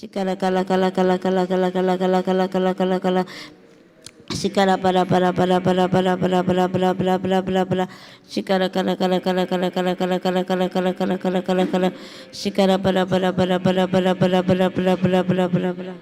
Shikara kala kala kala kala kala kala kala kala kala kala kala. Shikara para para para para para para para para para para para para. Shikara kala kala kala kala kala kala kala kala kala kala kala kala kala. Shikara para para para para para para para para para para para para.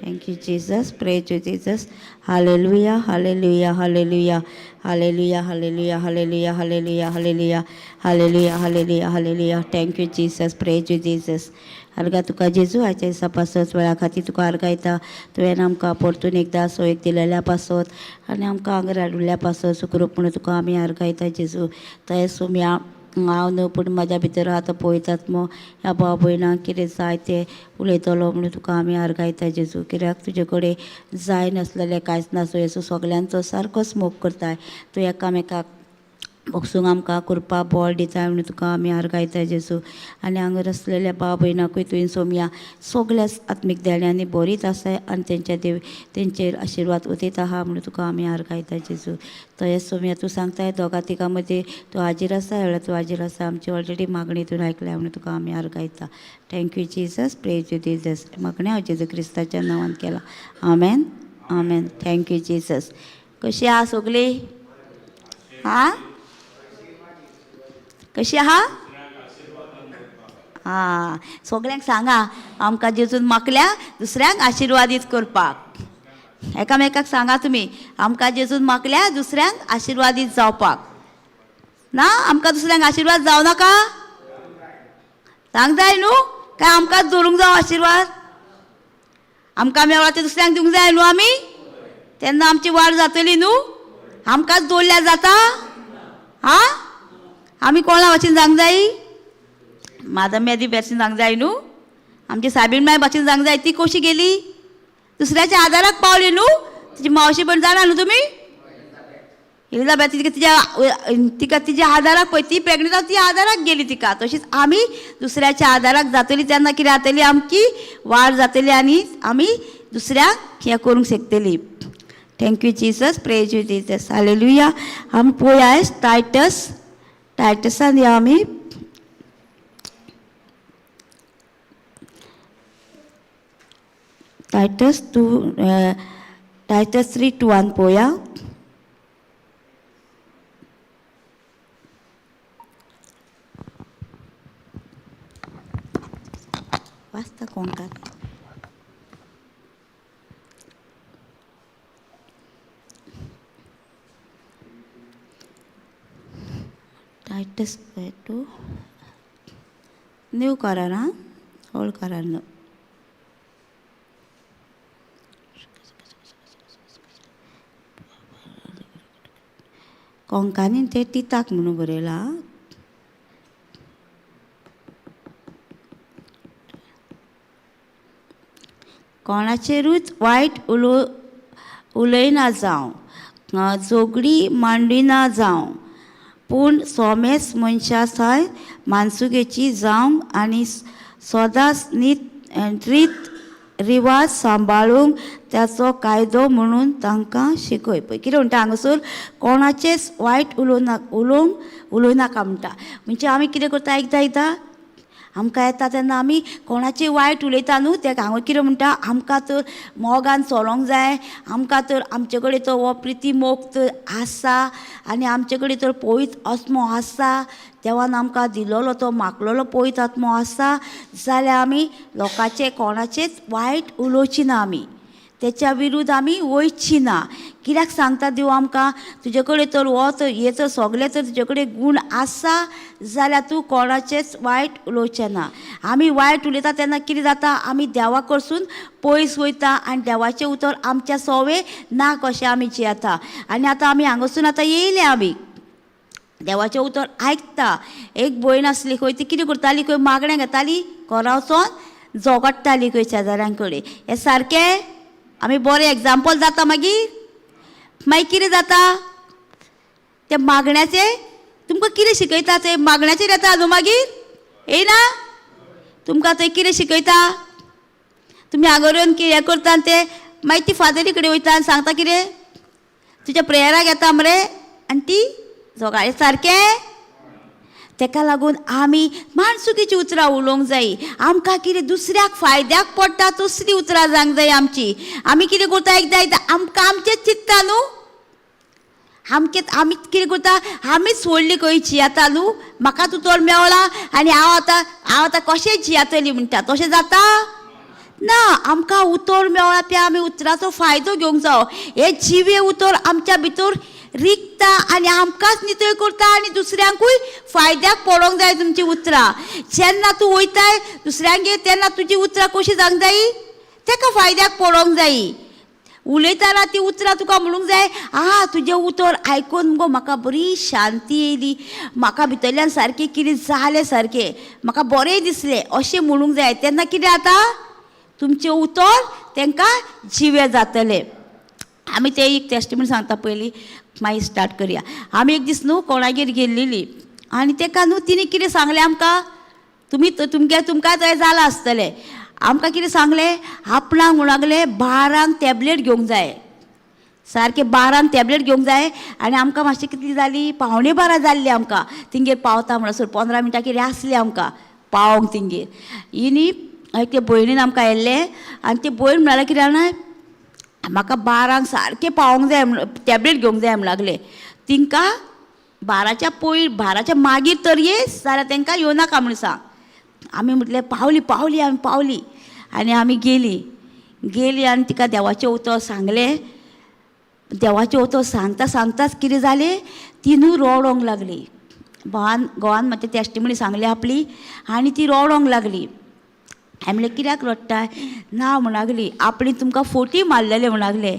Thank you, Jesus. Praise you, Jesus. Hallelujah, hallelujah, hallelujah, hallelujah, hallelujah, hallelujah, hallelujah, hallelujah, hallelujah, hallelujah, hallelujah. Thank you, Jesus. Praise you, Jesus. अर्गा तुका जेजू आयच्या दिसा पासत वेळा खातीर तुका अर्गा येता तुवें आमकां परतून एकदां सोयेक दिलेल्या पासत आनी आमकां आंगर हाडुल्ल्या पासत सुखरूप म्हणून तुका आमी अर्गा येता जेजू थंय सुम्या हांव न्हू पूण म्हाज्या भितर आतां पळयतात मो ह्या भाव भयणांक कितें जाय तें उलयतलो म्हणून तुका आमी आर्गायता जेजू कित्याक तुजे कडेन जाय नासलेलें कांयच ना सो येसू सगल्यांचो सारकोच मोग करताय तूं एकामेकाक बसूंक आमकां करपा बळ दिताय म्हणून तुका आमी आर्गायता जेजू आनी हांगर आसलेल्या भाव भयणांकूय तुवें सोमया सगल्याच आत्मीक देण्यांनी बरीच आसाय आनी तेंचेर आशिर्वाद उदयत आहा म्हणून तुका आमी आर्गायता जेजू तशें सोमया तूं सांगताय दोगां तिगां मदीं तूं हाजीर आसा जाल्यार तूं हाजीर आसा आमची ऑलरेडी मागणी तुवें आयकल्या म्हणून तुका आमी आर्गायता thank you Jesus praise you Jesus मागणें हांव जेजू क्रिस्ताच्या नांवान केलां आमेन आमेन थँक्यू जीजस कशी आहा सगळीं हां कशी आहा हां सगळ्यांक सांगा आमकां जेजून मागल्या दुसऱ्यांक आशिर्वादीत करपाक एकामेकाक सांगा तुमी आमकां जेजून मागल्या दुसऱ्यांक आशिर्वादीत जावपाक ना आमकां दुसऱ्यांक आशिर्वाद जावं नाका सांग जाय न्हू काय आमकांच दवरूंक जावो आशिर्वाद आमकां मेळ्ळा ते दुसऱ्यांक दिवंक जाय न्हू आमी तेन्ना आमची वाड जातली न्हू आमकांच दवरल्यार जाता हां आमी कोणा भाशेन सांग जाय माधव मेदी भाशेन सांग जाय न्हू आमची साबीण माय भाशेन सांग जाय ती कशी गेली दुसऱ्याच्या आदाराक पावली न्हू तिची मावशी पण जाणा न्हू तुमी एलिझाबेथ तिका तिच्या आदाराक पळय ती प्रेग्नंट ती आदाराक गेली तिका तशीच आमी दुसऱ्याच्या आदाराक जातली तेन्ना कितें जातली आमची वाड जातली आनी आमी दुसऱ्याक हें करूंक शकतली thank you Jesus praise you Jesus hallelujah आमी पळोवया टायटसान या आमी टायटस 3:1 पळोवया वाचता कोणकार टायटस 2 न्यू करार हां ओल्ड करार न्हू कोंकानीन ते तिताक म्हणून बरयला कोणाचेरूच वायट उलयना जावं झगडी मांडिना जावं पूण सोमेस मनशा थंय मानसुगेची जावंक आनी सदांच रीत रिवाज सांबाळूंक त्याचो कायदो म्हणून तांकां शिकय पळय कितें म्हणटा हांगासर कोणाचेच वायट उलोवनाका म्हणटा म्हणजे आमी कितें करता एकदां आमकां येता तेन्ना आमी कोणाचें वायट उलयता न्हू तें हांगा कितें म्हणटा आमकां तर मोगान चलोंक जाय आमकां तर आमचे कडेन तो हो प्रिती मोग तर आसा आनी आमचे कडेन तर पवित्र आत्मो आसा देवान आमकां दिलोलो तो मागलोलो पवित्र आत्मो आसा जाल्यार आमी लोकांचे कोणाचेच वायट उलोवची ना आमी तेच्या विरुद्ध आमी वयची ना कित्याक सांगता देव आमकां तुजे कडेन तर हो तर हे तर सगळे तर तुजे कडेन गूण आसा जाल्यार तूं कोणाचेच वायट उलोवचें ना आमी वायट उलयता तेन्ना कितें जाता आमी देवा कडसून पयस वयता आनी देवाचें उतर आमच्या सवे ना कशें आमी जियेता आनी आतां आमी हांगासून आतां येयले आमी देवाचें उतर आयकता एक भयण आसली खंय ती कितें करताली खंय मागणें घेताली घरा वचोन झगडटाली खंय शेजाऱ्यां कडेन हें सारकें आमी बरें एग्जाम्पल जाता मागीर कितें जाता ते मागण्याचे तुमकां कितें शिकयता ते मागण्याचेर येता न्हू मागीर येयना तुमकां थंय कितें शिकयता तुमी हांगा येवन हें करता ते मागीर ती फादरी कडेन वयता आनी सांगता कितें तुज्या प्रेयराक येता मरे आनी ती झगडा सारकें ताका लागून आमी माणसुकीची उतरां उलोवंक जायी. आमकां कितें दुसऱ्याक फायद्याक पडटा तसली उतरां जावंक जाय आमची. आमी कितें करता एकदां एकदां आमकां आमचेंच चिंतता न्हू. आमी कितें करता, आमीच सोडली खंयची आतां न्हू. म्हाकाच उतर मेवला आनी हांव आतां कशें जियेतली म्हणटा, तशें जाता ना. आमकां उतर मेवला ते आमी उतराचो फायदो घेवंक जायो. हे जिवे उतर आमच्या भितर रिकता आनी आमकांच नितळ करता आनी दुसऱ्यांकूय फायद्याक पडोंक जाय तुमची उतरां. जेन्ना तूं वयताय दुसऱ्यांगेर तेन्ना तुजी उतरां कशी जावंक जायी, ताका फायद्याक पडोंक जायी. उलयतना ती उतरां तुका म्हणूंक जाय, तुजें उतर आयकून मुगो म्हाका बरी शांती येयली, म्हाका भितरल्यान सारकें कितें जालें, सारकें म्हाका बरें दिसलें अशें म्हणूंक जाय. तेन्ना कितें जाता, तुमचें उतर तांकां जिवें जातलें. आमी तें एक टेस्टिमनी सांगता पयलीं, मागीर स्टार्ट करया. आमी एक दीस न्हू कोणागेर गेल्लीं आनी ताका न्हू तिणें कितें सांगलें आमकां, तुमकां थंय जालां आसतलें. आमकां कितें सांगलें, आपणाक म्हणूंक लागलें 12 टॅबलेट घेवंक जाय, सारकें 12 टॅबलेट घेवंक जाय. आनी आमकां मातशी कितली जाली, 11:15 जाल्ली आमकां तिंगेर पावता म्हणसर. 15 मिनटां कितें आसली आमकां पावोंक तिंगेर. ही न्ही ते भयणीन आमकां येल्लें आनी ते भयण म्हणल्यार कितें जाणां, म्हाका 12 सारकें पावोंक जाय, टॅबलेट घेवंक जाय म्हणूंक लागलें. तिंकां 12च्या मागीर तर येयस जाल्यार तांकां येवनाका म्हणून सांग. आमी म्हटलें आमी पावली आनी आमी गेली आनी तिका देवाचें उतर सांगलें. देवाचें उतर सांगताच कितें जालें, ती न्हू रडोंक लागली. घोवान मातशें टेस्टिमनी सांगली आपली आनी ती रडोंक लागली. हांवें म्हणलें कित्याक रडटा, ना म्हणूंक लागली, आपणी तुमकां 40 मारलेले म्हणूंक लागलें.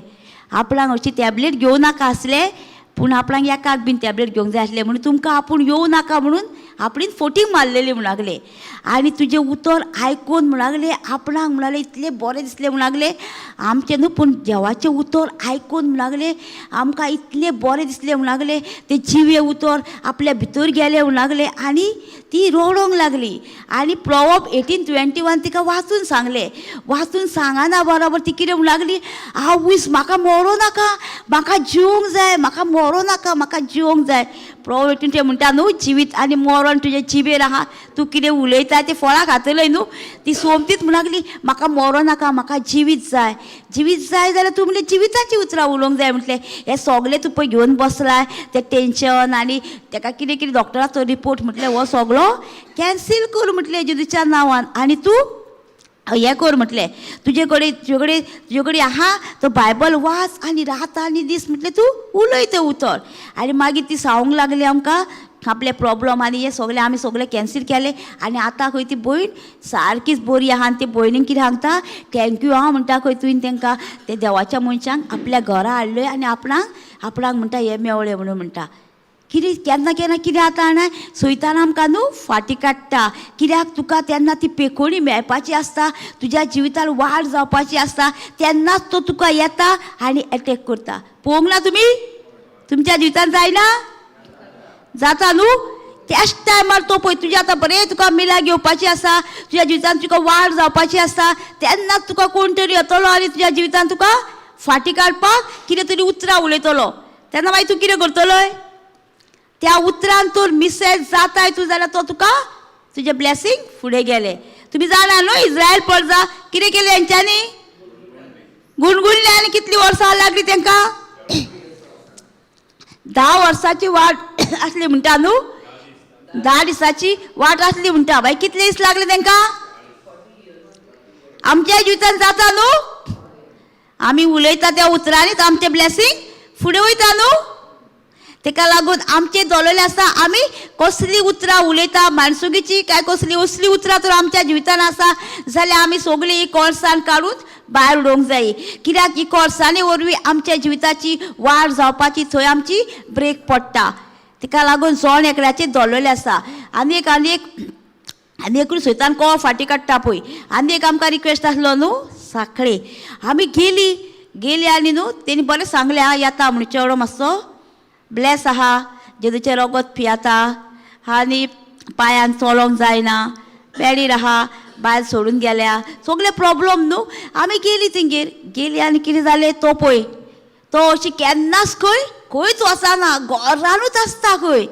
आपणाक हरशी टॅबलेट घेवं नाका आसलें, पूण आपणाक एकाक बीन टॅबलेट घेवंक जाय आसलें म्हणून तुमकां आपूण येवं नाका म्हणून आपणीन 40 मारलेली म्हणूंक लागलें. आनी तुजें उतर आयकून म्हणूंक लागलें, आपणाक म्हणूंक लागलें इतलें बरें दिसलें म्हणूंक लागलें. आमचें न्हू पूण देवाचें उतर आयकून म्हणूंक लागलें आमकां इतलें बरें दिसलें म्हणूंक लागलें. तें जिवें उतर आपल्या भितर गेलें म्हणूंक लागलें आनी ती रडोंक लागली. आनी प्रोवर्ब 18:21 तिका वाचून सांगलें. वाचून सांगना बरोबर ती कितें म्हणूंक लागली, आवयस म्हाका मरो नाका, म्हाका जिवंक जाय, म्हाका मरो नाका, म्हाका जिवंक जाय. प्रोवर्ब 18 म्हणटा न्हू, जिवीत आनी मरण तुजे जिबेर आहा, तूं कितें उलयता तें फळां खातलय न्हू. ती सोमतीच म्हणूंक लागली, म्हाका मरो नाका, म्हाका जिवीत जाय. जिवीत जाय जाल्यार तूं म्हणलें जिविताची उतरां उलोवंक जाय. म्हटलें हें सगलें तूं पळय घेवन बसलाय, तें टेंशन आनी ताका कितें कितें डॉक्टराचो रिपोर्ट म्हटलें हो सगलो कॅन्सील कर म्हटलें जेजूच्या नांवान. आनी तूं हें कर म्हटलें, तुजे कडेन आहा तो बायबल वाच आनी रात आनी दीस म्हटलें तूं उलय तें उतर. आनी मागीर ती सांगूंक लागली आमकां आपले प्रॉब्लम आनी हें सगलें आमी सगलें कॅन्सील केलें. आनी आतां खंय ती भयण सारकीच बरी आहा. आनी ते भयणीक कितें सांगता, थँक्यू म्हणटा खंय तुवें तांकां ते देवाच्या मनशांक आपल्या घरा हाडलय आनी आपणाक म्हणटा हें मेवलें म्हणून म्हणटा. कितें केन्ना कितें जाता जाणा, सैतान आमकां न्हू फाटीं काडटा. कित्याक तुका तेन्ना ती पेखोणी मेळपाची आसता, तुज्या जिवितान वाड जावपाची आसता, तेन्नाच तो तुका येता आनी एटॅक करता. पळोवंक ना तुमी, तुमच्या जिवितान जायना, जाता न्हू. त्याच टायमार तो पळय तुजें आतां बरें तुका मिला घेवपाची आसा, तुज्या जिवितान तुका वाड जावपाची आसता, तेन्नाच तुका कोण तरी येतलो आनी तुज्या जिवितान तुका फाटीं काडपाक कितें तरी उतरां उलयतलो. तेन्ना मागीर तूं कितें करतलोय, त्या उतरान तर मिसेज जाताय तूं जाल्यार तो तुका तुजें ब्लेसींग फुडें गेलें. तुमी जाणा न्हू इज्रायल प्रजा कितें केलें हेंच्यांनी, गुणगुणलें आनी कितलीं वर्सां लागलीं तांकां, 10 वर्साची वाट आसली म्हणटा न्हू, 10 दिसाची वाट आसली म्हणटा. बाय कितले दीस लागले तांकां. आमच्या जिवितान जाता न्हू, आमी उलयता त्या उतरांनीच आमचें ब्लेसींग फुडें वयता न्हू. ताका लागून आमचें दवरलेलें आसा आमी कसलीं उतरां उलयता, माणसुगीची काय कसलीं असलीं उतरां तर आमच्या जिवितान आसा जाल्यार आमी सगळीं ही कोळसाण काडून भायर उडोवंक जायी. कित्याक ही कोळसांनी वरवीं आमच्या जिविताची वाड जावपाची थंय आमची ब्रेक पडटा. ताका लागून जोण एकल्याचेर दवरलेलें आसा. आनी एक सैतान को फाटीं काडटा पळय. आनी एक आमकां रिक्वेस्ट आसलो न्हू साखळे. आमी गेली आनी न्हू तेणी बरें सांगलें येता म्हणून चेडो मातसो ब्लेस आहा, जेजूचें रगत पियेता आनी पांयान चलोंक जायना, बेडीर आहा, बायल सोडून गेल्या, सगळे प्रॉब्लम न्हू. आमी गेली आनी कितें जालें तो पळय तो अशी केन्नाच खंयच वचना, घरानूच आसता खंय.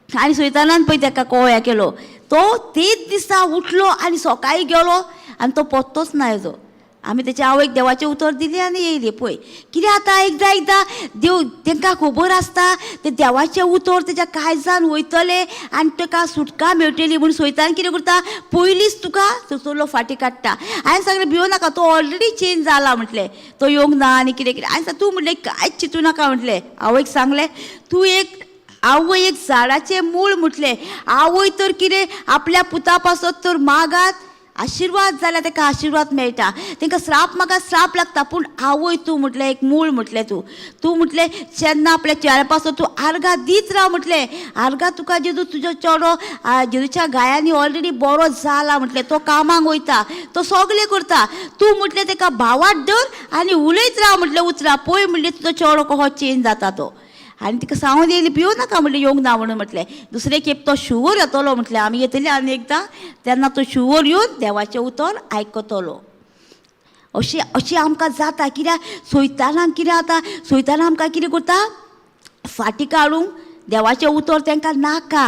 आनी सैतानान पळय ताका कोवळ्या केलो. तो तेच दिसा उठलो आनी सकाळी गेलो आनी तो पत्तोच ना हेजो. आमी तेच्या आवयक देवाचें उतर दिलें आनी येयली. पळय कितें जाता, एकदां देव तांकां खबर आसता ते देवाचें उतर तेज्या काळजान वयतलें आनी ताका सुटका मेळटली म्हूण सैतान कितें करता, पयलींच तुका चलो फाटीं काडटा. हांवें सांगलें भिवूं नाका, तो ऑलरेडी चेंज जाला म्हटलें, तो येवंक ना आनी कितें कितें. हांवें तूं म्हटलें कांयच चिंतू नाका म्हटलें. आवयक सांगलें तूं आवय एक झाडाचें मूळ म्हटलें. आवय तर कितें आपल्या पुता पासत तर मागात आशिर्वाद जाल्यार ताका आशिर्वाद मेळटा, तांकां श्राप मागात श्राप लागता. पूण आवय तूं म्हटलें एक मूळ म्हटलें. तूं म्हटलें जेन्ना आपल्या चेड्या पासत तूं आर्गां दीत राव म्हटलें. आर्गां तुका जेजू तुजो चेडो जेजूच्या गायांनी ऑलरेडी बरो जाला म्हटलें. तो कामाक वयता, तो सगलें करता. तूं म्हटलें ताका भावाट धर आनी उलयत राव म्हटलें उतरां. पळय म्हणलें तुजो चेडो कसो चेंज जाता तो. आनी तिका सांगून येयली भिवूं नाका म्हटलें येवंक ना म्हणून म्हटलें. दुसरे खेप तो शुवर येतलो म्हटलें. आमी येतली आनी एकदां तेन्ना तो शुवर येवन देवाचें उतर आयकतलो. अशें आमकां जाता. कित्याक सैतानाक कितें जाता, सैतान आमकां कितें करता, फाटीं काडूंक देवाचें उतर तांकां नाका.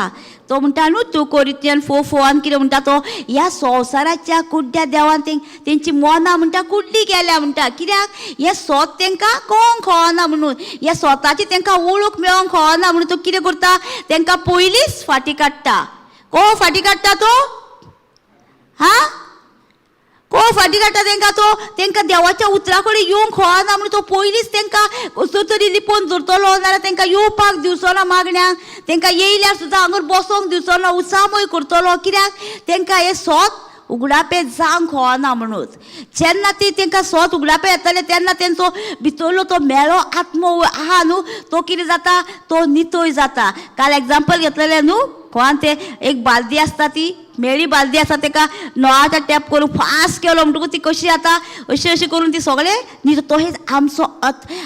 तो म्हणटा न्हू 2 कोरिंथियन 4:4 कितें म्हणटा तो, ह्या संवसाराच्या कुड्ड्या देवान तेंची मनां म्हणटा कुड्डी केल्या म्हणटा. कित्याक हें स्वत तांकां कळोंक कळना म्हणून, ह्या स्वताची तांकां वळख मेळोंक कळना म्हणून तो कितें करता, तांकां पयलींच फाटीं काडटा. कोण फाटीं काडटा तो? कोण फाटीं काडटा तांकां तो? तांकां देवाच्या उतरा कडेन येवंक कळना म्हणून तो पयलींच तांकां कसो तरी लिपोवन धरतलो, नाल्यार तांकां येवपाक दिवचो ना मागण्यांक. तांकां येयल्यार सुद्दां हांगर बसोंक दिवचो ना, उसामय करतलो. कित्याक तांकां हें स्वत उगडापे जावंक कळना म्हणून. जेन्ना ती तांकां स्वत उगडापे येतले तेन्ना तेंचो भितरलो तो मेळो आत्मो आहा न्हू, तो कितें जाता, तो नितळ जाता. काल एग्जाम्पल घेतलेलें न्हू, कोण ते एक बालदी आसता, ती मेळी बालदी आसा, ताका नळाचो टॅप करून फास्ट केलो म्हणटकूच ती कशी जाता, अशी करून ती सगळें न्ही. तशेंच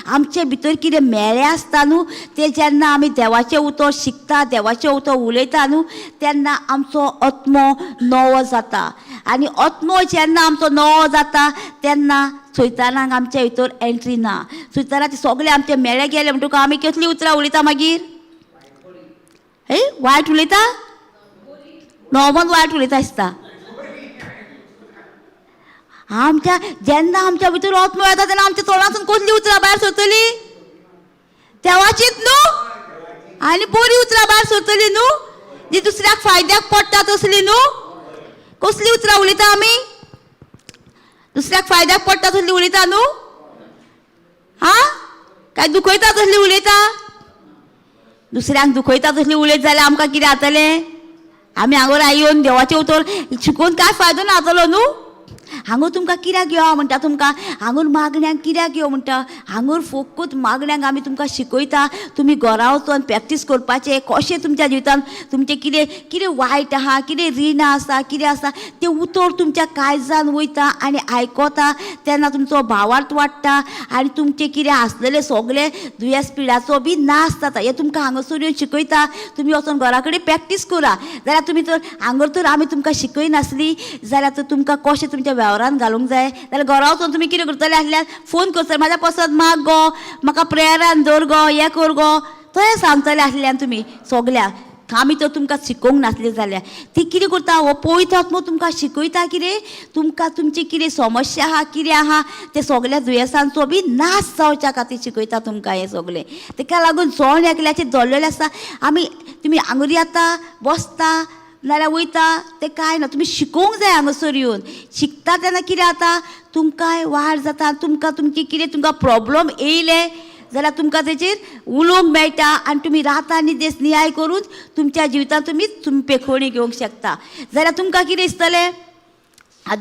आमचे भितर कितें मेळ्ळें आसता न्हू, ते जेन्ना आमी देवाचें उतर शिकता, देवाचें उतर उलयता न्हू, तेन्ना आमचो आत्मो नवो जाता. आनी आत्मो जेन्ना आमचो नवो जाता तेन्ना सैतानाक आमच्या भितर एंट्री ना. सैतानाचे सगळे आमचे मेळे गेले म्हणटकूच आमी कसलीं उतरां उलयता मागीर? वायट उलयता, नॉर्मल वायट उलयता आसता. जेन्ना आमच्या भितर आत्मो येता तेन्ना आमच्या तोंडांतून कसलीं उतरां भायर सरतलीं? देवाचीच न्हू, आनी बरीं उतरां भायर सरतलीं न्हू, जी दुसऱ्याक फायद्याक पडटा तसलीं न्हू. कसलीं उतरां उलयता आमी? दुसऱ्याक फायद्याक पडटा तसलीं उलयता न्हू? काय दुखयता तसलीं उलयता? दुसऱ्यांक दुखयता तसलीं उलयत जाल्यार आमकां कितें जातलें? आमी हांगर येवन देवाचें उतर शिकून कांय फायदो ना जातलो न्हू. हांगर तुमकां कित्याक यो म्हणटा, तुमकां हांगर मागण्यांक कित्याक यो म्हणटा, हांगर फकत मागण्यांक आमी तुमकां शिकयता. तुमी घरा वचून प्रॅक्टीस करपाचें, कशें तुमच्या जिवितान तुमचें कितें कितें वायट आहा, कितें रिणां आसा, कितें आसा तें उतर तुमच्या काळजान वयता आनी आयकता. तेन्ना तुमचो भावार्थ वाडटा आनी तुमचें कितें आसलेलें सगळें दुयेंस पिडाचो बी नाश जाता. हें तुमकां हांगासर येवन शिकयता. तुमी वचून घरा कडेन प्रॅक्टीस करा. जाल्यार तुमी तर हांगर तर आमी तुमकां शिकयनासलीं जाल्यार तर तुमकां कशें तुमच्या वेव्हारान घालूंक जाय. जाल्यार घरा वचून तुमी कितें करतले आसल्यार फोन करतले, म्हाज्या पसंत माग गो, म्हाका प्रेयरान दवर गो, हें कर गो, तशें सांगतले आसल्यार तुमी सगल्याक. आमी तर तुमकां शिकोवंक नासलें जाल्यार ती कितें करता, हो पळयता आत्मो तुमकां शिकयता. कितें तुमकां तुमची कितें समस्या आहा, कितें आहा ते सगळ्या दुयेंसांचो बी नाश जावच्या खातीर शिकयता तुमकां हें सगळें. ताका लागून जण एकल्याचेर धरलेलें आसता. तुमी हांगर येता, बसता नाल्यार वयता तें कांय ना, तुमी शिकोवंक जाय. हांगासर येवन शिकता तेन्ना कितें जाता, तुमकांय वाड जाता. तुमकां तुमची कितें तुमकां प्रॉब्लम येयले जाल्यार तुमकां तेचेर उलोवंक मेळटा आनी तुमी रात आनी दीस न्याय करून तुमच्या जिवितांत तुमी पेखोवणी घेवंक शकता. जाल्यार तुमकां कितें दिसतलें,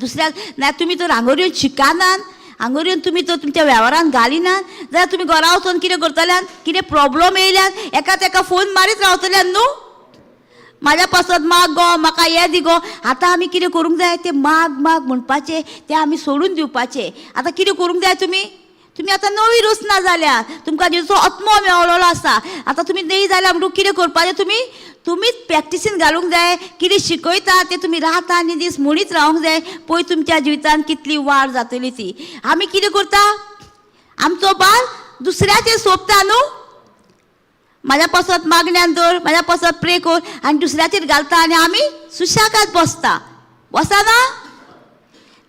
दुसऱ्याक ना तुमी तर हांगर येवन शिकनात, हांगर येवन तुमी तर तुमच्या वेव्हारान घालिनात, जाल्यार तुमी घरा वचून कितें करतल्यात, कितें प्रॉब्लम येयल्यात एका फोन मारीत रावतल्यात न्हू. म्हाज्या पसंत माग गो, म्हाका हें दी गो. आतां आमी कितें करूंक जाय, तें माग म्हणपाचें तें आमी सोडून दिवपाचें. आतां कितें करूंक जाय, तुमी आतां नवी रचना जाल्या, तुमकां जेचो आत्मो मेळ्ळलो आसा. आतां तुमी न्ही जाल्यार म्हणून कितें करपाचें, तुमीच प्रॅक्टिसीन घालूंक जाय. कितें शिकयता तें तुमी रात आनी दीस म्हणीत रावंक जाय. पळय तुमच्या जिवितांत कितली वाड जातली ती. आमी कितें करता, आमचो बाल दुसऱ्याचेर सोंपता न्हू. माझ्या पासत मागण्यान दवर, माझ्या पासत प्रे कर आनी दुसऱ्याचेर घालता आनी आमी सुशेगाद बसता, बसना.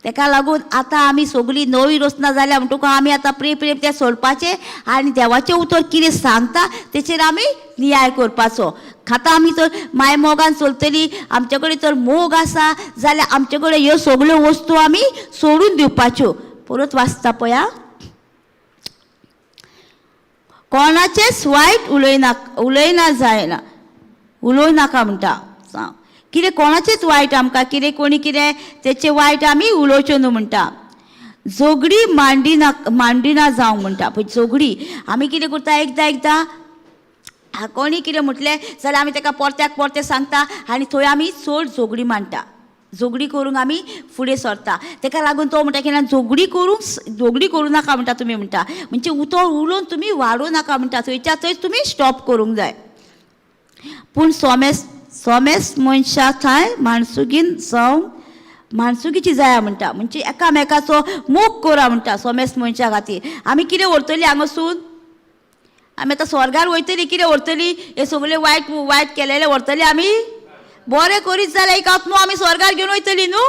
ताका लागून आतां आमी सगळीं नवी रचना जाल्या म्हणटकूच आमी आतां प्रेम प्रेम तें सोडपाचें आनी देवाचें उतर कितें सांगता तेचेर आमी नियाळ करपाचो. आतां आमी तर माय मोगान चलतलीं, आमचे कडेन तर मोग आसा जाल्यार आमचे कडेन ह्यो सगळ्यो वस्तू आमी सोडून दिवपाच्यो. परत वाचता पळया, कोणाचेच वायट उलयना जायना, उलोय नाका म्हणटा. कितें कोणाचेच वायट आमकां कितें कोणी कितें तेचे वायट आमी उलोवच्यो न्हू म्हणटा. झगडी मांडिना जावंक म्हणटा पळय. झगडी आमी कितें करता, एकदां कोणी कितें म्हटलें जाल्यार आमी ताका परत्याक परतें सांगता आनी थंय आमी चड झगडी मांडटा. झगडी करूंक आमी फुडें सरता. ताका लागून तो म्हणटा की झगडी करूं नाका म्हणटा तुमी म्हणटा. म्हणजे उलोवन तुमी वाडोवं नाका म्हणटा, थंयच्या थंय तुमी स्टॉप करूंक जाय. पूण सोमेस मनशा थंय माणसुगीची जाया म्हणटा. म्हणजे एकामेकाचो मोग करा म्हणटा सोमेस मनशा खातीर. आमी कितें व्हरतलीं हांगासून, आमी आतां स्वर्गार वयतलीं, कितें व्हरतलीं, हे सगळे वायट केलेले व्हरतलीं आमी. बरें करीत जाल्यार एक आत्मो आमी स्वर्गार घेवन वयतलीं न्हू.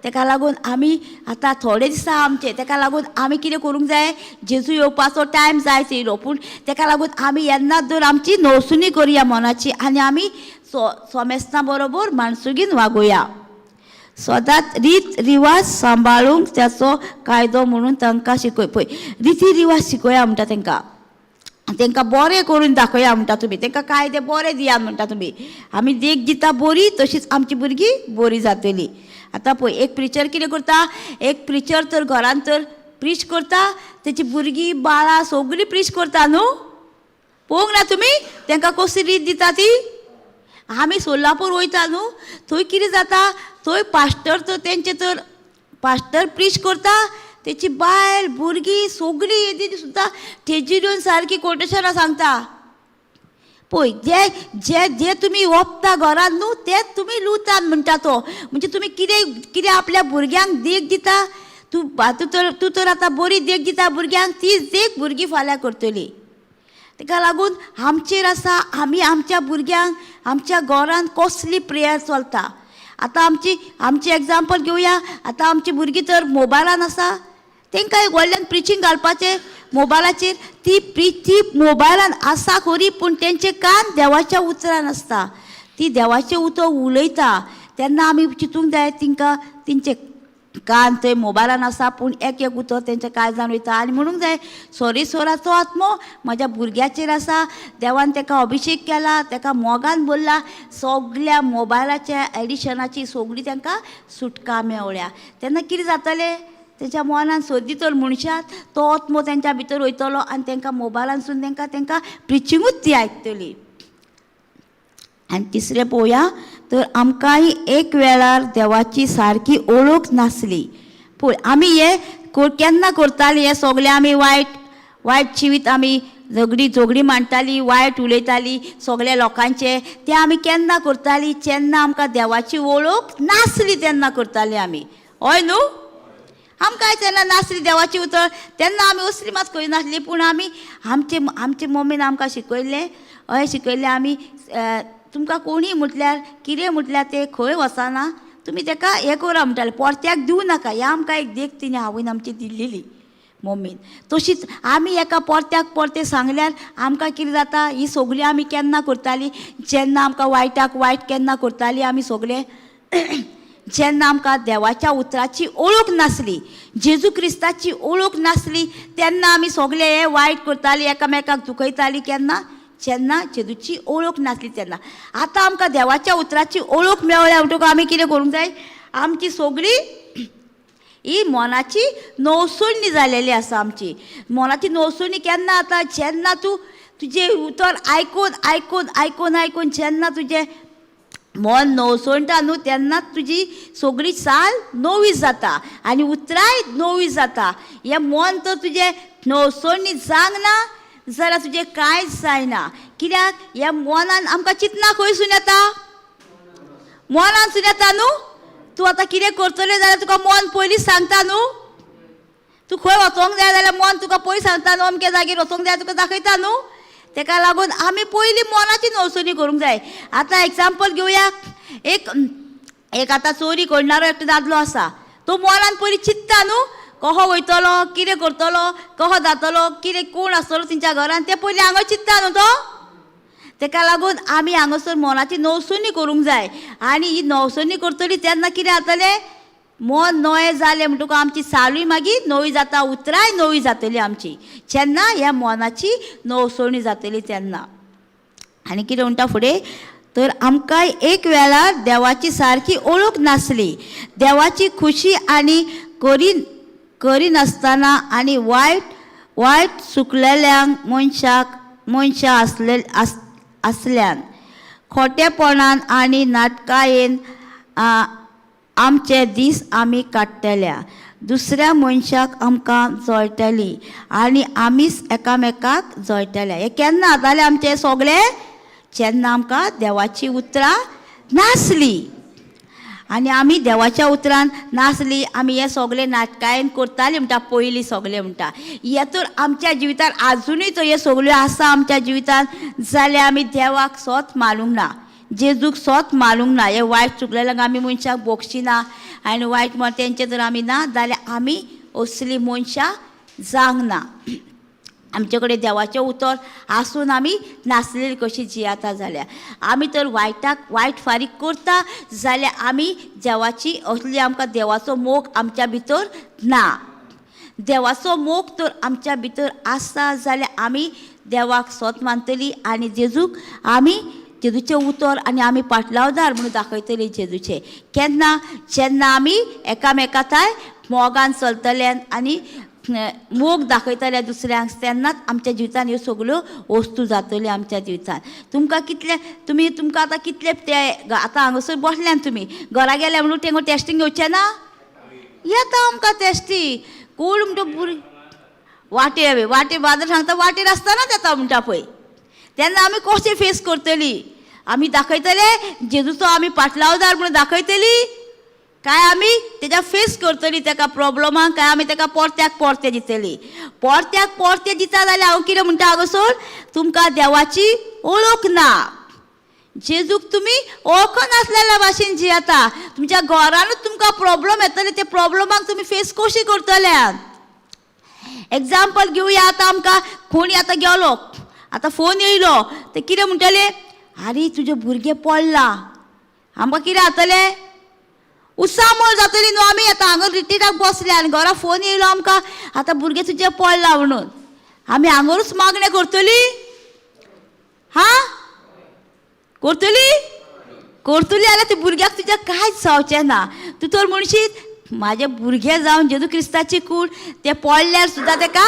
ताका लागून आमी आतां थोडे दिसा आमचे, ताका लागून आमी कितें करूंक जाय, जेजू येवपाचो टायम जायत येयलो. पूण ताका लागून आमी येन्नाच दर आमची नवसुणी करुया मनाची आनी आमी सोमेस्तां बरोबर माणसुगीन वागुया. सदांच रीत रिवाज सांबाळूंक त्याचो कायदो म्हणून तांकां शिकय. पळय, रिती रिवाज शिकया म्हणटा तांकां बरें करून दाखया म्हणटा तुमी. तांकां कायदे बरे दिया म्हणटा तुमी. आमी देख दिता बरी, तशीच आमची भुरगीं बरी जातलीं. आतां पळय, एक प्रिचर कितें करता, एक प्रिचर तर घरान तर प्रीच करता, तेची भुरगीं बाळां सगळीं प्रीच करता न्हू. पळोवंक ना तुमी तांकां कसली रीत दिता ती. आमी सोलापूर वयता न्हू, थंय कितें जाता, थंय पास्टर तर तेंचे तर पास्टर प्रीच करता, तेची बायल भुरगीं सगळीं येदी सुद्दां तेजेर येवन सारकी कोटेशनां सांगता. पळय, जे तुमी ओंपता घरान न्हू तेच तुमी लुता म्हणटा तो. म्हणजे तुमी कितें आपल्या भुरग्यांक देख दिता, तूं तर आतां बरी देख दिता भुरग्यांक, तीच देख भुरगीं फाल्यां करतलीं. ताका लागून आमचेर आसा, आमी आमच्या भुरग्यांक आमच्या घरान कसली प्रेयर चलता. आतां आमची एग्जाम्पल घेवया. आतां आमची भुरगीं तर मोबायलान आसा, तांकां एक व्हडल्यान प्रिचींग घालपाचें मोबायलाचेर. ती मोबायलान आसा खरी, पूण तेंचे कान देवाच्या उतरान आसता. ती देवाचें उतर उलयता तेन्ना आमी चिंतूंक जाय तेंचे कान थंय मोबायलान आसा, पूण एक उतर तेंच्या काळजान वयता. आनी म्हणूंक जाय, सोरेश्वराचो आत्मो म्हाज्या भुरग्याचेर आसा, देवान ताका अभिशेक केला, ताका मोगान भरला. सगळ्या मोबायलाच्या एडिशनाची सगळीं तांकां सुटका मेवल्या. तेन्ना कितें जातलें, तेंच्या मनान सद्दी तर मनशात तो आत्मो तेंच्या भितर वयतलो आनी तांकां मोबायलानसून तांकां प्रिचींगूच ती आयकतली. आनी तिसरें पळोवया तर आमकांय एक वेळार देवाची सारकी ओळख नासली. पळय, आमी हे केन्ना करतालीं, हे सगळें आमी वायट जिवीत आमी झगडी मांडटालीं, वायट उलयतालीं सगळ्या लोकांचे. तें आमी केन्ना करतालीं, जेन्ना आमकां देवाची ओळख नासली तेन्ना करतालीं आमी. हय न्हू, आमकां तेन्ना नासली देवाची उतर, तेन्ना आमी असली मात करिनासलीं. पूण आमी आमचे मम्मीन आमकां शिकयल्लें आमी तुमकां कोणीय म्हटल्यार कितें म्हटल्यार तें खंय वचना, तुमी ताका हें करा म्हणटालें, परत्याक दिवं नाका. हें आमकां एक देख तिणें आवयन आमची दिल्ली मम्मीन. तशीच आमी एका परतें सांगल्यार आमकां कितें जाता, ही सगळीं आमी केन्ना करतालीं, जेन्ना आमकां वायटाक वायट केन्ना करतालीं आमी सगळे. जेन्ना आमकां देवाच्या उतराची ओळख नासली, जेजू क्रिस्ताची ओळख नासली, तेन्ना आमी सगळे हे वायट करतालीं, एकामेकाक दुखयतालीं. केन्ना, जेन्ना जेजूची ओळख नासली तेन्ना. आतां आमकां देवाच्या उतराची ओळख मेवल्या म्हणटकूच आमी कितें करूंक जाय, आमची सगळी ही मनाची नवसुणी जालेली आसा. आमची मनाची नवसुणी केन्ना जाता, जेन्ना तूं तुजें उतर आयकून जेन्ना तुजें मन नवसणटा न्हू, तेन्ना तुजी सगळी चाल नवी जाता आनी उतराय नवी जाता. हें मन तर तुजें नवसणी जावंक ना जाल्यार तुजें कांयच जायना. कित्याक ह्या मनान आमकां चिंतना खंयसून येता, मनानसून येता न्हू. तूं आतां कितें करतलें जाल्यार तुका मन पयलींच सांगता न्हू. तूं खंय वचोंक जाय जाल्यार मन तुका पयलीं सांगता न्हू, अमके जागेर वचोंक जाय तुका दाखयता न्हू. ताका लागून आमी पयलीं मनाची नवसणी करूंक जाय. आतां एग्जाम्पल घेवया, एक आतां चोरी करणारो एकटो दादलो आसा. तो मनान पयलीं चिंत्ता न्हू, कसो वयतलो, कितें करतलो, कसो जातलो, कितें कोण आसतलो तेंच्या घरान, तें पयलीं हांगा चिंत्ता न्हू तो. ताका लागून आमी हांगासर मनाची नवसणी करूंक जाय. आनी ही नवसणी करतली तेन्ना कितें जातलें, मन नवें जालें म्हणटकूच आमची चालूय मागीर नवी जाता, उतराय नवी जातली आमची, जेन्ना ह्या मनाची नवसणी जातली तेन्ना. आनी कितें म्हणटा फुडें, तर आमकां एक वेळार देवाची सारकी ओळख नासली. देवाची खुशी आनी करिनासतना आनी वायट सुकलेल्यांक मनशां असल्यान खोटेपणान आनी नाटकायेन आमचे दीस आमी काडटल्या. दुसऱ्या मनशाक आमकां जळटली आनी आमीच एकामेकाक जळटले. हे केन्ना जातालें आमचें सगळें, जेन्ना आमकां देवाची उतरां नासली. आनी आमी देवाच्या उतरान नासली, आमी हे सगळें नाटकायेन करतालीं म्हणटा पयलीं सगळें म्हणटा. हे तर आमच्या जिवितान आजुनूय तो हे सगळ्यो आसा आमच्या जिवितान, जाल्यार आमी देवाक सोत मानूंक ना, जेजूक सोत मानूंक ना. हे वायट चुकलेल्यांक आमी मनशाक बोगशिना आनी वायट म्हण तेंचे जर आमी ना जाल्यार आमी असलीं मनशां जावंक ना. आमचे कडेन देवाचें उतर आसून आमी नासलेली कशी जियेता जाल्यार, आमी तर वायटाक वायट फारीक करता जाल्यार आमी देवाची असली आमकां देवाचो मोग आमच्या भितर ना. देवाचो मोग तर आमच्या भितर आसा जाल्यार आमी देवाक सोत मानतलीं आनी जेजूक आमी जेजूचें उतर आनी आमी पाटलावदार म्हणून दाखयतलीं जेजूचें. केन्ना, जेन्ना आमी एकामेकांताय मोगान चलतले आनी मोग दाखयतले दुसऱ्यांक, तेन्नाच आमच्या जिवितान ह्यो सगळ्यो वस्तू जातल्यो आमच्या जिवितान. तुमकां आतां कितले ते आतां हांगासर बसल्यान तुमी घरा गेले म्हणून तेंगो टेस्टींग घेवचें ना, येता आमकां टेस्टी. कोण म्हणटा वाटेर बाजार सांगता वाटेर आसतनाच येता म्हणटा पळय, तेन्ना आमी कशें फेस करतलीं, आमी दाखयतले जेजूचो आमी पाटलावदार म्हणून दाखयतलीं, काय आमी तेच्या फेस करतलीं तेका प्रॉब्लमांक, काय आमी तेका परत्याक दितलीं. परत्याक दिता जाल्यार हांव कितें म्हणटा हांगासर, तुमकां देवाची ओळख ना. जेजूक तुमी वळखनासलेल्या भाशेन जियेता. तुमच्या घरानूच तुमकां प्रॉब्लम येतले, ते प्रॉब्लमांक तुमी फेस कशी करतल्यात. एग्जाम्पल घेवया, आतां आमकां कोणी आतां गेलो, आतां फोन येयलो, ते कितें म्हणटले, आरे तुजें भुरगें पडलां. आमकां कितें जातलें, उसामळ जातली न्हू. आमी आतां हांगा रिट्रीटाक बसले आनी घरा फोन येयलो आमकां, आतां भुरगें तुजें पडलां म्हणून, आमी हांगारूच मागणें करतलीं. करतली जाल्यार त्या भुरग्याक तुज्या कांयच जावचें ना. तूं तर म्हणशीत म्हाजें भुरगें जावन जेजू क्रिस्ताची कूड तें पडल्यार सुद्दां तेका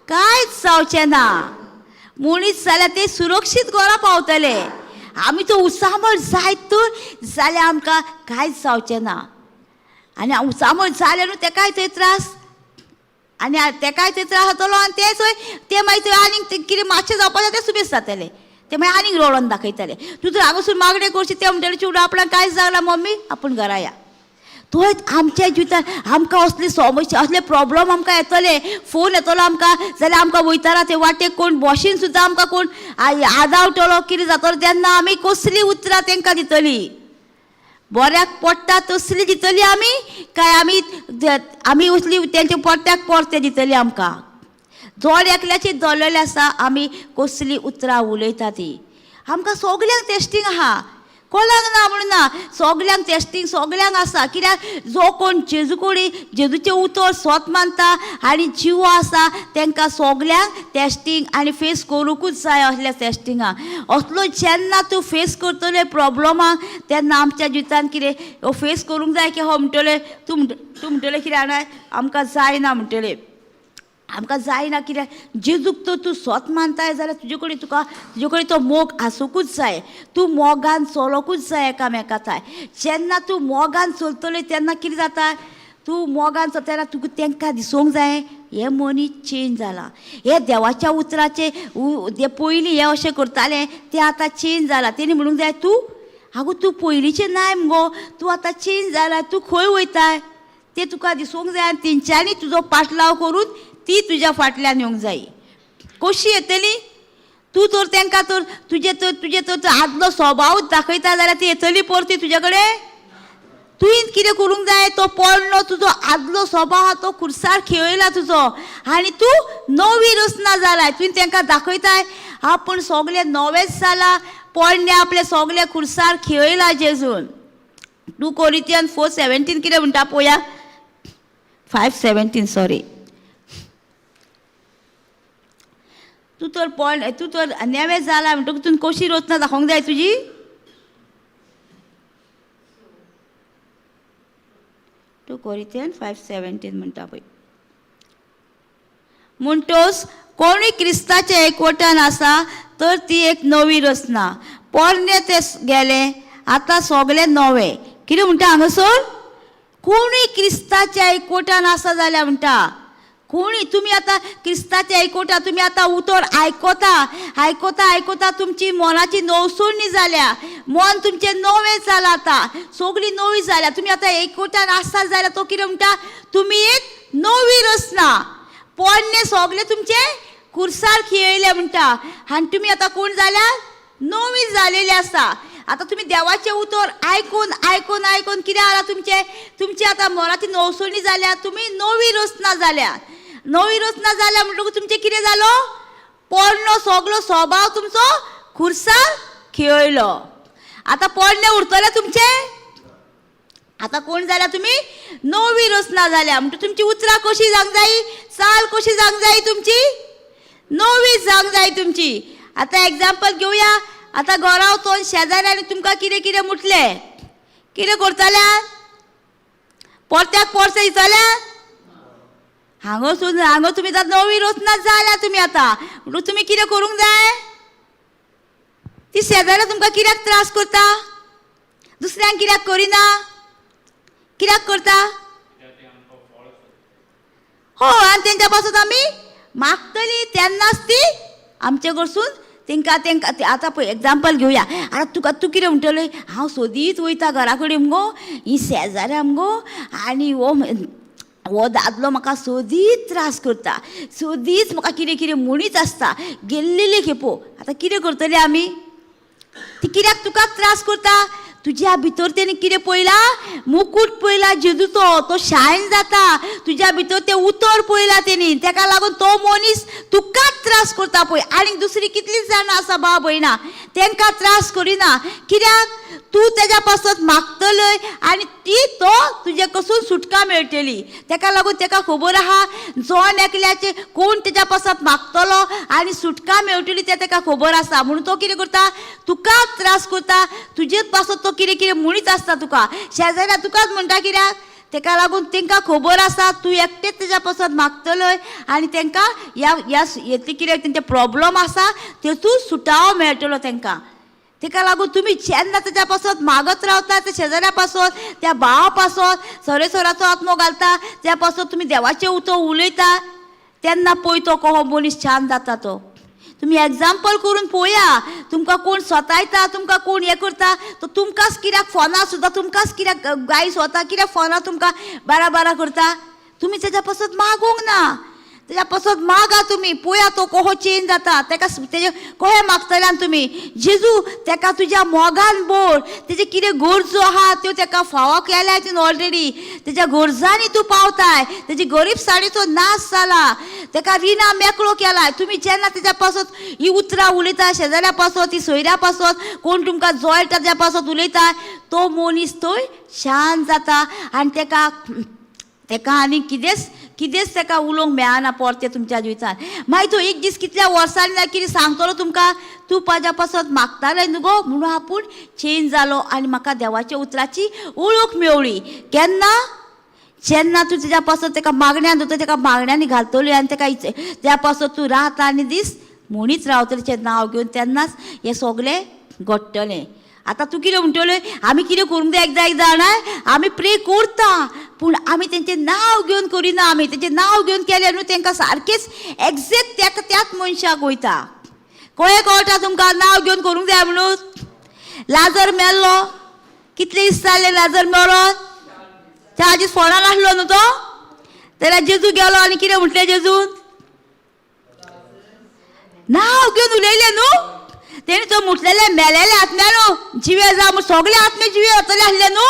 कांयच जावचें ना. मनीस जाल्यार ते सुरक्षीत घरा पावतले. आमी तो उसामळ जायत तर जाल्यार आमकां कांयच जावचें ना. आनी उसामळ जालें न्हू तेकाय थंय त्रास, आनी तेकाय थंय त्रास जातलो, आनी ते मागीर थंय आनीक कितें मातशें जावपाचें तें सुबेज जातलें, ते मागीर आनीक रडोन दाखयतले. तूं जर हांगासून मागणें करशी ते म्हणटले चेडूं आपणाक कांयच जावना मम्मी आपूण घरा या. थंय आमच्या जिवितान आमकां असले समस्या असले प्रॉब्लम आमकां येतले, फोन येतलो आमकां जाल्यार आमकां वयताना ते वाटेक कोण बशीन सुद्दां आमकां कोण आदावतलो, कितें जातलो, तेन्ना आमी कसली उतरां तांकां दितलीं. बऱ्याक पडटा तसली दितली आमी, काय आमी असली तेंच्या पडट्याक परते दितली आमकां. जड एकल्याची जळलेले आसा, आमी कसली उतरां उलयता ती. आमकां सगल्यांक टेस्टींग आहा, कोणाक ना म्हणून ना, सगल्यांक टेस्टींग सगल्यांक आसा. कित्याक जो कोण जेजूचें उतर सोत मानता आनी जिवो आसा तांकां सगल्यांक टेस्टींग आनी फेस करूंकूच जाय. असल्या टेस्टिंगाक असलो जेन्ना तूं फेस करतले प्रॉब्लमाक, तेन्ना आमच्या जिवितान कितें फेस करूंक जाय की हो म्हणटले तूं म्हणटले कितें जाणाय आमकां जायना म्हणटले, आमकां जायना. कित्याक जेजूक तर तूं सोत मानताय जाल्यार तुजे कडेन तो मोग आसूंकूच जाय. तूं मोगान चलोकूच जाय एकामेकांताय. जेन्ना तूं मोगान चलतलें तेन्ना कितें जाता, तूं मोगान चलतना तुका तांकां दिसूंक जाय हे मनीस चेंज जाला. हे देवाच्या उतराचे पयलीं हे अशें करताले तें आतां चेंज जाला. तेणी म्हणूंक जाय तूं पयलींचें नाय मुगो, तूं आतां चेंज जाला, तूं खंय वयताय तें तुका दिसूंक जाय. आनी तेंच्यांनी तुजो पाटलाव करून ती तुज्या फाटल्यान येवंक जाय. कशी येतली, तूं तर तांकां तर तुजे तर आदलो स्वभावूच दाखयता जाल्यार ती येतली परती तुजे कडेन. तुवें कितें करूंक जाय, तो पडलो तुजो आदलो स्वभाव आहा तो खुर्सार खेळयला तुजो आनी तूं नवी रचना जालाय. तुवें तांकां दाखयताय आपूण सगळें नवेंच जाला, पडणे आपले सगळे खुर्सार खेळयला जेजून. 2 Corinthians 4:17 कितें म्हणटा पळोवया. 5:17 सॉरी. तूं तर नेवें जाला म्हणटकूच तुवें कशी रचना दाखोवंक जाय तुजी. 2 Corinthians 5:17 म्हणटा पळय. म्हणटोच कोणूय क्रिस्ताच्या एकवटान आसा तर ती एक नवी रचना. पोरणे ते गेले, आतां सगळें नवें. कितें म्हणटा हांगासर, कोणूय क्रिस्ताच्या एकवटान आसा जाल्यार म्हणटा. कोणी तुमी आतां क्रिस्ताच्या एकवटा तुमी आतां उतर आयकोता तुमची मनाची नवसोडणी जाल्या. मन तुमचें नवें जालां, आतां सगळीं नवी जाल्या. तुमी आतां एकवटान आसा जाल्यार तो कितें म्हणटा, तुमी एक नवी रचना. पोरणे सगळे तुमचे खुर्सार खेळयले म्हणटा आनी तुमी आतां कोण जाल्यार नवी जालेली आसा. आतां तुमी देवाचें उतर आयकून कितें जाला तुमची आतां मनाची नवसोडणी जाल्या. तुमी नवी रचना जाल्या. नवी रचना जाल्या म्हणटकूच तुमचें कितें जालो, पोरनो सगळो स्वभाव तुमचो खुर्सार खेळयलो. आतां पोरणे उरतले तुमचे. आतां कोण जाल्या तुमी नवी रचना जाल्या. म्हणटा तुमची उतरां कशी जावंक जायी, चाल कशी जावंक जायी, तुमची नवी जावंक जाय तुमची. आतां एग्जाम्पल घेवया. आतां घरा वचून शेजाऱ्यांनी तुमकां कितें कितें म्हटलें, कितें करतल्या, परत्याक परसे दितल्या. हांगा तुमी आतां नवी रचना जाल्या तुमी आतां. म्हणून तुमी कितें करूंक जाय, ती शेजाऱ्या तुमकां कित्याक त्रास करता, दुसऱ्यांक कित्याक करिना, कित्याक करता. हय, आनी तेंच्या पासून आमी मागतली तेन्नाच ती आमचे कडसून तेंकां आतां पळय एग्जाम्पल घेवया. आतां तूं कितें म्हणटलें, हांव सोदीत वयता घरा कडेन मुगो, ही शेजाऱ्या मुगो, आनी हो दादलो म्हाका सोदीत त्रास करता, सोदीत म्हाका कितें कितें म्हणीत आसता गेल्लेले खेपो. आतां कितें करतली आमी, ती कित्याक तुका त्रास करता. तुज्या भितर तेणी कितें पळयला, मुकूट पळयला जेजूचो, तो शायन जाता. तुज्या भितर तें उतर पळयला तेणी, तेका लागून तो मनीस तुकाच त्रास करता पळय. आनी दुसरी कितलींच जाणां आसा भाव भयणां, तांकां त्रास करिना. कित्याक, तूं तेज्या पासत मागतलय आनी ती तो तुजे कडसून सुटका मेळटली. तेका लागून तेका खबर आहा, जोन एकल्याचे कोण तेज्या पासत मागतलो आनी सुटका मेळटली तें तेका खबर आसा. म्हणून तो कितें करता, तुकाच त्रास करता. तुजेच पासत तो कितें कितें म्हणीत आसता तुका. शेजाऱ्या तुकाच म्हणटा. कित्याक, तेका लागून तांकां खबर आसा तूं एकटेच तेज्या पासत मागतलय आनी तांकां येतली कितें तेंचे प्रॉब्लम आसा तेतून सुटावो मेळटलो तांकां. तेका लागून तुमी जेन्ना तेज्या पासत मागत रावता, त्या शेजाऱ्या पासत, त्या भावा पासत सरेसराचो आत्मो घालता, त्या पासत तुमी देवाचें उतर उलयता, तेन्ना पळय तो कहो मनीस छान जाता. तो तुमी एग्जाम्पल करून पळोवया. तुमकां कोण स्वतायता, तुमकां कोण हें करता, तो तुमकांच कित्याक फोनां सुद्दां तुमकांच कित्याक गाय स्वता कित्याक फोनां तुमकां बारा करता. तुमी तेज्या पासत मागूंक ना. तेज्या पासत मागा तुमी, पळया तो कहो चेंज जाता. तेका तेजे कशें मागतल्यान तुमी, जेजू तेका तुज्या मोगान बोर, तेजे कितें गरजो आहा त्यो तेका फावो केल्या तिणें ऑलरेडी. तेज्या गरजांनी तूं पावताय. तेजी गरीबसाणीचो नाश जाला, तेका रिणां मेकळो केलाय. तुमी जेन्ना तेज्या पासत ही उतरां उलयता, शेजाऱ्या पासत, ही सोयऱ्या पासत, कोण तुमकां जळटा तेज्या पासत उलयता, तो मनीस थंय शांत जाता आनी तेका आनी कितेंच तेका उलोवंक मेळना परते तुमच्या जिवितान. मागीर तो एक दीस कितल्या वर्सांनी जाल्यार कितें सांगतलो तुमकां, तूं म्हाज्या पासत मागतालें न्हू गो म्हणून आपूण चेंज जालो आनी म्हाका देवाच्या उतराची वळख मेवळी. केन्ना, जेन्ना तूं तेज्या पासत तेका मागण्यांत दोतोर, तेका मागण्यांनी घालतली आनी तेका त्या पासत तूं रात आनी दीस म्हणीत रावतलें नांव घेवन, तेन्नाच हें सगळें घडटलें. आतां तूं कितें म्हणटलें, आमी कितें करूंक जाय एकदां जाणां, आमी प्रे करता पूण आमी तेंचें नांव घेवन करिना. आमी तेंचें नांव घेवन केलें न्हू तांकां सारकेंच एग्जॅक्ट त्याच मनशाक वयता. कळ्ळें कळटा तुमकां, नांव घेवन करूंक जाय म्हणून. लाजर मेल्लो, कितले दीस जाले लाजर मरोन, 4 दीस फोणान आसलो न्हू तो. जाल्यार जेजू गेलो आनी कितें म्हटलें जेजून, नांव घेवन उलयलें न्हू. तेणी तो म्हटलेले मेलेले आत्म्या न्हू जिवे जा म्हूण सगळे आत्मे जिवे वतले आसले न्हू.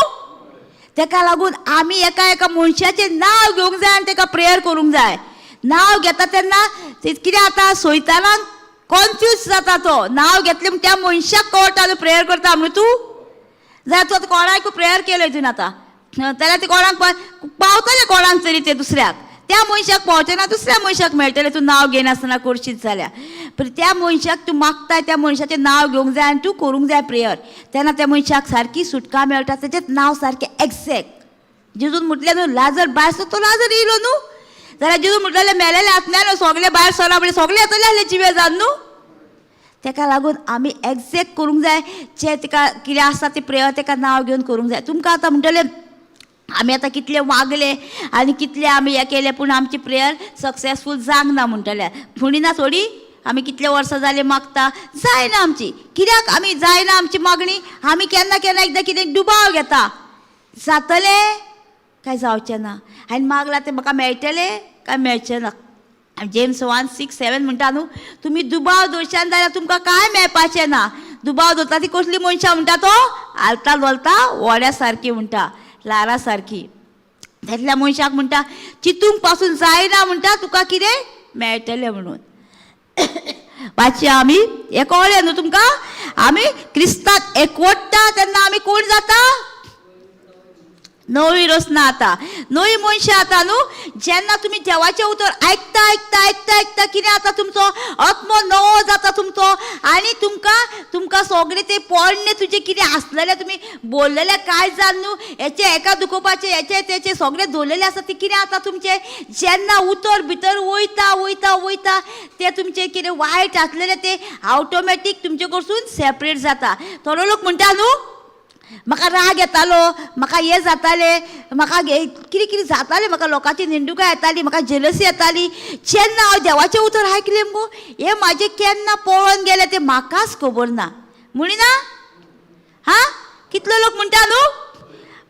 ताका लागून आमी एका एका मनशाचें नांव घेवंक जाय आनी ताका प्रेयर करूंक जाय. नांव घेता तेन्ना कितें जाता सैतानान कन्फ्यूज जाता. तो नांव घेतलें म्हणून त्या मनशाक कळटा न्हू प्रेयर करता म्हणून तूं. जाल्यार तूं आतां कोणाक प्रेयर केलो हितून आतां जाल्यार ते कोणाक पावतले कोणाक तरी ते दुसऱ्याक. त्या मनशाक पावचेना दुसऱ्या मनशाक मेळटले तूं नांव घेनासतना करशीत जाल्यार. पण त्या मनशाक तूं मागताय त्या मनशाचें नांव घेवंक जाय आनी तूं करूंक जाय प्रेयर. तेन्ना त्या मनशाक सारकी सुटका मेळटा. तेजें नांव सारकें एक्झॅक्ट. जेजून म्हटलें न्हू लाजर भायर तो लाजर येयलो न्हू. जाल्यार जेजून म्हटलेलें मेलेले आत्म्या न्हू सगळे भायर सरा म्हणजे सगळे येतले आसले जिवे जावन न्हू. ताका लागून आमी एक्झॅक्ट करूंक जाय जें तिका कितें आसा तें प्रेयर ताका नांव घेवन करूंक जाय. तुमकां आतां म्हणटलें आमी आतां कितले मागले आनी कितले आमी हें केलें पूण आमची प्रेयर सक्सेसफूल जावंक ना म्हणटले. म्हणिना थोडी आमी कितले वर्सां जाले मागता जायना आमची. कित्याक आमी जायना आमची मागणी. आमी केन्ना केन्ना एकदां कितें दुबाव घेता जातलें काय जावचें ना आनी मागलां तें म्हाका मेळटलें काय मेळचें ना. जेम्स 1:6-7 म्हणटा न्हू तुमी दुबाव दवरशान जाल्यार तुमकां कांय मेळपाचें ना. दुबाव दवरता ती कसली मनशां म्हणटा तो आलता दोलता वड्या सारकी म्हणटा लारा सारकी. त्यातल्या मनशाक म्हणटा चिंतूंक पासून जायना म्हणटा तुका कितें मेळटलें म्हणून. पाची आमी हें कळ्ळें न्हू तुमकां. आमी क्रिस्तांत एकवटता तेन्ना आमी कोण जाता नवी रचना जाता नवी मनशां जाता न्हू. जेन्ना तुमी देवाचें उतर आयकता आयकता आयकता आयकता कितें जाता तुमचो आत्मो नवो जाता तुमचो. आनी तुमकां सगळें तें पोरणे तुजें कितें आसलेलें तुमी बोललेलें कांय जाल न्हू हेचें हेका दुखोवपाचें हेचें तेचें सगळें दवरलेलें आसा तें कितें जाता तुमचें. जेन्ना उतर भितर वयता वयता वयता तें तुमचें कितें वायट आसलेलें तें ऑटोमॅटीक तुमचे कडसून सेपरेट जाता. थोडे लोक म्हणटा न्हू म्हाका राग येतालो म्हाका हें जातालें म्हाका कितें कितें जातालें म्हाका लोकांची निंदुकाय येताली म्हाका जेलसी येताली. जेन्ना हांव देवाचें उतर आयकलें मुगो हें म्हाजें केन्ना पळोवन गेलें तें म्हाकाच खबर ना म्हणिना. हां कितलो लोक म्हणटा न्हू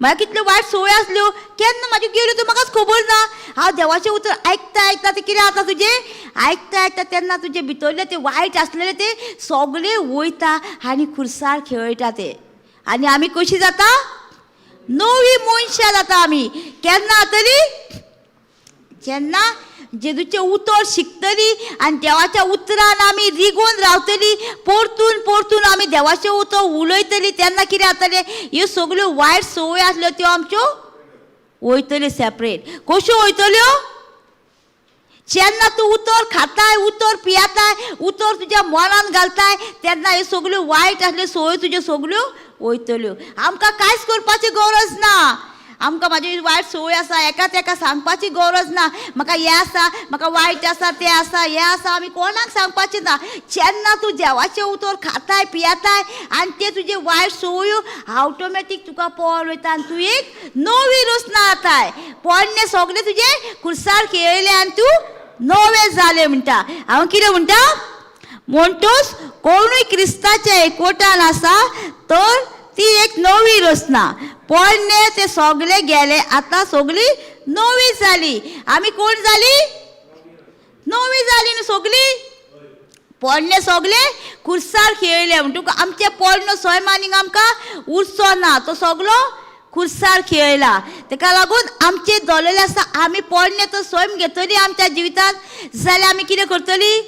म्हाका कितल्यो वायट संवय आसल्यो केन्ना म्हाज्यो गेल्यो त्यो म्हाकाच खबर ना. हांव देवाचें उतर आयकता आयकता तें कितें जाता तुजें आयकता आयकता तेन्ना तुजें भितरलें तें वायट आसलेलें तें सगळें वयता आनी खुर्सार खेळटा तें. आनी आमी कशी जाता नवी मनशां जाता. आमी केन्ना जातली जेन्ना जेजूचें उतर शिकतली आनी देवाच्या उतरान आमी रिगोवन रावतली परतून परतून आमी देवाचें उतर उलयतली तेन्ना कितें जातलें ह्यो सगळ्यो वायट संवय आसल्यो त्यो आमच्यो वयतल्यो सेपरेट. कश्यो वयतल्यो जेन्ना तूं उतर खाताय उतर पियेताय उतर तुज्या मनान घालताय तेन्ना ह्यो सगळ्यो वायट आसल्यो संवय तुज्यो सगळ्यो वयतल्यो. आमकां कांयच करपाची गरज ना. आमकां म्हाजी वायट संवय आसा एकाच एका सांगपाची गरज ना. म्हाका हें आसा म्हाका वायट आसा तें आसा हें आसा आमी कोणाक सांगपाचें ना. जेन्ना तूं देवाचें उतर खाताय पियेताय आनी ते तुजे वायट संवयो ऑटोमॅटीक तुका पळोवन वयता आनी तूं एक नवी रचना जाताय. पोरणे सगळें तुजें खुर्सार खेळयलें आनी तूं नवें जालें म्हणटा. हांव कितें म्हणटा म्हणटोच कोणूय क्रिस्ताच्या एकवटान आसा तर ती एक नवी रचना. पोरणे ते सगळे गेले आतां सगळी नवी जाली. आमी कोण जाली नवी जाली न्हू सगळी. पोरणे सगळे खुर्सार खेळले म्हणटकूच आमचे पोरणो सैमानीक आमकां उरचो ना तो सगळो खुर्सार खेळला. ताका लागून आमचे दवरलेलें आसा आमी पोरणे तो सैम घेतली आमच्या जिवितांत जाल्यार आमी कितें करतली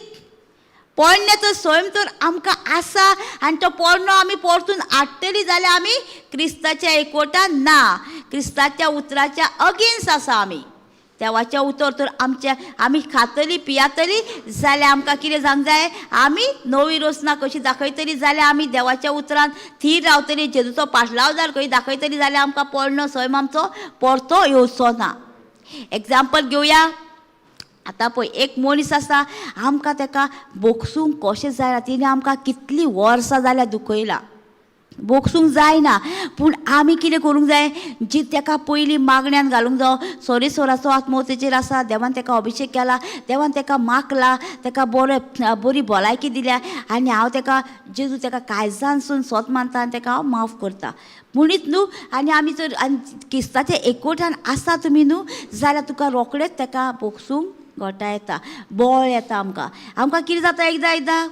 पोरण्याचो सैम तर आमकां आसा आनी तो पोरणो आमी परतून हाडटली जाल्यार आमी क्रिस्ताच्या एकवटान ना. क्रिस्ताच्या उतराच्या अगेन्स्ट आसा आमी. देवाचें उतर तर आमी खातली पियातली जाल्यार आमकां कितें जावंक जाय आमी नवी रचना कशी दाखयतली जाल्यार आमी देवाच्या उतरान थीर रावतली जेजूचो पाटलाव खंय दाखयतली जाल्यार आमकां पोरणो सैम आमचो परतो येवचो ना. एग्जाम्पल घेवया. आतां पळय एक मनीस आसा आमकां ताका बोगसूंक कशें जायना तिणें आमकां कितलीं वर्सां जाल्यार दुखयलां बोगसूंक जायना. पूण आमी कितें करूंक जाय जी ताका पयलीं मागण्यांत घालूंक जावो सोरेश्वराचो आत्मो तेचेर आसा देवान ताका अभिशेक केला देवान ताका मागला ताका बरी भलायकी दिल्या आनी हांव ताका जेजू ताका काळजानसून सोत मानता आनी ताका हांव माफ करता म्हणीत न्हू. आनी आमी जर क्रिस्ताचे एकवटान आसा तुमी न्हू जाल्यार तुका रोखडेंच ताका बोगसूंक घोटां येता, बोळ येता आमकां कितें जाता एकदां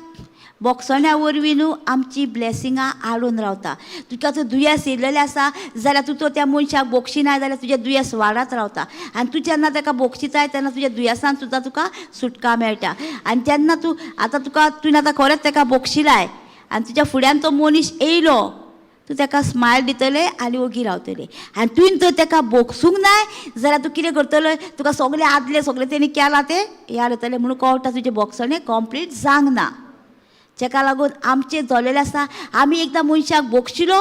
बोक्सोण्या वरवीं न्हू आमची ब्लेसिंगां आडून रावता. तुका जर दुयेंस येयलेलें आसा जाल्यार तूं त्या मनशाक बोक्षिना जाल्यार तुजें दुयेंस वाडत रावता आनी तूं जेन्ना ताका बोक्षिताय तेन्ना तुज्या दुयेंसान सुद्दां तुका सुटका मेळटा. आनी तेन्ना तुवें आतां खरेंच ताका बोक्षिलाय आनी तुज्या फुड्यान तो मनीस येयलो, तूं ताका स्मायल दितलें आनी ओगी रावतलें. आनी तुवें जर ताका बोगसूंक नाय जाल्यार तूं कितें करतलें, तुका सगळें आदलें सगळें तेणी केलां तें याद येतलें म्हणून कळटा तुजें बोगसणें कंप्लीट जावंक ना. जेका लागून आमचें जल्लेलें आसा, आमी एकदां मनशाक बोगशिलो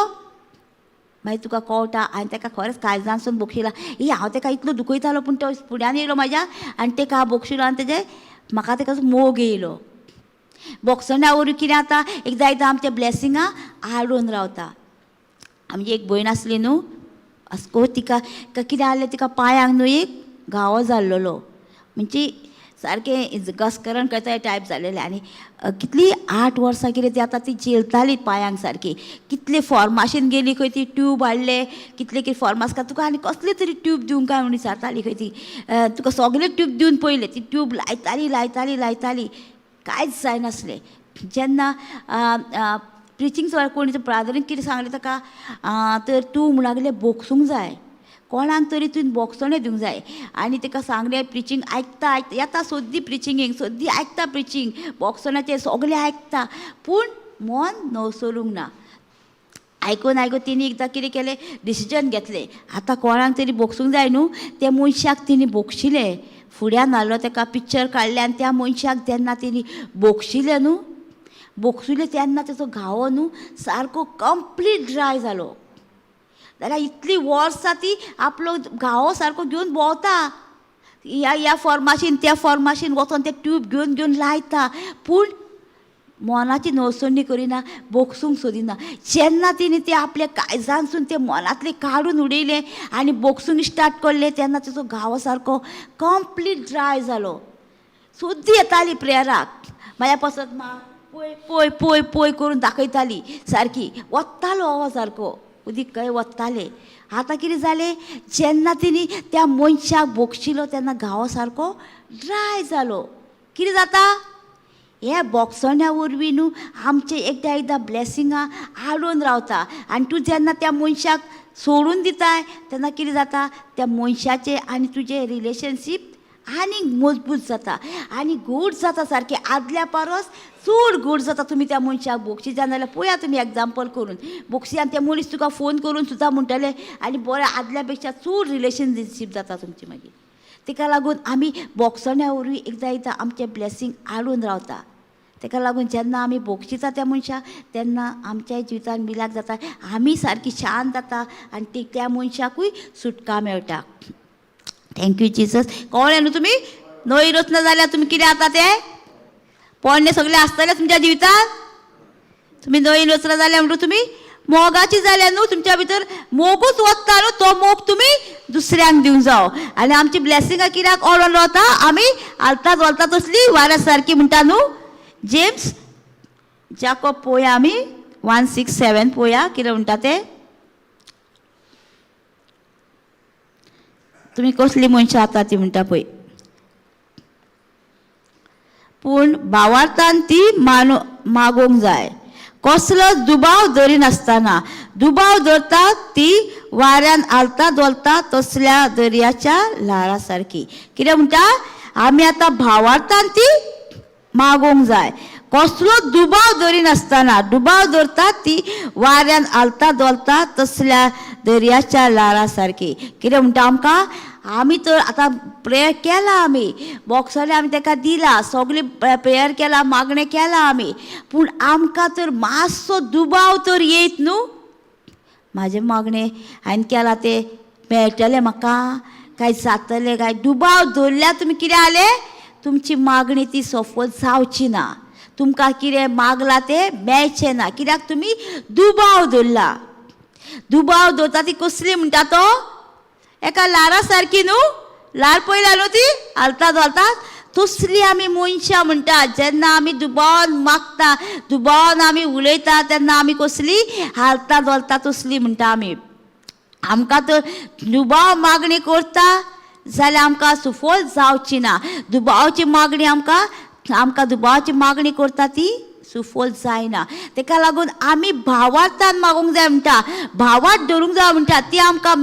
मागीर तुका कळटा हांवें ताका खरेंच काळजांसून बोगशिला, हांव ताका इतलो दुखयतालो पूण तो फुड्यान येयलो म्हाज्या आनी ताका हांव बोगशिलो आनी म्हाका ताका मोग येयलो. बोगसण्या वरवीं कितें जाता, एकदां आमच्या ब्लेसिंगां आडून रावता. आमची एक भयण आसली न्हू, अस्को तिका कितें जालें, तिका पांयांक न्हू एक घावो जाल्लो, म्हणजे सारकें घसकरण करता टायप जालेलें. आनी कितलीं 8 वर्सां कितें ती आतां ती जेलताली पांयांक सारकी. कितले फॉर्माशीन गेली खंय ती ट्यूब हाडले, कितले कितें फॉर्मास का तुका आनी कसली तरी ट्यूब दिवंक काय म्हणून विचारताली खंय ती. तुका सगळे ट्यूब दिवन पयले ती ट्यूब लायताली कांयच जायनासलें. जेन्ना प्रिचींग कोणी प्रार्थनेक कितें सांगलें ताका, तर तूं म्हणगलें बोगसूंक जाय, कोणाक तरी तुवें बोगसणें दिवंक जाय. आनी ताका सांगलें प्रिचींग आयकता येता सोद्दी प्रिचिंगेक, सोद्दी आयकता प्रिचींग, बोगसणाचें सगळें आयकता पूण मन नवसरूंक ना. आयकून तिणी एकदां कितें केलें, डिसिजन घेतलें, आतां कोणाक तरी बोगसूंक जाय न्हू. त्या मनशाक तिणी बोगशिलें, फुड्यान हाडलो ताका पिक्चर काडलें आनी त्या मनशाक जेन्ना तिणी बोगशिलें न्हू, बोगशिलें तेन्ना ताचो घावो न्हू सारको कंप्लीट ड्राय जालो. जाल्यार इतलीं वर्सां ती आपलो घावो सारको घेवन भोंवता, ह्या फॉर्माशीन त्या फॉर्माशीन वचोन ते ट्यूब घेवन लायता पूण मनाची नवसणी करिना, बोगसूंक सोदिना. जेन्ना तिणी ते आपल्या काळजांसून ते मनांतलें काडून उडयलें आनी बोगसूंक स्टार्ट केलें तेन्ना ताचो घावो सारको कंप्लीट ड्राय जालो. सोद्दी येताली प्रेयराक, म्हाज्या पसत पळय पळय पळय पळय करून दाखयताली, सारकी वतालो हो सारको उदीक खंय वतालें. आतां कितें जालें, जेन्ना तिणी त्या मनशाक बोगशिलो तेन्ना घावो सारको ड्राय जालो. कितें जाता, हे बोगसण्या वरवीं न्हू आमचें एकदां ब्लेसिंगां आडून रावता. आनी तूं जेन्ना त्या मनशाक सोडून दिताय तेन्ना कितें जाता, त्या मनशाचें आनी तुजें रिलेशनशीप आनीक मजबूत जाता आनी घूट जाता, सारकें आदल्या परस चड घूट जाता. तुमी त्या मनशाक बोगशी जाल्यार पळया तुमी एग्जाम्पल करून बोगशी आनी ते मनीस तुका फोन करून सुद्दां म्हणटले आनी बरें आदल्या पेक्षा चड रिलेशनशीप जाता तुमची मागीर. ताका लागून आमी बोगसण्या वरवीं एकदां आमचें ब्लेसिंग आडून रावता. ताका लागून जेन्ना आमी बोगशिता त्या मनशाक तेन्ना आमच्या जिवितान मिलाप जाता, आमी सारकी शांत जाता आनी त्या मनशाकूय सुटका मेळटा. Thank you Jesus. कळ्ळें न्हू तुमी, नोई रचना जाल्यार तुमी कितें जाता तें पोरणें सगळें आसतलें तुमच्या जिवितान. तुमी नोई रचना जाल्यार म्हणटा तुमी मोगाची जाल्यार न्हू, तुमच्या भितर मोगूच वता न्हू, तो मोग तुमी दुसऱ्यांक दिवंक जावो. आनी आमची ब्लेसिंगां कित्याक ओडून रावता, आमी हालता चलता तसली वाऱ्या सारकी म्हणटा न्हू. जेम्स जाकोब पळोवया आमी 1:6-7 पळोवया कितें म्हणटा तें. तुमी कसली मनशां आतां ती म्हणटा पळय. पूण भावार्थान ती मागोवंक जाय, कसलोच दुबाव धरिनासतना. दुबाव धरता ती वाऱ्यान हालता दोलता तसल्या दर्याच्या ल्हारा सारकी. कितें म्हणटा, आमी आतां भावार्थान ती मागोवंक जाय, कसलो दुबाव धरिनासतना. दुबाव धरता ती वाऱ्यान हालता दोलता तसल्या दर्याच्या ल्हारा सारकी. कितें म्हणटा आमकां, आमी तर आतां प्रेयर केला, आमी बोगसले आमी ताका दिला, सगळी प्रेयर केला, मागणें केलां आमी, पूण आमकां तर मातसो दुबाव तर येयत न्हू. म्हाजें मागणें हांवें केलां तें मेळटलें म्हाका काय जातलें काय. दुबाव धरल्यार तुमी कितें जालें, तुमची मागणी ती सफल जावची ना, तुमकां कितें मागलां तें मेळचें ना, कित्याक तुमी दुबाव धरला. दुबाव धरता ती कसली म्हणटा तो, एका लारा सारकी न्हू, लार पळयला न्हू ती हालता दोलता तसली आमी मनशां म्हणटा. जेन्ना आमी दुबावन मागता, दुबावन आमी उलयता तेन्ना आमी कसली हालता दोलता तसली म्हणटा आमी. आमकां तर दुबाव मागणी करता जाल्यार आमकां सुफल जावची ना. दुबावाची मागणी आमकां दुबावाची मागणी करता ती सुफल जायना. ताका लागून आमी भावार्थान मागूंक जाय म्हणटा, भावार्थ धरूंक जाय म्हणटा. ती आमकां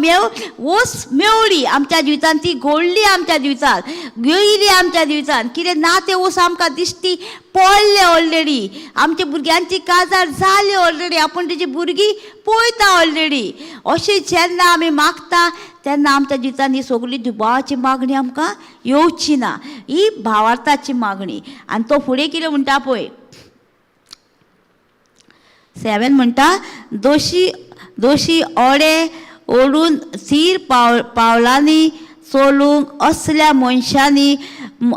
वोस मेवळी आमच्या जिवितांत, ती घोळ्ळी आमच्या जिवितांत, येयली आमच्या जिवितांत. कितें ना ते वोस आमकां दिश्टी पडले ऑलरेडी. आमच्या भुरग्यांची काजार जाली ऑलरेडी, आपूण तेजी भुरगीं पळयता ऑलरेडी. अशें जेन्ना आमी मागता तेन्ना आमच्या जिवितांत ही सगळी दुबावाची मागणी आमकां येवची ना. ही भावार्थाची मागणी. आनी तो फुडें कितें म्हणटा पळय 7 म्हणटा, दोशी ओडे ओडून सीर पावलांनी चोलूंक असल्या मनशांनी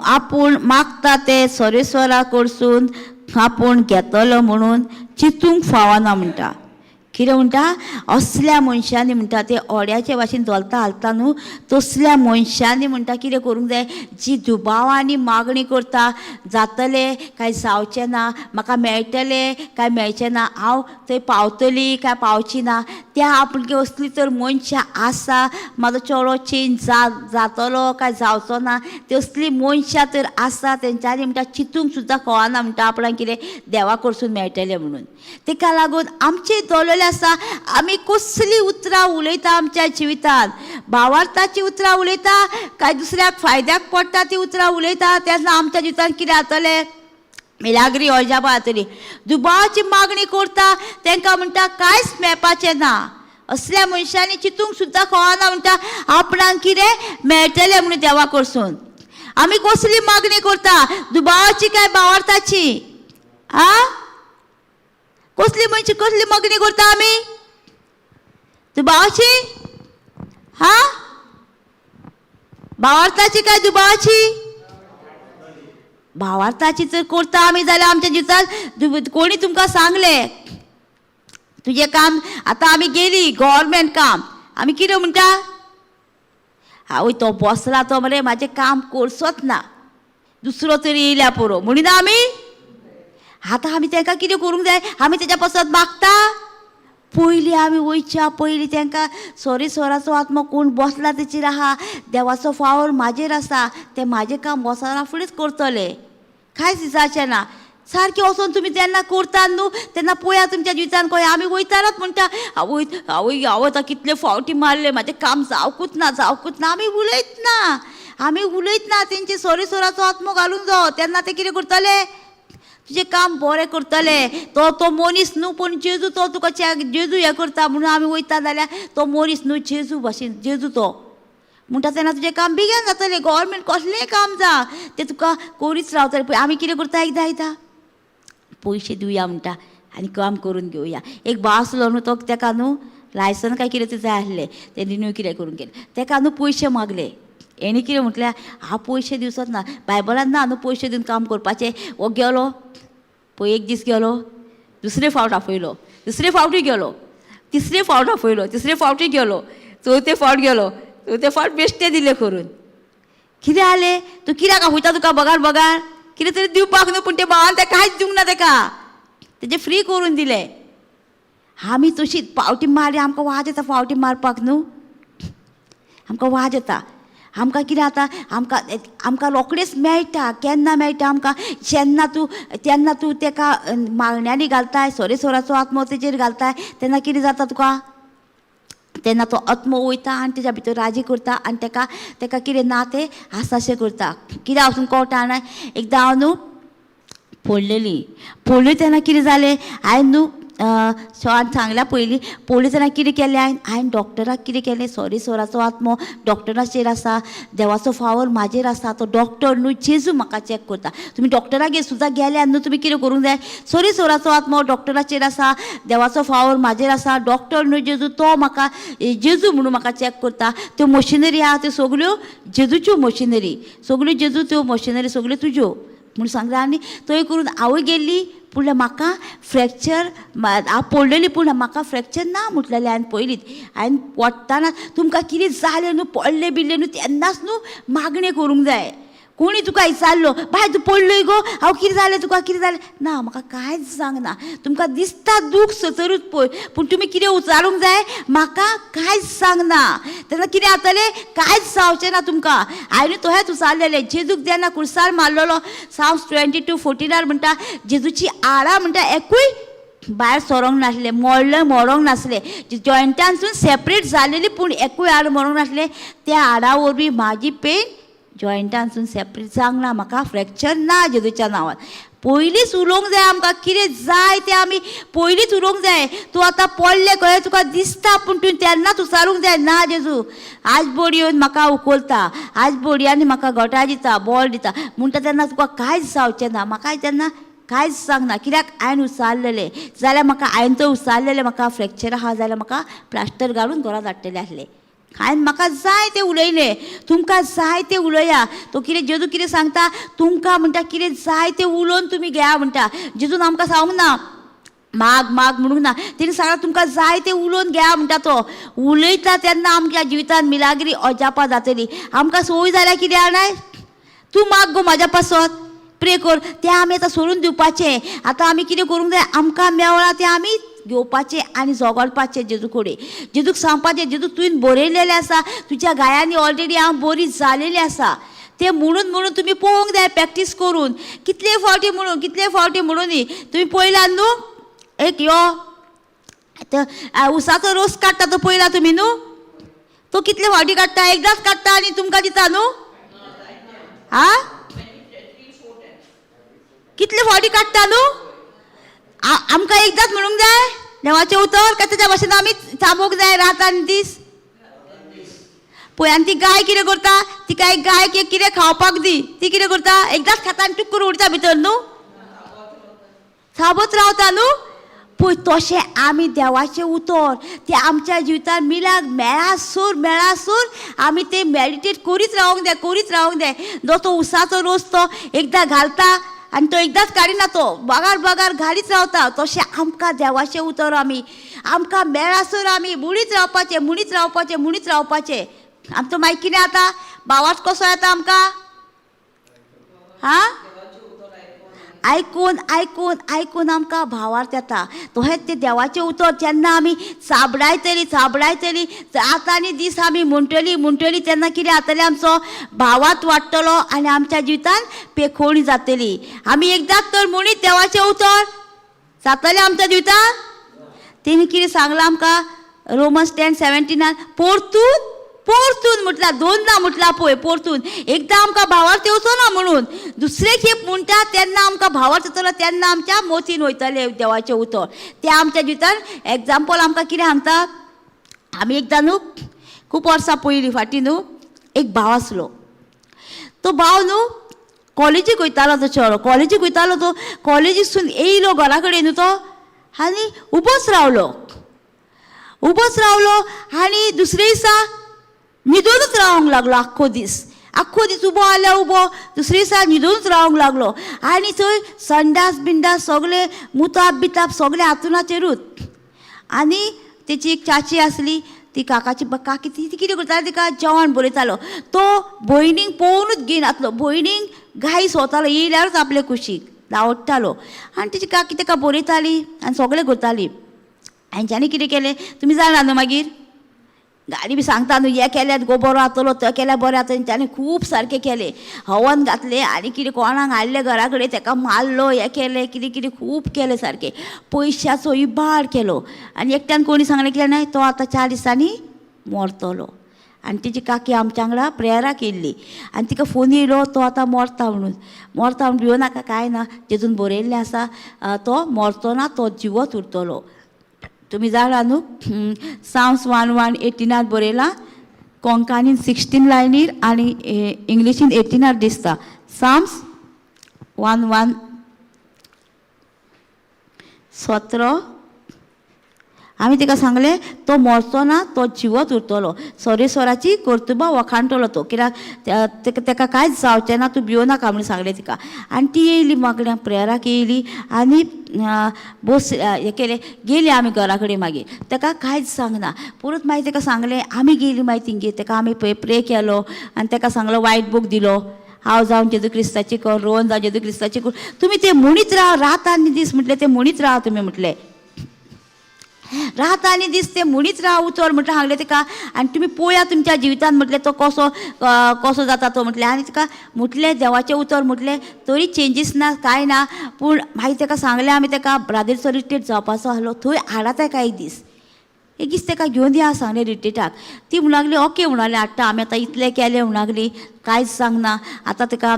आपूण मागता ते सोरेस्वरा कडसून आपूण घेतलो म्हणून चिंतूंक फावना म्हणटा. कितें म्हणटा, असल्या मनशांनी म्हणटा ते ओड्याचे भाशेन धोलता हालता न्हू, तसल्या मनशांनी म्हणटा कितें करूंक जाय, जी दुबावांनी मागणी करता, जातले काय जावचें ना, म्हाका मेळटलें काय मेळचें ना, हांव थंय पावतली काय पावची ना, त्या आपणकी असली तर मनशां आसा, म्हाजो चेडो चेंज जातलो काय जावचो ना, तसली मनशां तर आसा. तेंच्यांनी म्हणटा चिंतूंक सुद्दां कळना म्हणटा आपणाक कितें देवा कडसून मेळटलें म्हणून. ताका लागून आमचे दवरलेले आसा, आमी कसलीं उतरां उलयता आमच्या जिवितांत, भावार्थाची उतरां उलयता काय दुसऱ्याक फायद्याक पडटा ती उतरां उलयता, तेन्ना आमच्या जिवितांत कितें जातलें, मिलाग्री अजापा जातली. दुबावाची मागणी करता तांकां म्हणटा कांयच मेळपाचें ना. असल्या मनशांनी चिंतूंक सुद्दां कळना म्हणटा आपणाक कितें मेळटलें म्हणून देवा कडसून. आमी कसली मागणी करता, दुबावाची काय भावार्थाची? कसली मागणी करता आमी, दुबावाची भावार्थाची काय दुबावाची? भावार्थाची जर करता आमी जाल्यार आमच्या जिवितांत कोणी तुमकां सांगलें तुजें काम, आतां आमी गेली गव्हर्मेंट काम, आमी कितें म्हणटा, आवय तो बसला तो मरे म्हाजें काम करचोच ना, दुसरो तरी येयल्या पुरो म्हणिना आमी. आतां आमी तांकां कितें करूंक जाय, आमी तेज्या पासत मागता. पयलीं आमी वयच्या पयलीं तांकां सोरेस्वराचो आत्मो कोण बसला तेचेर आहा, देवाचो फावर म्हाजेर आसा, तें म्हाजें काम वसरा फुडेंच करतलें, कांयच दिसाचें ना. सारकें वचोन तुमी तेन्ना करतात न्हू, तेन्ना पळया तुमच्या जिवितांत खंय आमी वयतानाच म्हणटा आवय आवय हांव आतां कितले फावटी मारले, म्हाजें काम जावकूच ना. आमी उलयत ना तेंचे सोरेस्वराचो आत्मो घालून जावो, तेन्ना ते कितें करतले, तुजें काम बरें करतले. तो मनीस न्हू पूण जेजू तो तुका जेजू हें करता म्हणून आमी वयता जाल्यार तो मनीस न्हू जेजू भाशेन जेजू तो म्हणटा तेन्ना तुजें काम बेगीन जातलें. गव्हर्मेंट कसलेंय काम जा तें तुका करीच रावतलें. पळय आमी कितें करता एकदां पयशे दिवया म्हणटा आनी काम करून घेवया. एक भाव आसलो न्हू, तो ताका न्हू लायसन काय कितें जाय आसलें, तें रिन्यू कितें करून गेलें, ताका न्हू पयशे मागले. हेणी कितें म्हटलें, हांव पयशे दिवचोच ना, बायबलान ना न्हू पयशे दिवन काम करपाचें. हो गेलो पळय, एक दीस गेलो, दुसरे फावट आपयलो, दुसरे फावटी गेलो, तिसरे फावट आपयलो, तिसरे फावटी गेलो, चवथे फावट गेलो, चवथे फावट बेश्टे दिले करून. कितें जालें, तूं कित्याक आपयता, तुका बगार कितें तरी दिवपाक न्हू, पूण ते भावान तें कांयच दिवंक ना, ताका तेजें फ्री करून दिलें. आमी तशीं फावटी मारली, आमकां वाज येता फावटी मारपाक न्हू, आमकां वाज येता. आमकां कितें जाता, आमकां रोखडेंच मेळटा. केन्ना मेळटा आमकां, तेन्ना तूं ताका मागण्यांनी घालताय, सोरेस्वराचो आत्मो तेजेर घालताय, तेन्ना कितें जाता तुका, तेन्ना तो आत्मो वयता आनी तेज्या भितर राजी करता आनी ताका कितें ना तें आसाशें करता. कितें वचून कळटा ना, एकदां हांव न्हू पडलें तेन्ना कितें जालें, हांवें न्हू शॉर्ट सांगल्या पयलीं तेन्ना कितें केलें, हांवें डॉक्टराक कितें केलें, सोरेस्वराचो आत्मो डॉक्टराचेर आसा, देवाचो फावर म्हाजेर आसा, तो डॉक्टर न्हू जेजू म्हाका चॅक करता. तुमी डॉक्टरागेर सुद्दां गेल्यार न्हू तुमी कितें करूंक जाय, सोरेस्वराचो आत्मो डॉक्टराचेर आसा, देवाचो फावर म्हाजेर आसा, डॉक्टर न्हू जेजू, तो म्हाका जेजू म्हणून म्हाका चॅक करता. त्यो मशिनरी आहा त्यो सगळ्यो जेजूच्यो मशिनरी, सगळ्यो जेजू त्यो मशिनरी सगळ्यो तुज्यो म्हणून सांगता. आनी थंय करून हांवूय गेल्ली, पूण म्हाका फ्रॅक्चर, हांव पडलेली पूण म्हाका फ्रॅक्चर ना म्हटलेलें हांवें पयलींच. हांवें पडटाना तुमकां कितें जालें न्हू, पडलें बिडलें न्हू तेन्नाच न्हू मागणी करूंक जाय. कोणी तुका विचारलो बाय तूं पडलोय गो, हांव कितें जालें तुका, कितें जालें ना, म्हाका कांयच सांगना. तुमकां दिसता दूख सतरूच पळय, पूण तुमी कितें उचारूंक जाय, म्हाका कांयच सांगना. तेन्ना कितें जातलें, कांयच जावचें ना तुमकां. हांवें तोहेंच उचारलेलें. जेजूक जेन्ना कुर्सार मारलेलो, Psalms 22:14 म्हणटा, जेजूची आडां म्हणटा एकूय भायर सरोंक नासलें, मरोंक नासलें. जॉयंटांसून सेपरेट जालेली पूण एकूय हाड मरोंक नासलें. त्या हाडा वरवीं म्हाजी पेन जॉयंटांसून सेपरेट जावंक ना, म्हाका फ्रॅक्चर ना जेजूच्या नांवान. पयलींच उलोवंक जाय आमकां, कितें जाय तें आमी पयलींच उलोवंक जाय. तूं आतां पडलें कळ्ळें, तुका दिसता, पूण तुवें तेन्नाच उचारूंक जाय, ना जेजू आज बोड येवन म्हाका उखलता, आज बोडयांनी म्हाका घोटां दिता, बॉल दिता म्हणटा तेन्ना तुका कांयच जावचें ना. म्हाका तेन्ना कांयच सांगना, कित्याक हांवें उचारलेलें जाल्यार म्हाका, हांवें तो उचारलेलें म्हाका फ्रॅक्चर आहा जाल्यार म्हाका प्लास्टर घालून घरा धाडटलें आसलें. हांवें म्हाका जाय तें उलयलें, तुमकां जाय तें उलया. तो कितें जेजू कितें सांगता, तुमकां म्हणटा कितें जाय तें उलोवन तुमी घेया म्हणटा. जेजून आमकां सांगूंक ना माग माग म्हणूंक ना, तेणी सांगला तुमकां जाय तें उलोवन घेया म्हणटा. तो उलयता तेन्ना आमच्या जिवितांत मिलाग्री अजापां जातली. आमकां संवय जाल्यार कितें आणाय, तूं माग गो म्हाज्या पासत, प्रे कर, तें आमी आतां सोडून दिवपाचें. आतां आमी कितें करूंक जाय, आमकां मेवळा तें आमी घेवपाचें आनी झगडपाचें जेजू कडेन. जेजूक सांगपाचें, जेजू तुवें बरयलेलें आसा, तुज्या गायांनी ऑलरेडी हांव बरी जालेली आसा. तें म्हणून तुमी पळोवंक जाय, प्रॅक्टीस करून. कितले फावटी म्हणून तुमी पळयलां न्हू, एक यो उसाचो रोस काडटा तो पळयला तुमी न्हू, तो कितले फावटी काडटा, एकदांच काडटा आनी तुमकां दिता न्हू. हा कितले फावटी काडटा न्हू. आमकां एकदांच म्हणूंक जाय देवाचें उतर, काय तेच्या भाशेन आमी चाबोवंक जाय रात आनी दीस. पळय आनी ती गाय कितें करता, तिका एक गायक एक कितें खावपाक दी, ती कितें करता, एकदांच खाता आनी टूक करून उडटा भितर न्हू, चाबत रावता न्हू. पळय तशें आमी देवाचें उतर तें आमच्या जिवितांत मिलाक मेळासर आमी तें मॅडिटेट करीत रावंक जाय. तो उसाचो रोस तो एकदां घालता आनी तो एकदांच काडिना, तो बागार घालीत रावता. तशें आमकां देवाचें उतर आमकां मेळासर आमी म्हणीत रावपाचें. आमचो मागीर कितें जाता, भावार्थ कसो येता आमकां, आयकून आमकां भावार्थ येता. तशेंच तें देवाचें उतर जेन्ना आमी चाबडायतली रात आनी दीस आमी म्हणटली तेन्ना कितें जातलें, आमचो भावार्थ वाडटलो आनी आमच्या जिवितांत पेखोवणी जातली. आमी एकदांच तर म्हणीत देवाचें उतर जातलें आमच्या जिवितांत. तेणी कितें सांगलां आमकां Romans 10:17 परतून म्हटल्यार दोनदा म्हटल्यार पळय, परतून एकदां आमकां भावार्थ येवचो ना म्हणून दुसरे खेप म्हणटा तेन्ना आमकां भावार्थ येतलो, तेन्ना आमच्या मोतीन वयतलें देवाचें उतर. तें आमच्या जिवितांत एग्जाम्पल आमकां कितें सांगता. आमी एकदां न्हू खूब वर्सां पयलीं फाटीं न्हू एक भाव आसलो. तो भाव न्हू कॉलेजीक वयतालो, तो चेडो कॉलेजीक वयतालो. तो कॉलेजीसून येयलो घरा कडेन न्हू तो, आनी उबोच रावलो आनी दुसरे दिसा न्हिदूनच रावंक लागलो. आख्खो दीस उबो आल्या उबो, दुसरे दिसा न्हिदूनच रावंक लागलो. आनी थंय संडास सगळे मुताब सगळे हातूनाचेरूच. आनी तेची एक चाची आसली, ती काकी ती कितें करताली, तिका जेवण बरयतालो. तो भयणीक पळोवनूच घेयन आसलो. भयणीक घाई सोतालो, येयल्यारूच आपले कुशीक धांवडटालो. आनी तेची काकी ताका बरयताली आनी सगळें करताली. हांच्यांनी कितें केलें तुमी जाणा न्हू, मागीर गाडी बी सांगता न्हू, हें केल्यार गो बरो जातलो, तो केल्यार बरें जातलें. तांणी खूब सारकें केलें, हवन घातलें आनी कितें कोणाक हाडलें घरा कडेन, ताका मारलो, हें केलें, कितें खूब केलें सारकें. पयशाचो इबाड केलो. आनी एकट्यान कोणी सांगलें की नाही तो आतां 4 दिसांनी मरतलो. आनी तिची काकी आमच्या वांगडा प्रेयराक येयल्ली आनी तिका फोन येयलो तो आतां मरता म्हणून भियो नाका, कांय ना, जेजून बरयल्लें आसा तो मरचो ना, तो जिवत उरतलो. तुमी जाणा न्हू Psalms 1:18 बरयलां, कोंकणीन 16 लायनीर आनी इंग्लिशीन 18 दिसता. Psalms 1:17 आमी ताका सांगलें तो मरचो ना, तो जिवत उरतलो, सरेस्वराची कर्तुबां वखाणटलो तो, कित्याक ताका कांयच जावचें ना, तूं भियो नाका म्हणून सांगलें तिका. आनी ती येयली मागड्या प्रेयराक येयली आनी हें केलें, गेली आमी घरा कडेन. मागीर ताका कांयच सांगना. परत मागीर ताका सांगलें, आमी गेली मागीर थिंगे, ताका आमी प्रे केलो आनी ताका सांगलो वायट बूक दिलो. हांव जावन जेजू क्रिस्ताची कूड रोवन जावन जेजू क्रिस्ताची कूड तुमी ते म्हणीत राव रात आनी दीस म्हटले ते म्हणीत राव तुमी म्हटले रात आनी दीस ते म्हणीत राव उतर म्हटलें सांगलें तिका आनी तुमी पळोवया तुमच्या जिवितांत म्हटलें तो कसो जाता तो म्हटलें आनी तिका म्हटलें देवाचें उतर म्हटलें तरी चेंजीस ना कांय ना पूण मागीर ताका सांगलें आमी ताका ब्रादेरचो रिट्रीट जावपाचो आहलो थंय हाडा ताका एक दीस ताका घेवन या सांगलें रिट्रीटाक ती म्हणून लागली ओके म्हणून हाडटा आमी आतां इतलें केलें म्हणून लागली कांयच सांगना आतां ताका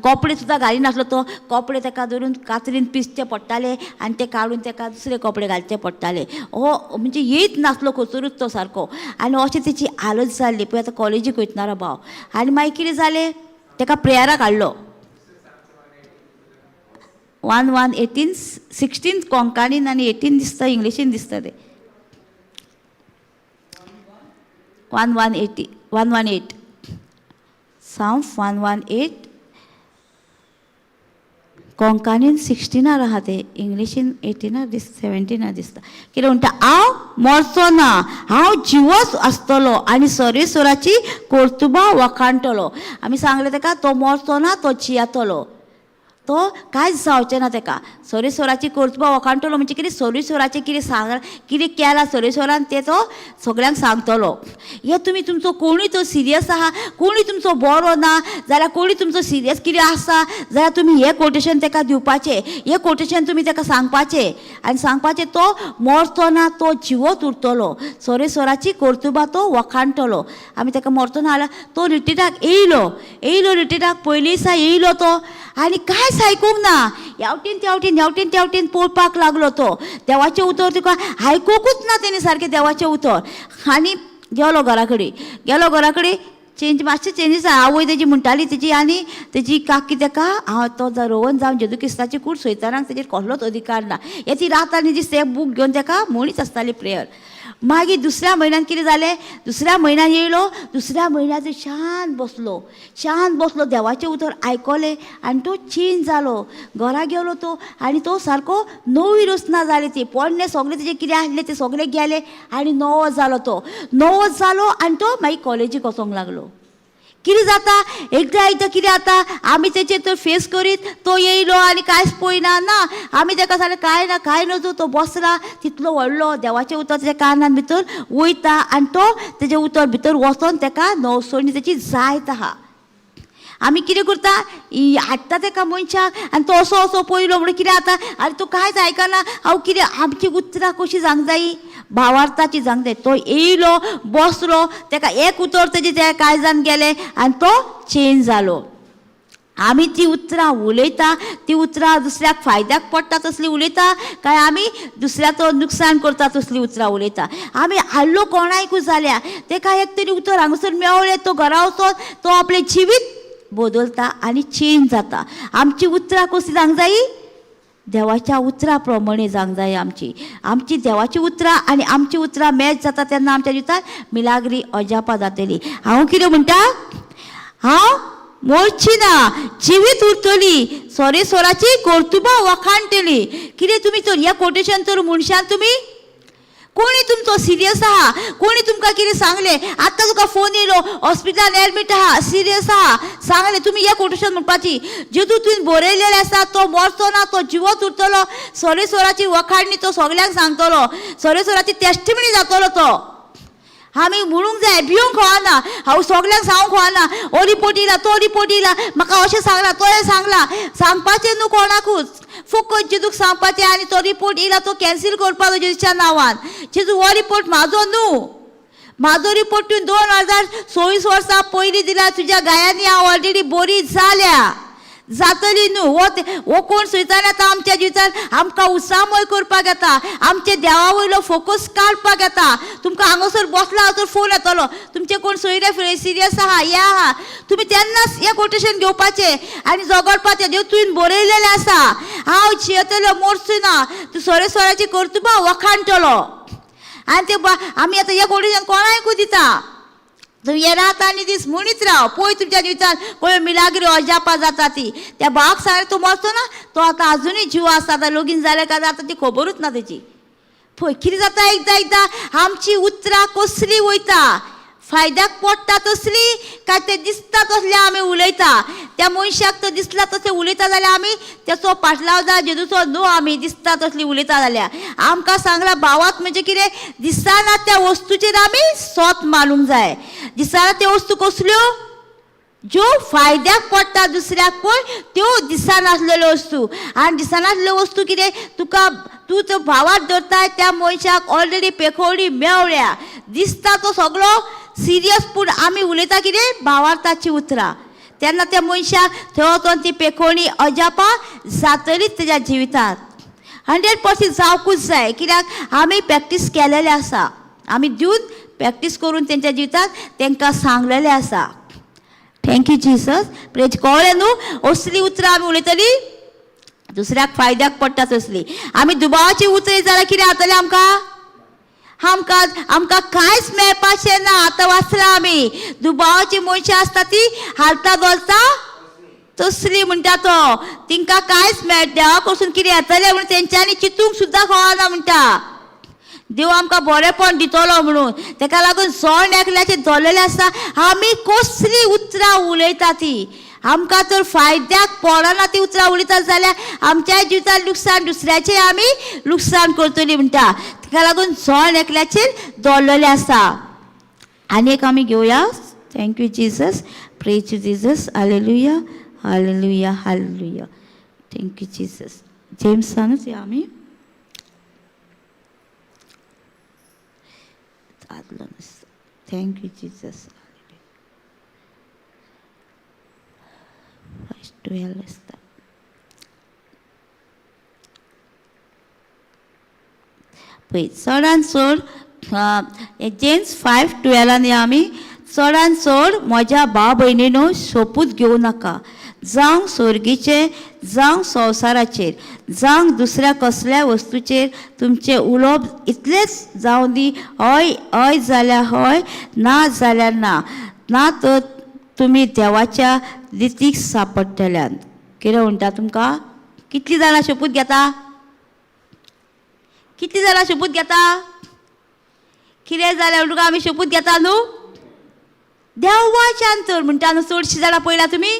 कपडे सुद्दां घालिनासलो तो कपडे ताका धरून कातरीन पिसचे पडटाले आनी ते काडून ताका दुसरे कपडे घालचे पडटाले हो म्हणजे येयत नासलो खचरूच तो सारको आनी अशें तेची हालत जाल्ली पळय आतां कॉलेजीक वयतना भाव आनी मागीर कितें जालें ताका प्रेयराक हाडलो 11:18 16 कोंकणीन आनी 18 दिसता इंग्लिशीन दिसता ते 118 Psalms 118 कोंकणीन 16 आहा ते इंग्लिशीन 18 17 दिसता कितें म्हणटा हांव मरचो ना हांव जिवच आसतलो आनी सर्वेस्वराची कर्तुबां वखाणटलो आमी सांगलें ताका तो मरचो ना तो जियेतलो तो कांयच जावचें ना ताका सर्वेस्वराची कर्तुबां वखाणटलो म्हणजे कितें सर्वेस्वराचें कितें केलां सर्वेस्वरान तें तो सगळ्यांक सांगतलो हे तुमी तुमचो कोणूय तो सिरियस आहा कोणूय तुमचो बरो ना जाल्यार कोणूय तुमचो सिरियस कितें आसा जाल्यार तुमी हें कोटेशन ताका दिवपाचें हें कोटेशन तुमी ताका सांगपाचें आनी सांगपाचें तो मरचो ना तो जिवत उरतलो सर्वेस्वराची कर्तुबां तो वखाणटलो आमी ताका मरचो ना जाल्यार तो रिट्रीटाक येयलो रिट्रीटाक पयली दिसा येयलो तो आनी कांयच आयकूंक ना हेवटेन पळोवपाक लागलो तो देवाचें उतर तुका आयकूंकूच ना तेणी सारकें देवाचें उतर आनी गेलो घरा कडेन चेंज मातशें चेंजीस आवय तेजी म्हणटाली तेजी आनी तेजी काकी ताका हांव तो रोवन जावन जेजू क्रिस्ताची कूड सोयतानाक तेजेर कसलोच अधिकार ना हे ती रात आनी दीस ते बूक घेवन ताका म्हणीच आसताली प्रेयर मागीर दुसऱ्या म्हयन्यान कितें जालें दुसऱ्या म्हयन्यान येयलो दुसऱ्या म्हयन्यान तो शांत बसलो देवाचें उतर आयकलें आनी तो चेंज जालो घरा गेलो तो आनी तो सारको नवी रचना जाली ती पोरणे सगळें तेजें कितें आसलें तें सगळें गेलें आनी नवो जालो आनी तो मागीर कॉलेजीक वचोंक लागलो कितें जाता एकदां कितें जाता आमी तेचेर तर फेस करीत तो येयलो आनी कांयच पळयना ना आमी ताका सांगलें कांय नजो तो बसला तितलो व्हडलो देवाचें उतर तेज्या कानान भितर वयता आनी तो तेजें उतर भितर वचोन ताका नवसोणी तेची जायत आहा आमी कितें करता हाडटा ताका मनशाक आनी तो असो पळयलो म्हणून कितें जाता आनी तो कांयच आयकना हांव कितें आमची उतरां कशीं जावंक जायी भावार्थाची जावंक जाय तो येयलो बसलो ताका एक उतर तेजें त्या काळजान गेलें आनी तो चेंज जालो आमी ती उतरां उलयता ती उतरां दुसऱ्याक फायद्याक पडटा तसली उलयता काय आमी दुसऱ्याचो नुकसाण करता तसली उतरां उलयता आमी हाडलो कोणायकूच जाल्या ताका एक तरी उतर हांगासर मेळ्ळें तो घरा वचोन तो आपलें जिवीत बदलता आनी चेंज जाता आमची उतरां कसली जावंक जायी देवाच्या उतरां प्रमाणे जावंक जाय आमची देवाची उतरां आनी आमची उतरां मॅच जाता तेन्ना आमच्या जिवितांत मिलाग्री अजापां जातली हांव कितें म्हणटा हांव मरची ना जिवीत उरतली सर्वेस्वराची कर्तुबां वखाणटली कितें तुमी तर हें कोटेशन तर मनशान तुमी कोणी तुमचो सिरियस आहा कोणी तुमकां कितें सांगलें आतां तुका फोन येयलो हॉस्पिटलान एडमीट आहा सिरियस आहा सांगलें तुमी हें कोटेशन म्हणपाची जेतून तुवें बरयलेलें आसा तो मरचो ना तो जिवत उरतलो सर्वेस्वराची वखाणणी तो सगळ्यांक सांगतलो सर्वेस्वराची टेस्टिमनी जातलो तो आमी म्हणूंक जाय भिवंक कळना हांव सगळ्यांक सांगूंक कळना हो रिपोर्ट येयला तो रिपोर्ट येयला म्हाका अशें सांगलां तोय सांगलां सांगपाचें न्हू कोणाकूच फकत जेजूक सांगपाचें आनी तो रिपोर्ट येयला तो कॅन्सील करपाचो जेजूच्या नांवान जेजू हो रिपोर्ट म्हाजो न्हू म्हाजो रिपोर्ट तुवें 2026 वर्सां पयलीं दिला तुज्या गायांनी हांव ऑलरेडी बरी जातली न्हू हो कोण सयतान येता आमच्या जिवितांत आमकां उत्साहमय करपाक येता आमचे देवा वयलो फोकस काडपाक येता तुमकां हांगासर बसला तर फोन येतलो तुमचे कोण सोयरे सिरियस आहा हे आहा तुमी तेन्नाच हें कोटेशन घेवपाचें आनी झगडपाचें जें तुवें बरयलेलें आसा हांव जियेतलो मरचो ना तूं सर्वेस्वराची कर्तुबां वखाणटलो आनी तें आमी आतां हें कोटेशन कोणाकूय दिता तुम्ही हे रात आनी दीस म्हणीत राव पळय तुमच्या जिवितांत पळय मिलाग्री अजापां जाता ती त्या भावाक सांगलें तो मरचो ना तो आतां आजुनूय जीव आसा आतां लगीन जालें काय आतां ती खबरूच ना तेची पळय कितें जाता एकदां आमची उतरां कसली वयता फायद्याक पडटा तसली काय ते दिसता तसले आमी उलयता, त्या मनशाक तो दिसला तसले उलयता जाल्यार आमी त्याचो फाटलाव जा जेजूचो न्हू आमी दिसता तसली उलयता जाल्यार आमकां सांगला भावात म्हणजे कितें दिसना त्या वस्तूचेर आमी सोत मारूंक जाय. दिसना त्यो वस्तू कसल्यो ज्यो फायद्याक पडटा दुसऱ्याक पळय त्यो दिसनासलेल्यो वस्तू. आनी दिसनासल्यो वस्तू कितें तुका तूं तो भावात धरताय त्या मनशाक ऑलरेडी पेखवणी मेवल्या दिसता तो सगळो सिरियस पूण आमी उलयता कितें भावार्थाची उतरां तेन्ना त्या मनशाक थंय वचोन ती पेखवणी अजापा जातलीच तेज्या जिवितांत 100% जावकूच जाय. कित्याक आमी प्रॅक्टीस केलेले आसा, आमी दिवन प्रॅक्टीस करून तेंच्या जिवितांत तेंकां सांगलेलें आसा. थँक्यू जिसस. प्रेज कळ्ळें न्हू असली उतरां आमी उलयतली दुसऱ्याक फायद्याक पडटा तसली. आमी दुबावाची उतरी जाल्यार कितें जातलें आमकां कांयच मेळपाचें ना. आतां वाचला आमी दुबावाची मनशां आसता ती हालता दोलता तसली म्हणटा तो तिंकां कांयच देवा कडसून कितें येतलें म्हणून तेंच्यांनी चिंतूंक सुद्दां कळना म्हणटा. देव आमकां बरेंपण दितलो म्हणून ताका लागून जण एकल्याचें धरलेलें आसा. आमी कसली उतरां उलयता ती आमकां तर फायद्याक पडना ती उतरां उलयतात जाल्यार आमच्या जिवितांत लुकसाण दुसऱ्याचें आमी लुकसाण करतलीं म्हणटा. ताका लागून जण एकल्याचेर धरलेलें आसा. आनी एक आमी घेवया. Thank you Jesus. Praise to Jesus. Hallelujah hallelujah hallelujah. Thank you Jesus. जेम्सानूच या आमी थँक्यू जिजस. 12 आसता पळय चडान चड जेम्स 5:12 आमी चडान चड म्हज्या भाव भयणीनो सोपूत घेवं नाका जावं सोर्गीचे जावं संवसाराचेर जावं दुसऱ्या कसल्या वस्तूचेर तुमचें उलोवप इतलेंच जावं दी हय हय जाल्यार हय ना जाल्यार ना ना तर तुमी देवाच्या रितीक सांपडटल्यान. कितें म्हणटा तुमकां कितलीं जाणां शपूत घेता कितलीं जाणां शपूत घेता कितें जाल्यार तुका आमी शपूत घेता न्हू देवाच्यान तर म्हणटा न्हू. चडशीं जाणां पळयला तुमी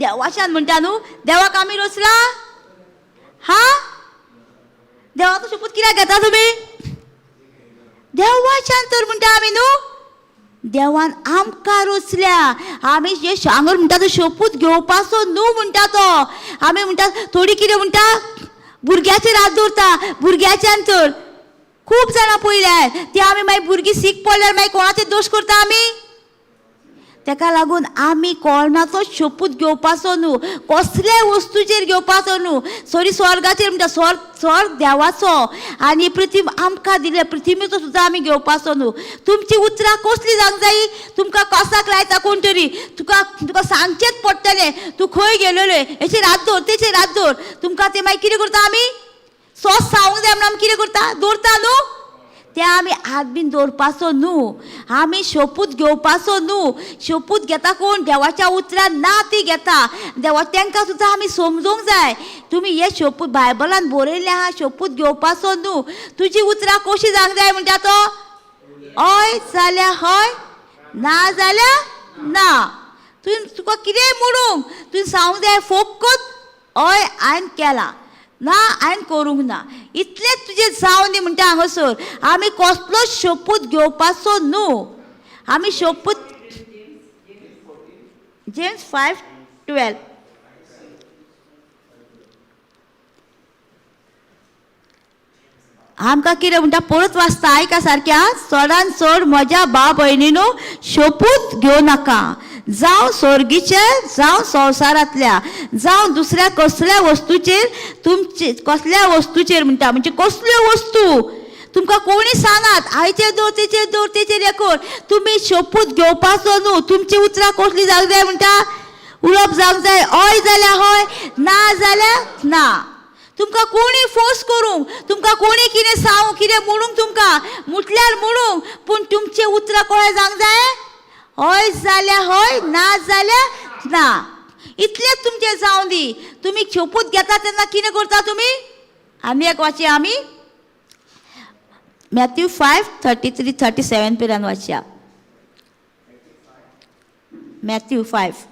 देवाच्यान म्हणटा न्हू. देवाक आमी रचला हा देवाचो शपूत कित्याक घेता तुमी देवाच्यान तर म्हणटा आमी न्हू. देवान आमकां रचल्या आमी जे शांगर म्हणटा तो शपूत घेवपाचो न्हू म्हणटा तो. आमी म्हणटा थोडी कितें म्हणटा भुरग्याचेर हात दवरता भुरग्याच्यान तर खूब जाणां पळयल्यात ती आमी मागीर भुरगीं सीक पडल्यार मागीर कोणाचेर दोश करता आमी. ताका लागून आमी कोणाचो शपूत घेवपाचो न्हू कसले वस्तूचेर घेवपाचो न्हू. सॉरी स्वर्गाचेर म्हणटा स्वर्ग देवाचो आनी पृथ्वी आमकां दिले पृथ्वीचो सुद्दां आमी घेवपाचो न्हू. तुमची उतरां कसली जावंक जायी तुमकां कसाक लायता कोण तरी तुका सांगचेच पडटलें तूं खंय गेलेलें हेचेर हात दवर तेचेर हात दवर तुमकां तें मागीर कितें करता आमी सोस सांगूंक जाय म्हणून आमी कितें करता दवरता न्हू. ते आमी हात बीन दवरपाचो न्हू. आमी शपूत घेवपाचो न्हू. शपूत घेता कोण देवाच्या उतरां ना ती घेता देवा तांकां सुद्दां आमी समजूंक जाय. तुमी हे शपूत बायबलान बरयल्लें आहा शपूत घेवपाचो न्हू. तुजी उतरां कशी जावंक जाय म्हणटा तो हय जाल्यार हय ना जाल्यार ना. तुका कितेंय म्हणूंक तुवें सांगूंक जाय फकत हय हांवें केलां ना हांवें करूंक ना इतलेंच तुजें जावन दी म्हणटा हांगासर. आमी कसलोच शपूत घेवपाचो न्हू. आमी शपूत जेम्स 5:12 आमकां कितें म्हणटा परत वाचता आयका सारक्या. चडान चड म्हज्या भाव भयणीनो शपूत घेवं नाका जावं सोर्गीचेर जावं संवसारांतल्या जावं दुसऱ्या कसल्या वस्तूचेर तुमचे कसल्या वस्तूचेर म्हणटा म्हणजे कसल्यो वस्तू तुमकां कोणी सांगात आयचेर दवर तेचेर हें कर तुमी शपूत घेवपाचो न्हू. तुमची उतरां कसली जावंक जाय म्हणटा उलोवप जावंक जाय हय जाल्यार हय ना जाल्यार ना. तुमकां कोणी फोर्स करूंक तुमकां कोणी कितें सांगूंक कितें म्हणूंक तुमकां म्हटल्यार म्हणूंक पूण तुमचे उतरां कळ्ळें जावंक जाय हय जाल्यार हय ना जाल्यार ना. इतलेंच तुमचें जावं दी. तुमी शपूत घेता तेन्ना कितें करता तुमी आनी एक वाचया आमी मॅथ्यू 5:33-37 पेरान वाचया. Matthew 5.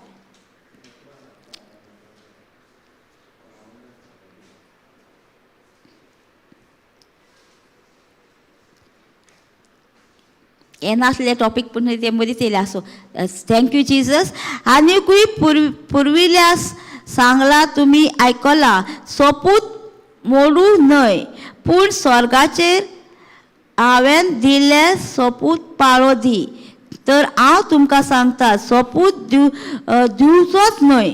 हे नासले टॉपिक पूण ते मदींच येयले आसो. Thank you Jesus. आनीकूय पुर्विल्यास सांगला तुमी आयकला, सोपूत मोडू न्हय, पूण स्वर्गाचेर हांवें दिल्ले सोपूत पाळो दी. तर हांव तुमकां सांगता, सोपूत दिवचोच न्हय.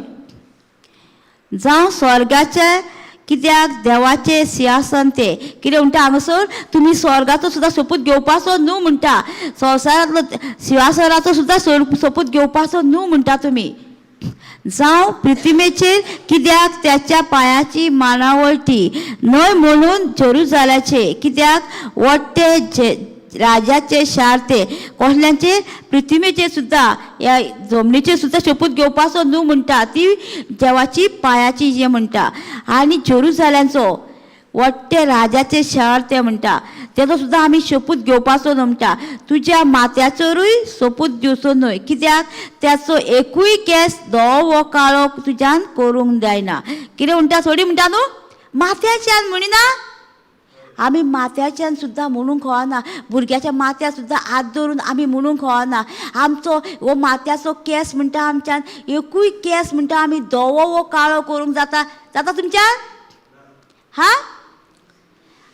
जावं स्वर्गाचे, कित्याक देवाचें सिंहासन ते कितें म्हणटा हांगासर, तुमी स्वर्गाचो सुद्दां सोपूत घेवपाचो न्हू म्हणटा. संवसारांतलो सिंहासनाचो सुद्दां सोपूत घेवपाचो न्हू म्हणटा तुमी. जावं पृथ्वीचेर, कित्याक त्याच्या पांयाची मानावळटी न्हय म्हणून जेरुसलेमाचे, कित्याक व्हडटे राजाचे शार ते. कसल्यांचेर? पृथ्वीचेर सुद्दां, ह्या जमनीचेर सुद्दां शोपूत घेवपाचो न्हू म्हणटा. ती देवाची पांयाची जे म्हणटा. आनी जेरुसलेमाचो व्हडटे राजाचे शहर ते म्हणटा, तेजो सुद्दां आमी शोपूत घेवपाचो न्हू म्हणटा. तुज्या माथ्याचेरूय सोपूत दिवचो न्हय, कित्याक त्याचो एकूय केस धवो वो काळो तुज्यान करूंक जायना. कितें म्हणटा? थोडी म्हणटा न्हू माथ्याच्यान म्हणिना. आमी माथ्याच्यान सुद्दां म्हणूंक कळना. भुरग्याच्या माथ्यार सुद्दां हात धरून आमी म्हणूंक कळना. आमचो हो माथ्याचो केस म्हणटा, आमच्यान एकूय केस म्हणटा आमी धवो वो काळो करूंक जाता तुमच्यान? हा,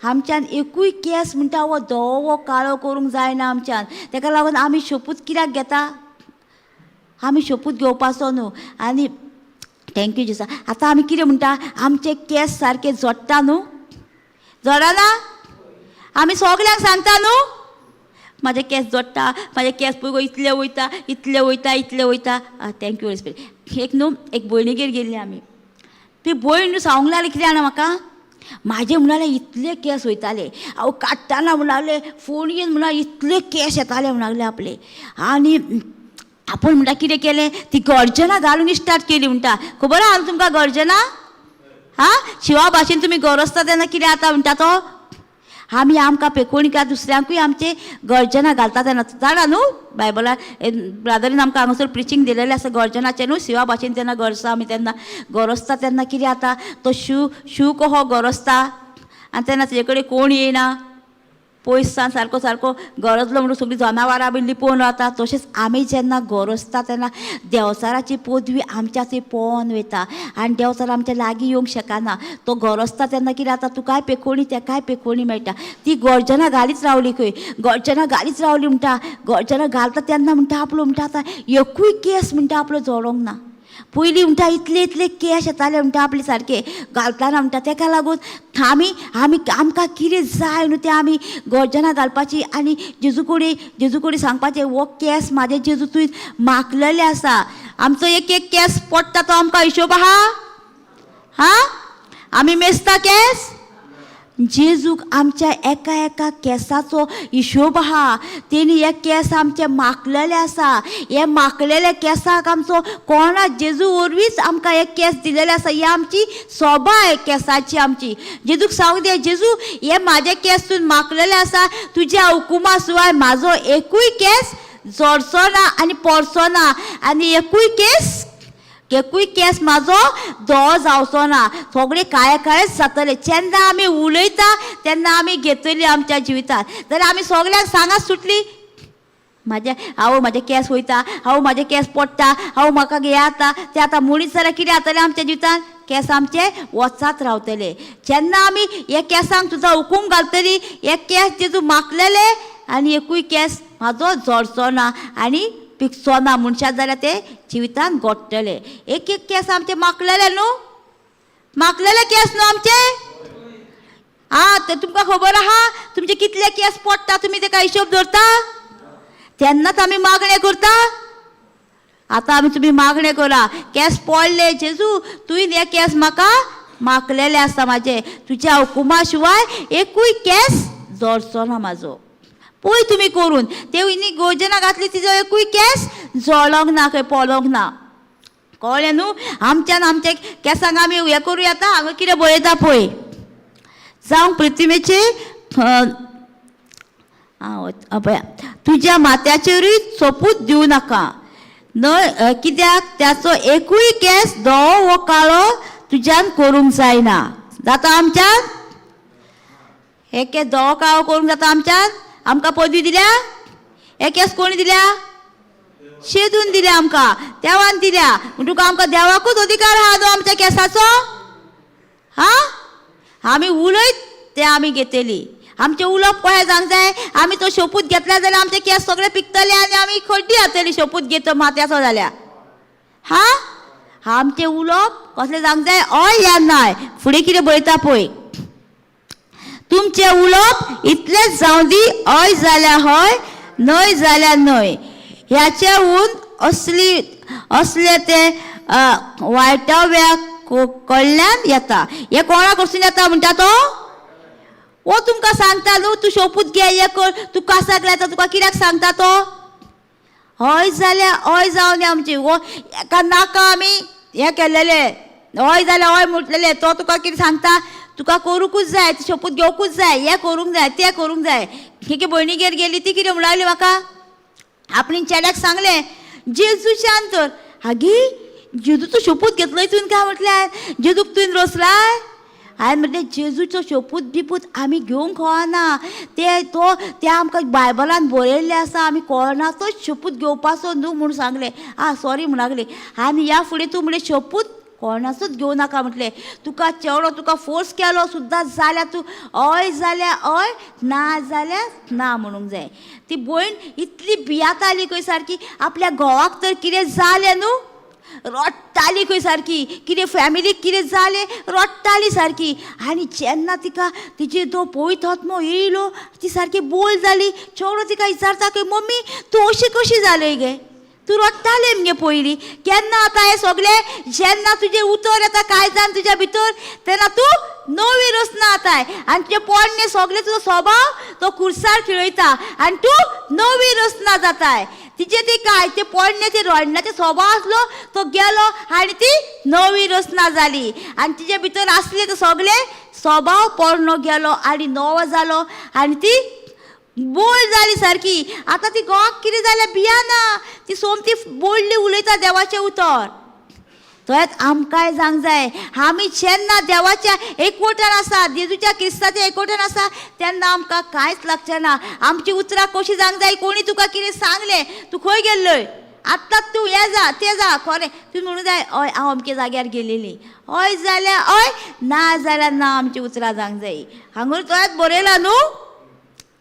आमच्यान एकूय केस म्हणटा हो धवो वो काळो करूंक जायना आमच्यान. तेका लागून आमी शोपूत कित्याक घेता? आमी शोपूत घेवपाचो न्हू. आनी थँक्यू जिसा. आतां आमी कितें म्हणटा, आमचे केस सारके जोडटा न्हू, जोडना? आमी सगल्यांक सांगता न्हू, म्हाजे केस जोडटा, म्हाजे केस पळय गो इतले वयता, इतले वयता, इतले वयता. थँक्यू हॉली स्पिरीट. एक न्हू एक भयणीगेर गेल्ली आमी. ती भयण न्हू सांगूंक लागली कितें जाणा म्हाका, म्हाजे म्हणले इतले केस वयताले, हांव काडटाना म्हणले फोणयेन म्हणा इतले केस येताले म्हणले आपले. आनी आपूण म्हणटा कितें केलें, ती गर्जना घालूंक स्टार्ट केली म्हणटा. खबर आहा तुमकां गर्जना? हा, शिवा भाशेन तुमी गरजता तेन्ना कितें जाता म्हणटा तो, आमी आमकां पेकोणीकार दुसऱ्यांकूय आमचे गर्जना घालता तेन्ना जाणा न्हू. बायबलान ब्रादरीन आमकां हांगासर प्रिचींग दिलेलें आसा गर्जनाचें न्हू. शिवा भाशेन तेन्ना गरजता आमी, तेन्ना गरजता तेन्ना कितें जाता, तो शिव कहो गरजता आनी तेन्ना तेजे कडेन कोण येयना, पयस सावन सारको सारको गरजलो म्हणून सगळीं जनावरां बी लिपोवन रावता. तशेंच आमी जेन्ना गरजता तेन्ना देंवचाराची पदवी आमच्या थंय पोवन वयता आनी देंवचार आमच्या लागीं येवंक शकना. तो गरजता तेन्ना कितें जाता, तुकाय पेकोणी तेकाय पेकोणी मेळटा. ती गर्जना घालीच रावली खंय, गर्जना घालीच रावली म्हणटा. गर्जना घालता तेन्ना म्हणटा आपलो म्हणटा आतां एकूय केस म्हणटा आपलो जोडोंक ना. पयलीं म्हणटा इतले इतले केस येताले म्हणटा आपले सारके घालताना म्हणटा. तेका लागून आमकां कितें जाय न्हू तें आमी गर्जना घालपाची आनी जेजू कडेन सांगपाचें, हो केस म्हाजे जेजू तुवें माखलेले आसा. आमचो एक एक केस पडटा तो आमकां हिशोब आहा? हा, आमी मेजता केस? जेजूक आमच्या एका एका केसाचो हिशोब आहा. तेणी हे केस आमचे माखलेले आसा. हे माखलेले केसाक आमचो कोणा जेजू वरवींच आमकां एक केस दिलेले आसा. ही आमची सोबाय केसाची आमची. जेजूक सांगूंक दे, जेजू हे म्हाजे केस तुवें माखलेले आसा, तुज्या हुकुमा शिवाय म्हाजो एकूय केस जोडचो ना आनी पडचो ना, आनी एकूय केस म्हाजो धवो जावचो ना. सगळे काळे काळेच जातले. जेन्ना आमी उलयता तेन्ना आमी घेतली आमच्या जिवितांत. जाल्यार आमी सगळ्यांक सांगात सुटली, म्हाजे केस वयता, म्हाजे केस पडटा, म्हाका हें जाता तें जाता. मनीस जाल्यार कितें जातलें आमच्या जिवितांत, केस आमचे वचात रावतले. जेन्ना आमी हे केसांक सुद्दां हुकूम घालतली, हे केस जेजू माखलेले आनी एकूय केस म्हाजो जोडचो ना आनी पिकचो ना मनशाक, जाल्यार ते जिवितांत घडटले. एक एक केस आमचे माखलेले न्हू, माखलेले केस न्हू आमचे. ते तुमकां खबर आहा तुमचे कितले केस पडटा, तुमी तेका हिशोब धरता? तेन्नाच आमी मागणें करता. आतां तुमी मागणें करा, केस पडले जेजू तुवें हे केस म्हाका माखलेले आसा म्हाजे, तुज्या हुकुमा शिवाय एकूय केस जोडचो ना म्हाजो. पळय तुमी करून तेणी गर्जना घातली, तिजो एकूय केस जोडोंक ना, खंय पडोंक ना. कळ्ळें न्हू. आमच्यान आमचे केसांक आमी हें करूं येता. हांगा कितें बरयता पळय, जावं पृथ्वीचे तुज्या माथ्याचेरूय सोपूत दिवं नाका. न्हय कित्याक त्याचो एकूय केस धवो वो काळो तुज्यान करूंक जायना. जाता आमच्यान हे केस धवो काळो करूंक जाता आमच्यान? आमकां पदवी दिल्या? हे केस कोणी दिल्या? शेदून दिल्या आमकां, देवान दिल्या. तुका आमकां देवाकूच अधिकार आहा न्हू आमच्या केसाचो. आमी उलयत ते आमी घेतली. आमचे उलोवप कशें जावंक जाय? आमी तो शोपूत घेतल्या जाल्यार आमचे केस सगळे पिकतले आनी आमी खड्डी जातली शोपूत घेतो माथ्याचो जाल्यार. आमचे उलोवप कसलें जावंक जाय? हय या नाय. फुडें कितें बरयता पळय, तुमचे उलोवप इतलेंच जावं दी, हय जाल्यार हय, न्हय जाल्यार न्हय. ह्याचेहून असले ते वायटव्या कडल्यान येता. हे कोणा कडसून येता म्हणटा तो? वो तुमकां सांगता न्हू, तूं शोपूत घे, हे कर, तूं कासाक लायता, तुका कित्याक सांगता तो? हय जाल्यार हय जावन दी आमची. वो एका नाका आमी हे केल्लेले, हय जाल्यार हय म्हटलेले, तो तुका कितें सांगता? तुका करूंकूच जाय, शोपूत घेवकूच जाय, हे करूंक जाय, तें करूंक जाय. ही भयणीगेर गेली, ती कितें म्हणून लागली म्हाका? आपणी चेड्याक सांगलें जेजूच्या अंतर, हागी जेजूचो शोपूत घेतलो हितून काय म्हटल्यार? जेजूक तुवें रोसलाय? हांवें म्हटलें जेजूचो शोपूत बिपूत आमी घेवंक कळना. ते आमकां बायबलान बरयल्लें आसा, आमी कोणाचोच शोपूत घेवपाचो न्हू म्हणून सांगलें. सॉरी म्हणून लागलें. आनी ह्या फुडें तूं म्हणलें शोपूत कोणाचोच घेवं नाका म्हटलें. तुका चेडो तुका फोर्स केलो सुद्दां जाल्यार तूं हय जाल्यार हय, ना जाल्यार ना म्हणूंक जाय. ती भयण इतली भियाताली खंय सारकी. आपल्या घोवाक तर कितें जालें न्हू, रडटाली खंय सारकी. कितें फॅमिलीक कितें जालें, रडटाली सारकी. आनी जेन्ना तिका तिचे तो पवित्र आत्मो येयलो, ती सारकी बोल जाली. चेडो तिका विचारता की मम्मी तूं अशी कशी जालें गे? तूं रडटालें मगे पयलीं, केन्ना आतां हें सगलें? जेन्ना तुजें उतर येता काळजान तुज्या भितर, तेन्ना तूं नवी रचना जाताय. आनी तुजें पोरणें सगलें तुजो स्वभाव तो कुर्सार खिळयता आनी तूं नवी रचना जाताय. तिचे ती काय ते पोरणें ते रडण्याचे स्वभाव आसलो तो गेलो आनी ती नवी रचना जाली. आनी तिचे भितर आसले ते सगळे स्वभाव पोरणो गेलो आनी नवो जालो आनी ती बोल जाली सारकी. आतां ती घोवाक कितें जालें भियाना, ती सोमती बोल्ली उलयता देवाचें उतर. थंयच आमकांय जावंक जाय. आमी जेन्ना देवाच्या एकवटान आसा, जेजूच्या क्रिस्ताच्या एकवटान आसा, तेन्ना आमकां कांयच लागचें ना. आमची उतरां कशी जावंक जाय? कोणी तुका कितें सांगलें, तूं खंय गेल्लोय, आत्ताच तूं हें जा तें जा, खरें तूं म्हणूं जाय हय हांव अमके जाग्यार गेलेली, हय जाल्यार हय, ना जाल्यार ना. आमची उतरां जावंक जाय. हांगूर थंयच बरयलां न्हू,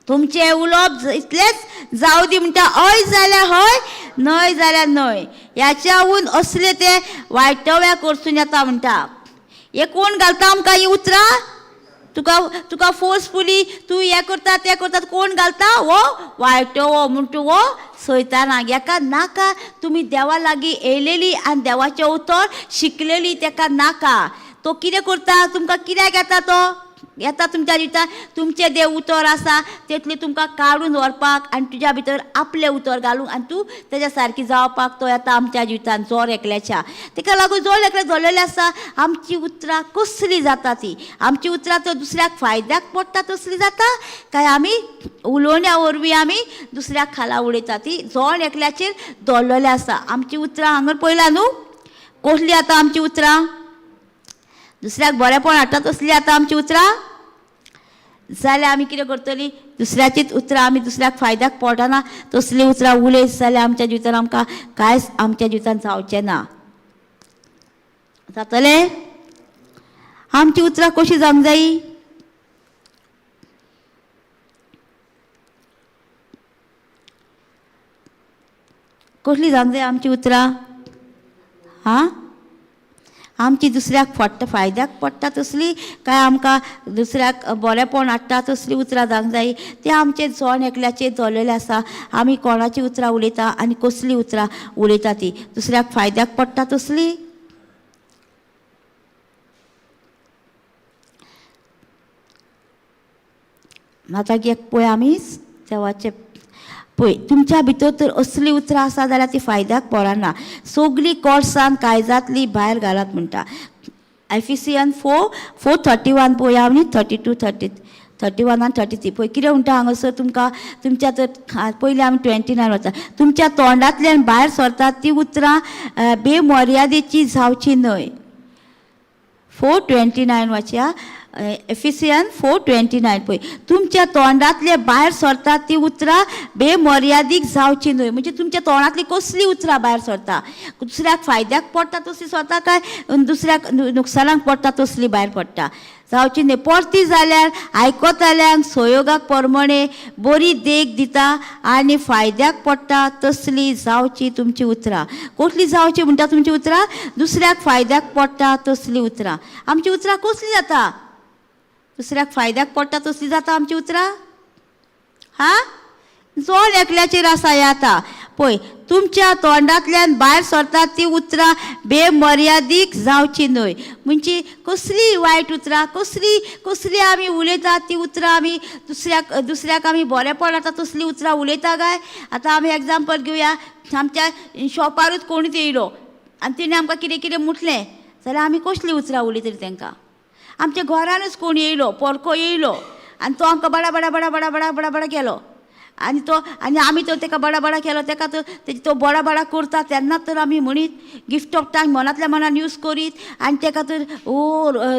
तुमचे उलोवप इतलेंच जावं दी म्हणटा. हय जाल्यार हय, न्हय जाल्यार न्हय. ह्याच्याहून असले ते वायटव्या कडसून येता म्हणटा. हे कोण घालता आमकां ही उतरां? तुका फोर्सफुली तूं हें करता तें करता कोण घालता? वो वायटवो म्हणटा वो सैतानाक. हेका नाका. तुमी देवा लागीं येयलेली आनी देवाचें उतर शिकलेली, तेका नाका. तो कितें करता? तुमकां कित्याक येता तो? येता तुमच्या जिवितांत तुमचे देव उतर आसा तेतले तुमकां काडून व्हरपाक आनी तुज्या भितर आपले उतर घालूंक आनी तूं तेज्या सारकी जावपाक तो येता आमच्या जिवितांत जोर एकल्याच्या. तेका लागून जोर एकल्या जोडलेले आसा. आमची उतरां कसली जाता ती? आमची उतरां तर दुसऱ्याक फायद्याक पडटा तसली जाता काय आमी उलोवण्या वरवीं आमी दुसऱ्याक खाला उडयता? ती जोड एकल्याचेर दवरलेले आसा. आमची उतरां हांगर पळयलां न्हू कसली आतां आमची उतरां? दुसऱ्याक बरेपण हाडटा तसली आतां आमची उतरां? जाल्यार आमी कितें करतलीं? दुसऱ्याचीच उतरां आमी दुसऱ्याक फायद्याक पडना तसली उतरां उलयत जाल्यार आमच्या जिवितांत आमकां कांयच आमच्या जिवितांत जावचें ना. जातलें? आमची उतरां कशी जावंक जायी? कसली जावंक जाय आमची उतरां? आमची दुसऱ्याक फायद्याक पडटा तसली काय आमकां दुसऱ्याक बरेपण हाडटा तसली उतरां जावंक जायी? ते आमचे जोड एकल्याचेर जोडलेले आसा. आमी कोणाची उतरां उलयता आनी कसली उतरां उलयता ती दुसऱ्याक फायद्याक पडटा तसली? आतां एक पळय आमी देवाचें पळय तुमच्या भितर तर असली उतरां आसा जाल्यार ती फायद्याक पडना. सगळीं कोर्सान कायजांतली भायर घालात म्हणटा. एफिसियन 4:31 पळोवया आमी 32-33 31 आनी 33 पळय कितें म्हणटा हांगासर तुमकां तुमच्या तर पयलीं आमी 29 वता तुमच्या तोंडांतल्यान भायर सरतात ती उतरां बेमर्यादेची जावची न्हय 4:29 वाचया एफिसियन 4:29 पळय तुमच्या तोंडांतले भायर सरतात ती उतरां बेमर्यादीक जावची न्हय म्हणजे तुमच्या तोंडांतली कसली उतरां भायर सरता दुसऱ्याक फायद्याक पडटा तसली सरता काय दुसऱ्याक नुकसानाक पडटा तसली भायर पडटा जावची न्हय परती जाल्यार आयकताल्यांक संयोगाक प्रमाणे बरी देख दिता आनी फायद्याक पडटा तसली जावची तुमची उतरां कसली जावची म्हणटा तुमची उतरां दुसऱ्याक फायद्याक पडटा तसली उतरां आमची उतरां कसली जाता दुसऱ्याक फायद्याक पडटा तसली जाता आमची उतरां हा जोड एकल्याचेर आसा येता पळय तुमच्या तोंडांतल्यान भायर सरतात ती उतरां बेमर्यादीक जावची न्हय म्हणजे कसली वायट उतरां कसली आमी उलयतात ती उतरां आमी दुसऱ्याक आमी बरेपण जाता तसली उतरां उलयता काय आतां आमी एग्जाम्पल घेवया आमच्या शॉपारूच कोणूच येयलो आनी तिणें आमकां कितें कितें मुटलें जाल्यार आमी कसली उतरां उलयतली तांकां आमच्या घरानूच कोण येयलो पोरको येयलो आनी तो आमकां बडा बडा बडा बडा बडा बडा बडा केलो आनी आमी तो ताका बडा बडा केलो ताका तो बडा बडा करता तेन्नाच तर आमी म्हणीत गिफ्ट ऑफ टांग मनांतल्या मनान यूज करीत आनी ताका तर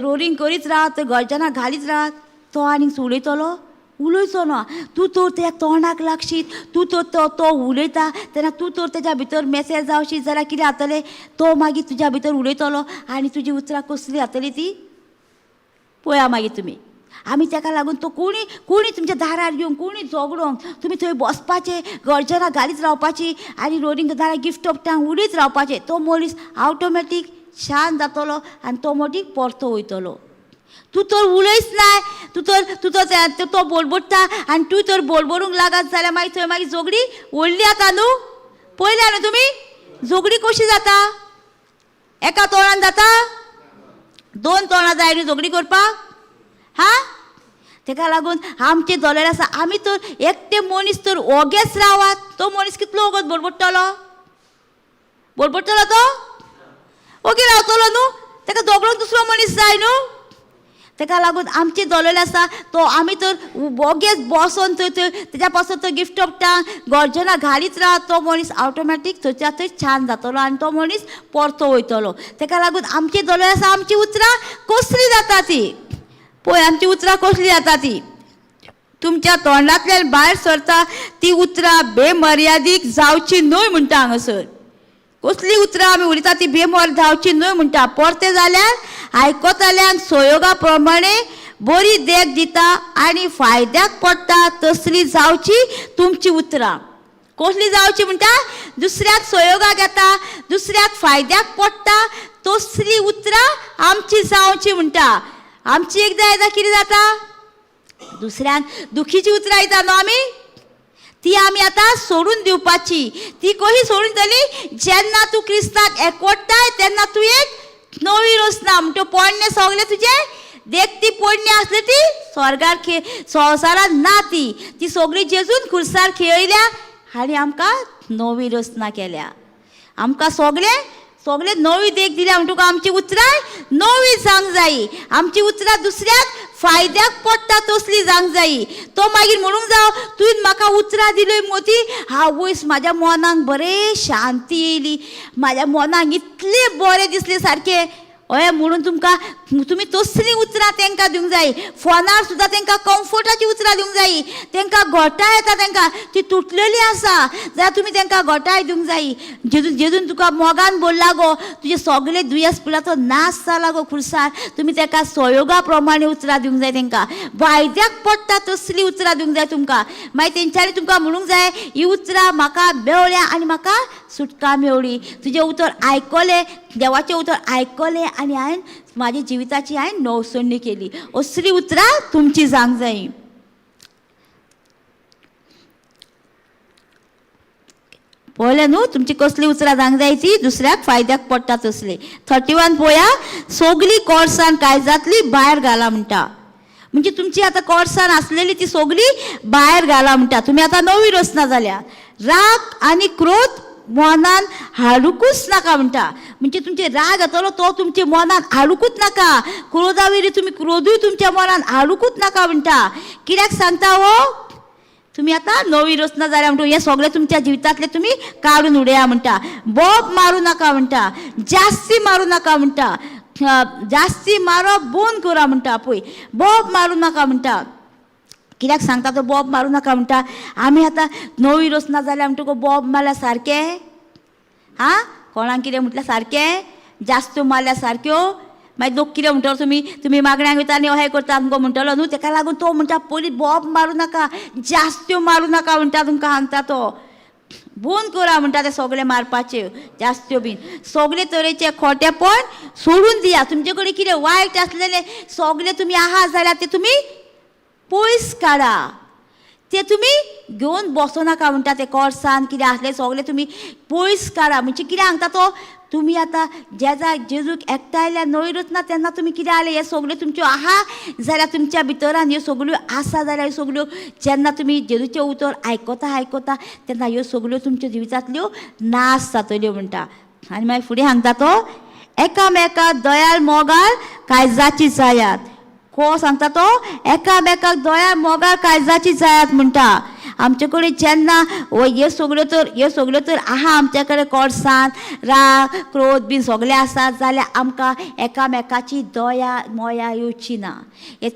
रोलिंग करीत रावत गर्जना घालीत रावत तो आनीक उलयतलो उलयचो ना तूं तर त्या तोंडाक लागशीत तूं तर तो उलयता तेन्ना तूं तर तेज्या भितर मेसेज जावशी जाल्यार कितें जातलें तो मागीर तुज्या भितर उलयतलो आनी तुजी उतरां कसली जातली ती पळया मागीर तुमी आमी ताका लागून तो कोणी तुमच्या दारार येवंक कोणी झगडोंक तुमी थंय बसपाचें गर्जना घालीत रावपाची आनी रोलिंग दारार गिफ्ट ऑफ टांग उडीत रावपाचें तो मनीस ऑटोमॅटीक शांत जातलो आनी तो मनीस परतो वयतलो तूं तर उलयच नाय तो बोलबोडटा आनी तूं तर बोलबोरूंक लागत जाल्यार मागीर थंय मागीर झगडी व्हडली जाता न्हू पळयल्या न्हू तुमी झगडी कशी जाता एका तोंडान जाता 2 तोंडां जाय न्हू झगडी करपाक हा ताका लागून आमचे दोलेर आसा आमी तर एकटे मनीस तर ओगेच रावात तो मनीस कितलो ओगोच बोलबोडटलो तो ओगे रावतलो न्हू ताका दोगळोंक दुसरो मनीस जाय न्हू ताका लागून आमचे दोलेले आसा तो आमी तर ओगेच बसोन थंय तेज्या पासून तो गिफ्ट ऑफ टांग गर्जना घालीत रावत तो मनीस ऑटोमॅटीक थंयच्या थंय छान जातलो आनी तो मनीस परतो वयतलो ताका लागून आमचे दोलेर आसा आमची उतरां कसली जाता ती पळय आमची उतरां कसली जाता ती तुमच्या तोंडांतल्यान भायर सरता ती उतरां बेमर्यादीक जावची न्हय म्हणटा हांगासर कसली उतरां आमी उलयता ती बेमर्यादीक जावची न्हय म्हणटा परते जाल्यार आयकताल्यांक संयोगा प्रमाणे बरी देख दिता आनी फायद्याक पडटा तसली जावची तुमची उतरां कसली जावची म्हणटा दुसऱ्याक संयोगाक येता दुसऱ्याक फायद्याक पडटा तसली उतरां आमची जावची म्हणटा आमची एकदां कितें जाता दुसऱ्यांक दुखीची उतरां येता न्हू आमी ती आमी आतां सोडून दिवपाची ती कशी सोडून दितली जेन्ना तूं क्रिस्ताक एकवटताय तेन्ना तूं एक नवी रचना म्हणटा पोरणे सगळे तुजे देखती पोरणी आसली ती स्वर्गार संवसारांत ना ती सगळी जेजून खुर्सार खेळयल्या आनी आमकां नवी रचना केल्या आमकां सगळे नवी देख दिल्या म्हणटकूच आमची उतरां नवी जावंक जायी आमची उतरां दुसऱ्याक फायद्याक पडटा तसली जावंक जायी तो मागीर म्हणूंक जावो तुवें म्हाका उतरां दिली मोती हांव वयस म्हाज्या मनाक बरें शांती येयली म्हाज्या मनाक इतलें बरें दिसलें सारकें हय म्हणून तुमी तसलीं उतरां तांकां दिवंक जाय फोनार सुद्दां तांकां कम्फर्टाची उतरां दिवंक जाय तांकां घोटाय येता तांकां ती तुटलेली आसा जाल्यार तुमी तांकां घोटाय दिवंक जाय जेजून तुका मोगान बोल्ला गो तुजे सगळे दुयेंस पिलाचो नाश जाला गो खुर्सार तुमी ताका संयोगा प्रमाणे उतरां दिवंक जाय तांकां फायद्याक पडटा तसली उतरां दिवंक जाय तुमकां मागीर तेंच्यांनी तुमकां म्हणूंक जाय ही उतरां म्हाका मेवल्या आनी म्हाका सुटका मेवळी तुजें उतर आयकलें देवाचें उतर आयकलें आनी हांवें म्हाज्या जिविताची नवसणी केली असली उतरां तुमची जावंक जायी पळयलें न्हू तुमची कसली उतरां जावंक जाय ती दुसऱ्याक फायद्याक पडटा तसली 31 पळया सगळीं कोर्सान कायजांतली भायर घाला म्हणटा म्हणजे तुमची आतां कोर्सान आसलेली ती सगळी भायर घाला म्हणटा तुमी आतां नवी रचना जाल्या राग आनी क्रोध मनान हाडूकूच नाका म्हणटा. म्हणजे तुमचे राग येतलो तो तुमच्या मनान हाडूकूच नाका. क्रोधावरी तुम्ही क्रोधूय तुमच्या मनान हाडूकूच नाका म्हणटा. कित्याक सांगता हो, तुम्ही आता नवी रचना जाल्या म्हणटा हे सगळे तुमच्या जिवितांतले तुम्ही काडून उडया म्हणटा. बोब मारू नाका म्हणटा, जास्ती मारू नाका म्हणटा, जास्ती मारप बंद करा म्हणटा. पळय बोब मारू नाका म्हणटा. कित्याक सांगता तो बोब मारू नाका म्हणटा. आमी आतां नवी रचना जाल्या म्हणटकूच बोब मारल्या सारकें? हां, कोणाक कितें म्हटल्यार सारकें? जास्त मारल्या सारक्यो? मागीर लोक कितें म्हणटलो तुमी मागण्यांक वयता आनी अहें करता आमकां म्हणटलो न्हू. ताका लागून तो म्हणटा पयलीं बोब मारूं नाका, जास्त्यो मारूं नाका म्हणटा. तुमकां सांगता तो बंद करा म्हणटा ते सगळे मारपाचे जास्त्यो बीन. सगळे तरेचे खोटेपण सोडून दिया. तुमचे कडेन कितें वायट आसलेले सगळे तुमी आहा जाल्यार ते तुमी पयस काडा. ते तुमी घेवन बसो नाका म्हणटा. ते कोर्सान कितें आसले सगळे तुमी पयस काडा. म्हणजे कितें सांगता तो, तुमी आतां जेजूक एकठांयल्या नवी रचना तेन्ना तुमी कितें जालें हे सगळ्यो तुमच्यो आहा जाल्यार तुमच्या भितरान ह्यो सगळ्यो आसा जाल्यार ह्यो सगळ्यो जेन्ना तुमी जेजूचें उतर आयकता तेन्ना ह्यो सगळ्यो तुमच्या जिवितांतल्यो नाश जातल्यो म्हणटा. आनी मागीर फुडें सांगता तो, एकामेकाक दयाळ मोगाळ काळजाची जायात. को सांगता तो, एकामेकाक दयाळ मोगाळ काळजाची जायात म्हणटा. आमचे कडेन जेन्ना ह्यो सगळ्यो तर आहा आमचे कडेन कोर्सान राग क्रोध बीन सगळें आसा जाल्यार आमकां एकामेकाची दया मोया येवची ना.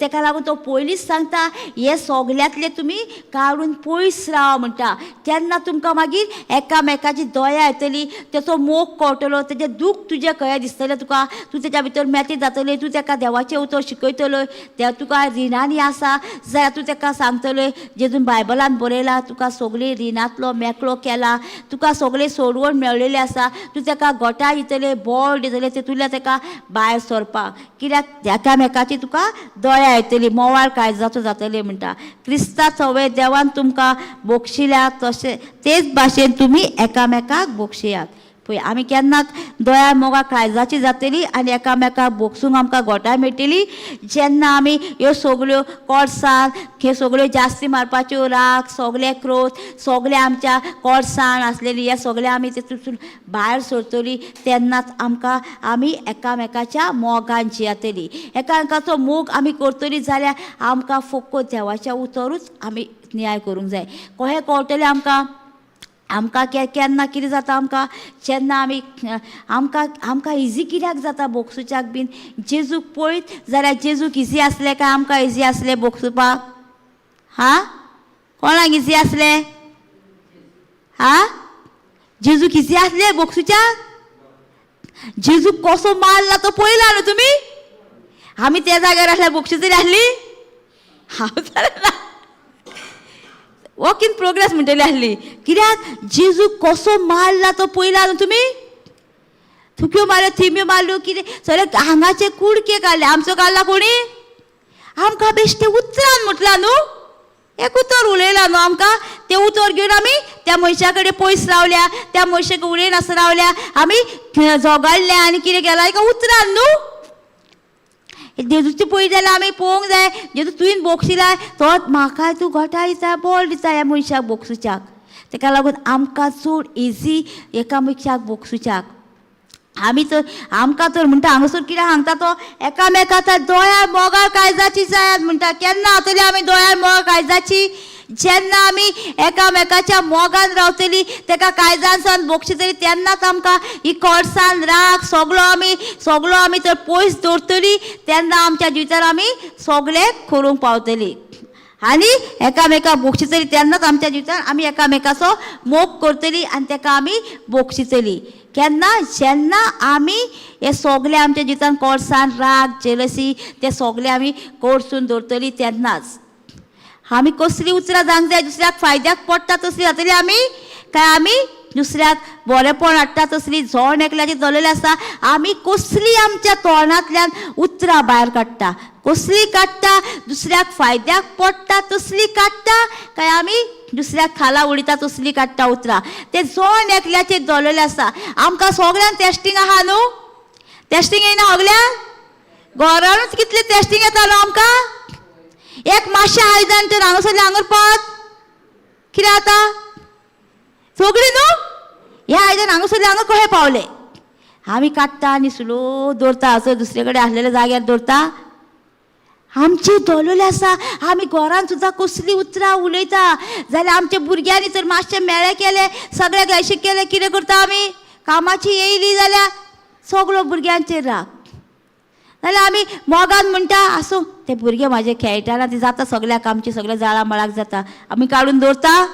ताका लागून तो पयलींच सांगता हे सगळ्यांतले तुमी काडून पयस राव म्हणटा. तेन्ना तुमकां मागीर एकामेकाची दया येतली, तेचो मोग कळटलो, तेजें दूख तुजें कहें दिसतलें तुका. तूं तेच्या भितर मेतें जातलें. तूं ताका देवाचें उतर शिकयतलो. ते तुका रिणांनी आसा जाल्यार तूं ताका सांगतलें जेजून बायबलान बरयला तुका सगळी रिणांतलो मेकळो केला, तुका सगळें सोडवण मेळलेलें आसा. तूं ताका गोठां दितलें, बळ दितलें, तेतूंतल्यान ताका भायर सरपाक. कित्याक एकामेकाची तुका दया येतली, मोवाळ काळजाचो जातलें म्हणटा. क्रिस्ता सवय देवान तुमकां बोगशिल्या तशें तेच भाशेन तुमी एकामेकाक बोगशियात. पळय आमी केन्ना दया मोगा काळजाची जातली आनी एकामेकाक बोगसूंक आमकां गोठां मेळटली जेन्ना आमी ह्यो सगळ्यो कोर्सान हे सगळ्यो जास्ती मारपाच्यो राग सगळे क्रोध सगळे आमच्या कोर्सान आसलेली हे सगळे आमी तेतूंतसून भायर सरतली. तेन्नाच आमकां आमी एकामेकाच्या मोगान जियेतली. एकामेकाचो मोग आमी करतली जाल्यार आमकां फक्त देवाच्या उतरूच आमी न्याय करूंक जाय. कशें कळटलें आमकां केन्ना कितें जाता आमकां जेन्ना आमी आमकां इजी कित्याक जाता बोगसूच्याक बीन. जेजूक पळयत जाल्यार जेजूक इजी आसलें काय आमकां इजी आसलें बोगसूपाक? हां, कोणाक इजी आसलें? हां, जेजूक इजी आसलें बोगसूच्याक? जेजूक कसो मारला तो पळयला न्हू तुमी? आमी त्या जाग्यार आसल्यार बोगशी तरी आसली? हांव जाल्यार ना, वर्क इन प्रोग्रेस म्हणटली आसली. कित्याक जेजू कसो मारला तो पळयला न्हू तुमी? थुक्यो मारल्यो, थिम्यो मारल्यो, कितें सगळे हांगाचे कुडके काडले. आमचो काडला कोणी? आमकां बेश्टे उतरान म्हटलां न्हू. एक उतर उलयला न्हू आमकां. तें उतर घेवन आमी त्या मनशा कडेन पयस रावल्या, त्या मनशाक उलयनासतना रावल्या, आमी झगडले आनी कितें केलां एका उतरान न्हू. जेजूची पळय जाल्यार आमी पळोवंक जाय. जेजू तुवें बोगशिला तो म्हाकाय तूं गोठां दिता बळ दिता ह्या मनशाक बोगसूच्याक. ताका लागून आमकां चड इजी एकामेकाक बोगसूच्याक. आमकां तर म्हणटा हांगासर कितें सांगता तो, एकामेकाच्या दोळ्यार मोगाळ काळजाची जायात म्हणटा. केन्ना जातली आमी दोळ्यार मोगाळ काळजाची? जेन्ना आमी एकामेकाच्या मोगान रावतली, ताका काळजान सावन बोगशितली, तेन्नाच आमकां ही कोर्सान राग सगळो आमी तर पयस दवरतली. तेन्ना आमच्या जिवितार आमी सगळे करूंक पावतली. आनी एकामेकाक बोगशितली तेन्नाच आमच्या जिवितान आमी एकामेकाचो मोग करतली आनी ताका आमी बोगशितली. केन्ना? जेन्ना आमी हे सगळे आमच्या जिवितान कोर्सान राग जेलसी ते सगळे आमी कोर्सून दवरतली तेन्नाच. आमी कसली उतरां जावंक जाय दुसऱ्याक फायद्याक पडटा तसली जातली आमी काय आमी दुसऱ्याक बरेपण हाडटा तसली झोण एकल्याची दवरलेली आसा? आमी कसली आमच्या तोंडांतल्यान उतरां भायर काडटा? कसली काडटा? दुसऱ्याक फायद्याक पडटा तसली काडटा काय आमी दुसऱ्याक खाला उडयता तसली काडटा उतरां? ते झोण एकल्याचेर दवरलेलें आसा. आमकां सगळ्यांक टेस्टींग आहा न्हू? टेस्टींग येयना सगळ्यांक? घरानूच कितले टेस्टींग येता न्हू आमकां? एक मातशें आयदान तर हांगासरलें आंगरपात कितें जाता? सगळीं न्हू ह्या आयदन हांगासरले हांगा कशें पावले. आमी काडटा आनी स्लो दवरता, असो दुसरे कडेन आसलेल्या जाग्यार दवरता. आमची दवरलेली आसा. आमी घरान सुद्दां कसली उतरां उलयता जाल्यार आमच्या भुरग्यांनी जर मातशें मेळे केले, सगळ्याक अशें केलें, कितें करता आमी. कामाची येयली जाल्यार सगळो भुरग्यांचेर राग. जाल्यार आमी मोगान म्हणटा आसूं ते भुरगे म्हाजे खेळटाना ते जाता, सगळ्याक आमची सगळ्या जाळा मळाक जाता, आमी काडून दवरता.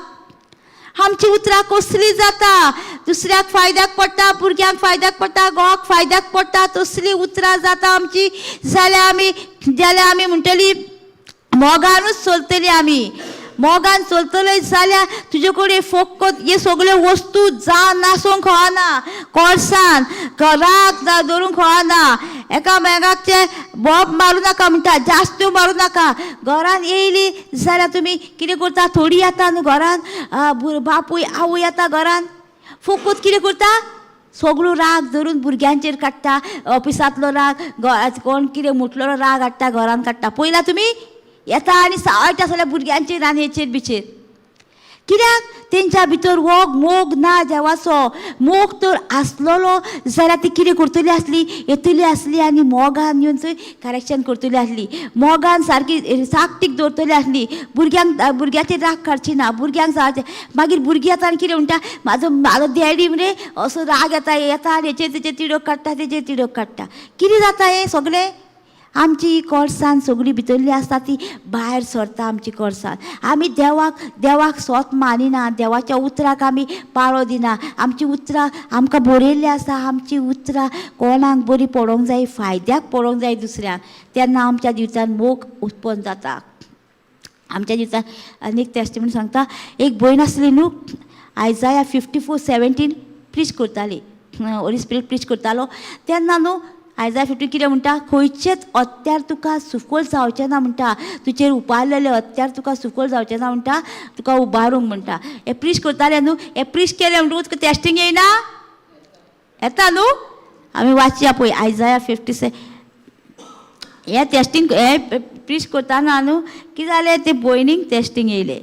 आमची उतरां कसली जाता, दुसऱ्याक फायद्याक पडटा, भुरग्यांक फायद्याक पडटा, घोवाक फायद्याक पडटा, तसली उतरां जाता आमची. जाल्यार आमी म्हणटली मोगानूच चलतली. आमी मोगान चलतले जाल्यार तुजे कडेन फकत हे सगळ्यो वस्तू जावन नासूंक कळना, कोळसान घराक दवरूंक कळना, एकामेकाचे बोब मारूं नाका म्हणटा, जास्त मारूं नाका. घरान येयली जाल्यार तुमी कितें करता, थोडी येता न्हू घरान, बापूय आवय येता घरान, फकत कितें करता, सगळो राग धरून भुरग्यांचेर काडटा, ऑफिसांतलो राग, कोण कितें म्हटलो राग हाडटा घरान काडटा. पयला तुमी येता आनी सावळटा सगळ्या भुरग्यांचेर आनी हेचेर बिचेर. कित्याक तेंच्या भितर हो मोग ना देवाचो. मोग तर आसलोलो जाल्यार ती कितें करतली आसली, येतली आसली आनी मोगान येवन थंय करेक्शन करतली आसली, मोगान सारकी साकटीक दवरतली आसली. भुरग्याचेर राग काडची ना, भुरग्यांक सांगचें. मागीर भुरगीं येता आनी कितें म्हणटा, म्हाजो डॅडी मरे असो राग येता आनी हेचेर तेचेर तिडक काडटा, तेचेर तिडक काडटा. कितें जाता हें सगळें, आमची कोर्सान सगळी भितरली आसता ती भायर सरता. आमची कोर्सान आमी देवाक स्वत मानिना, देवाच्या उतराक आमी पाळो दिना. आमची उतरां आमकां बरयल्ली आसा, आमची उतरां कोणाक बरी पडोंक जाय, फायद्याक पडोंक जाय दुसऱ्यांक, तेन्ना आमच्या जिवितान मोग उत्पन्न जाता. आमच्या जिवितान आनी एक टेस्टिमनी सांगता. एक भयण आसली न्हू, आयजाया 54:17 प्रीच करताली, होली स्पिरीट प्रीच करतालो. तेन्ना न्हू आयजाया 50 कितें म्हणटा, खंयचेच अत्यार तुका सुफल जावचें ना म्हणटा, तुजेर उबारलेले अत्यार तुका सुफल जावचें ना म्हणटा, तुका उबारूंक म्हणटा. हे प्रीच करताले न्हू, हे प्रीच केलें म्हणटकूच तुका टेस्टींग येयना, येता न्हू. आमी वाचया पळय आयजाया 56. हे टेस्टींग हे प्रीच करतना न्हू कितें जालें, ते भयणीक टेस्टींग येयलें.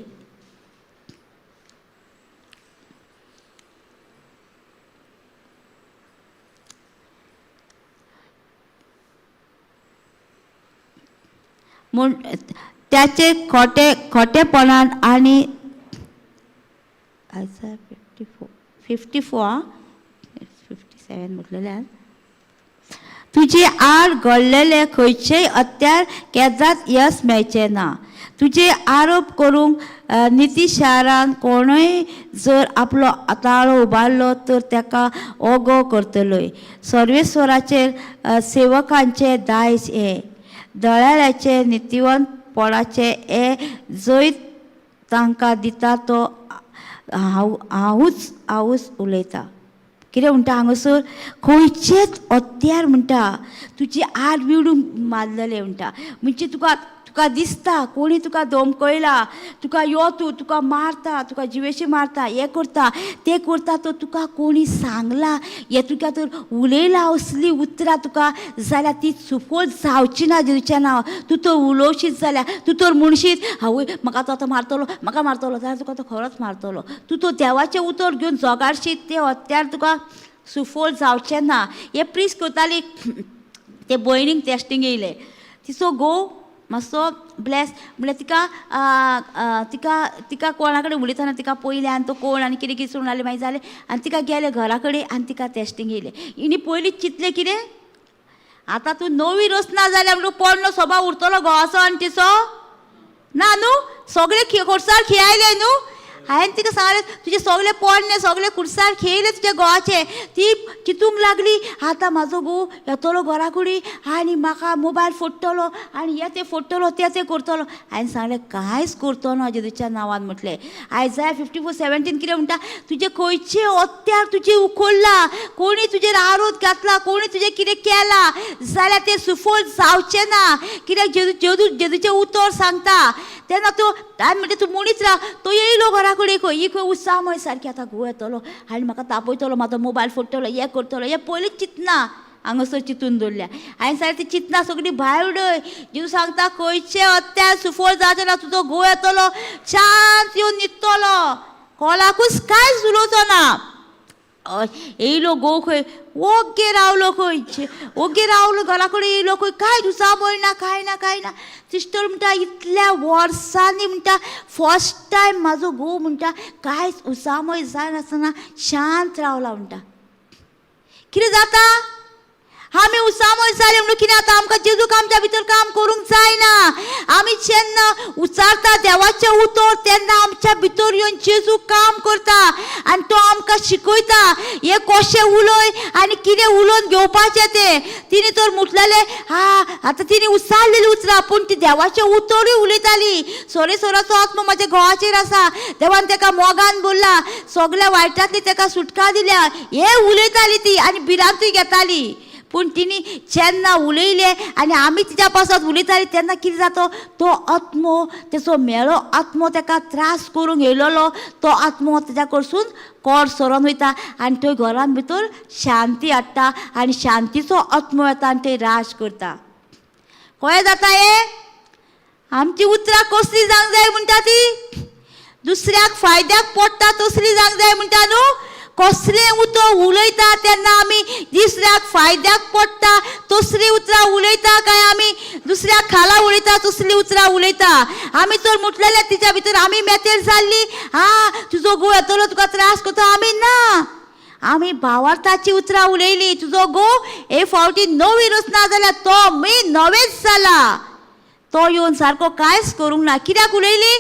म्हूण त्याचे खोटेपणान आनी 54 57 म्हटलेल्यान तुजे आड घडलेले खंयचेय अत्यार केजात यश मेळचें ना. तुजे आरोप करूंक निती शारान कोणूय जर आपलो आताळो उबारलो तर ताका ओगो करतलोय. सर्वेश्वराचेर सेवकांचे दायज हे दळाल्याचे नितीवंतपणाचे हे जैत तांकां दिता तो हांवूच उलयता. कितें म्हणटा हांगासर, खंयचेच अत्यार म्हणटा तुजी आड विडूंक मारलेले म्हणटा. म्हणजे तुका दिसता कोणी तुका धमकयला, तुका यो तुका मारता, तुका जिवेशी मारता, हें करता तें करता, तो तुका कोणी सांगला, हें तुका तर उलयला असली उतरां तुका, जाल्यार ती सुफल जावची ना जेजूचें नांव. तूं तर उलोवशीत जाल्यार, तूं तर म्हणशीत आवय म्हाका तो आतां मारतलो, म्हाका मारतलो, जाल्यार तुका तो खरोच मारतलो. तूं तो देवाचें उतर घेवन जगाडशीत, तें अत्यार तुका सुफल जावचें ना. हें प्रीच करताली. ते भयणीक टेस्टींग येयलें. तिचो घोव मातसो ब्लेस म्हणल्यार तिका कोणा कडेन उलयतना तिका पयल्यान तो कोण आनी कितें कितें सुणलें मागीर जालें आनी तिका गेलें घरा कडेन आनी तिका टेस्टींग येयलें. हिणी पयलींच चिंतलें कितें, आतां तूं नवी रचना जाल्यार म्हणून पोरणो स्वभाव उरतलो घोवाचो आनी तिचो ना न्हू. सगळे खुर्सार खेळायले न्हू. हांवें तिका सांगलें तुजे सगळे पोरणे सगळे खुर्सार खेळले तुजे घोवाचे. ती चिंतूंक लागली आतां म्हाजो घोव येतलो घरा कडेन आनी म्हाका मोबायल फोडटलो आनी हे तें फोडटलो तें करतलो. हांवें सांगलें कांयच करतो ना जेजूच्या नांवान म्हटलें. आयजाया 54:17 कितें म्हणटा, तुजे खंयचे अत्यार तुजे उखल्ला, कोणी तुजेर आरोप घातला, कोणी तुजें कितें केला जाल्यार तें सुफल जावचें ना. कित्याक जेजूचें उतर सांगता तेन्ना तो हांवें म्हणटा तूं मुणीच राव. तो येयलो घरा कडेन खंय खंय उत्साह सारकी आतां घोव येतलो आनी म्हाका तापयतलो, म्हाजो मोबायल फोडटलो, हें करतलो, हें पयलींच चिंतना हांगासर चिंतून दवरल्या. हांवें सांगलें ती चिंतना सगळीं भायर उडय. जेजू सांगता खंयचे अत्यार सुफल जावचें ना. तुजो घोव येतलो, शांत येवन न्हिदतलो, कोणाकूच कांयच उलोवचो ना. येयलो घोव खंय ओग्गे रावलो खंय ओग्गे रावलो घरा कडेन येयलो खंय कांय उसामळ ना कांय ना कांय ना. सिस्टर म्हणटा इतल्या वर्सांनी म्हणटा फर्स्ट टायम म्हाजो घोव म्हणटा कांयच उसामळ जायनासतना शांत रावला म्हणटा. कितें जाता आमी उसामळ जाले म्हणून कितें जाता आमकां जेजूक आमच्या भितर काम करूंक जायना. आमी जेन्ना उचारता देवाचें उतर तेन्ना आमच्या भितर येवन जेजू काम करता आनी तो आमकां शिकयता हे कशें उलय आनी कितें उलोवन घेवपाचें तें. तिणी तर म्हटलेलें आतां तिणी उसारलेली उतरां पूण ती देवाचें उतरूय उलयताली. सोरेसोराचो आत्मो म्हाज्या घोवाचेर आसा. देवान ताका मोगान बोल्ला सगल्या वायटांतली ताका सुटका दिल्या हे उलयताली ती आनी भिरांतूय घेताली. पूण तिणी जेन्ना उलयलें आनी आमी तिच्या पासत उलयतालीं तेन्ना कितें जाता तो आत्मो तेचो मेळो आत्मो ताका त्रास करूंक येयलोलो तो आत्मो ताच्या कडसून कोर सरोन वयता आनी थंय घरान भितर शांती हाडटा आनी शांतीचो आत्मो येता आनी थंय राज करता. कळ्ळें जाता हे आमची उतरां कसली जावंक जाय म्हणटा ती दुसऱ्याक फायद्याक पडटा तसली जावंक जाय म्हणटा न्हू. कसलें उतर उलयता तेन्ना आमी दुसऱ्याक फायद्याक पडटा तसली उतरां उलयता काय आमी दुसऱ्याक खाला उलयता तसली उतरां उलयता. आमी तर म्हटलेलें तिच्या भितर आमी मेतेर जाल्ली तुजो घोव येतलो तुका त्रास करता आमी ना. आमी भावार्थाची उतरां उलयली तुजो घोव हे फावटी नवी रचना जाल्यार तो मी नवेच जाला. तो येवन सारको कांयच करूंक ना. कित्याक उलयली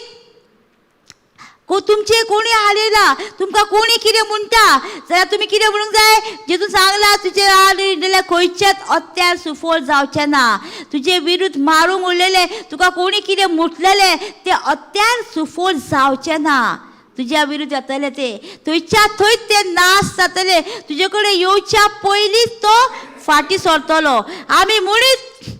तुमचे कोणी हालयला तुमकां कोणी कितें म्हणटा जाल्यार तुमी कितें म्हणूंक जाय जेजून सांगला तुजे जाल्यार खंयचेच अत्यार सुफोळ जावचे ना. तुजे विरुद्ध मारूंक उरलेले तुका कोणी कितें म्हटलेलें ते अत्यार सुफोळ जावचे ना. तुज्या विरुद्ध येतले ते थंयच्या थंयच ते नाश जातले. तुजे कडेन येवच्या पयलींच तो फाटी सरतलो. आमी मुणीच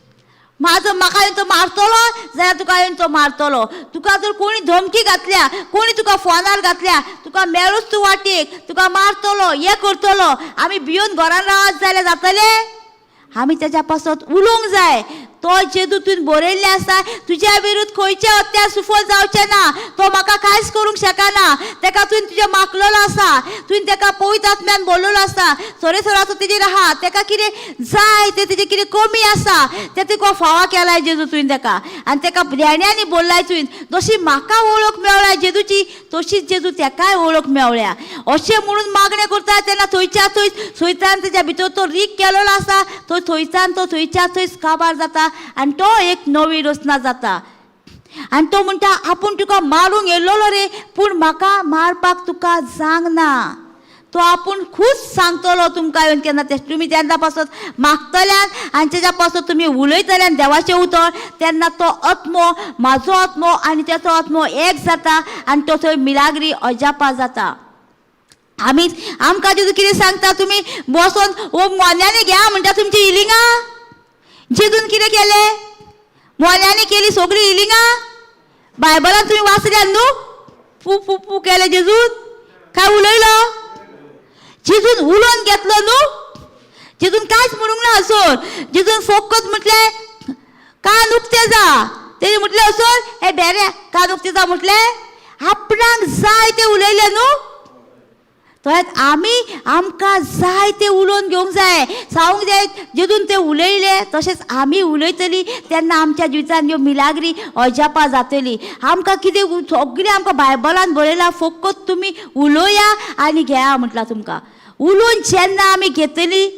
म्हाका येवन तो मारतलो जाल्यार तुका येवन तो मारतलो. तुका जर कोणी धमकी घातल्या कोणी तुका फोनार घातल्या तुका मेळूच तूं वाटेक तुका मारतलो हे करतलो आमी भिवन घरान रावत जाल्यार जातलें. आमी तेच्या पासत उलोवंक जाय. तो जेजू तुवें बरयल्लें आसा तुज्या विरुद्ध खंयचे अत्यार सुफल जावचे ना. तो म्हाका कांयच करूंक शकना. ताका तुवें तुजें मागलेलो आसा तुवें ताका पवित्र आत्म्यान बोललेलो आसा सोरेसोराचो तेजेर आहा ताका कितें जाय तें तेजें कितें कमी आसा तें तुका फावा केलाय जेजू तुवें ताका आनी ताका ध्यान्यांनी बोल्लाय तुवें. जशी म्हाका वळख मेवल्या जेजूची तशीच जेजू ताकाय वळख मेवल्या. अशें म्हणून मागणें करता तेन्ना थंयच्या थंय सैतान तेज्या भितर तो रीग केलेलो आसा तो थंयच्यान तो थंयच्या थंयच काबार जाता आनी तो एक नवी रचना जाता. आनी तो म्हणटा आपूण तुका मारूंक येयल्लो रे पूण म्हाका मारपाक तुका जावना. तो आपूण खूब सांगतलो तुमकां येवन केन्ना ते तुमी तेन्ना पासत मागतल्यान आनी तेज्या पासत तुमी उलयतल्यान देवाचें उतर तेन्ना तो आत्मो म्हाजो आत्मो आनी तेचो आत्मो एक जाता आनी तो थंय मिलाग्री अजापा जाता. आमी आमकां जेजू कितें सांगता तुमी बसोन हो मोन्यांनी घ्या म्हणटा तुमची हिलिंगां. जेजून कितें केलें मोन्यांनी केली सगळी हिलिंगां. बायबलान तुमी वाचल्यात न्हू पू पू पू केलें जेजून काय उलयलो जेजून उलोवन घेतलो न्हू. जेजून कांयच म्हणूंक ना असोर जेजून फकत म्हटलें कान उक्ते जा. तेणी म्हटलें असोर हे बेऱ्या कान उक्ते जा म्हटलें आपणाक जाय तें उलयलें न्हू. तर आमी आमकां जाय तें उलोवन घेवंक जाय सांगूंक जाय जेजून तें उलयलें तशेंच आमी उलयतलीं तेन्ना आमच्या जिवितान ह्यो मिलाग्री अजापा जातली. आमकां कितें सगळें आमकां बायबलान बरयलां फकत तुमी उलोवया आनी घेया म्हटलां तुमकां. उलोवन जेन्ना आमी घेतलीं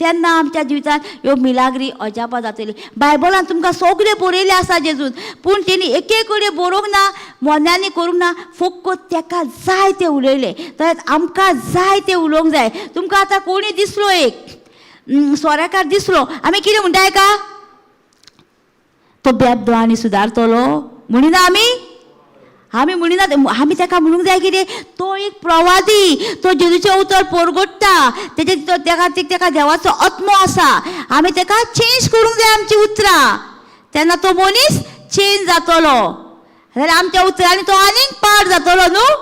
तेन्ना आमच्या जिवितान ह्यो मिलाग्री अजापा जातली. बायबलान तुमकां सगळें बरयलें आसा जेजून पूण तेणी एके कडेन बरोवंक ना मोन्यांनी करूंक ना फकत ताका जाय तें उलयलें. तर आमकां जाय तें उलोवंक जाय. तुमकां आतां कोणी दिसलो एक सोऱ्याकार दिसलो आमी कितें म्हणटाय का तो बेब्दो आनी सुदारतलो म्हणिना आमी म्हणिना आमी ताका म्हणूंक जाय कितें तो एक प्रवादी तो जेजूचें उतर परगट्टा ताका देवाचो आत्मो आसा. आमी ताका चेंज करूंक जाय आमची उतरां तेन्ना तो मनीस चेंज जातलो जाल्यार आमच्या उतरांनी तो आनीक पाड जातलो न्हू.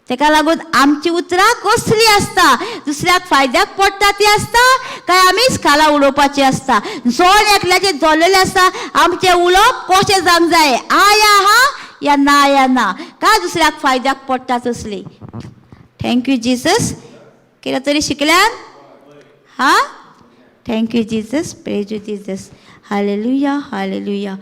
ताका लागून आमची उतरां कसली आसता दुसऱ्याक फायद्याक पडटा ती आसता काय आमीच खाला उडोवपाची आसता. जोड एकल्याचें जोडलेलें आसता आमचें उलोवप कशें जावंक जाय आया हा या ना काय दुसऱ्याक फायद्याक पडटा तसली. Thank you Jesus. कितें तरी शिकल्यात? हां, thank you Jesus, praise you Jesus. Hallelujah, hallelujah.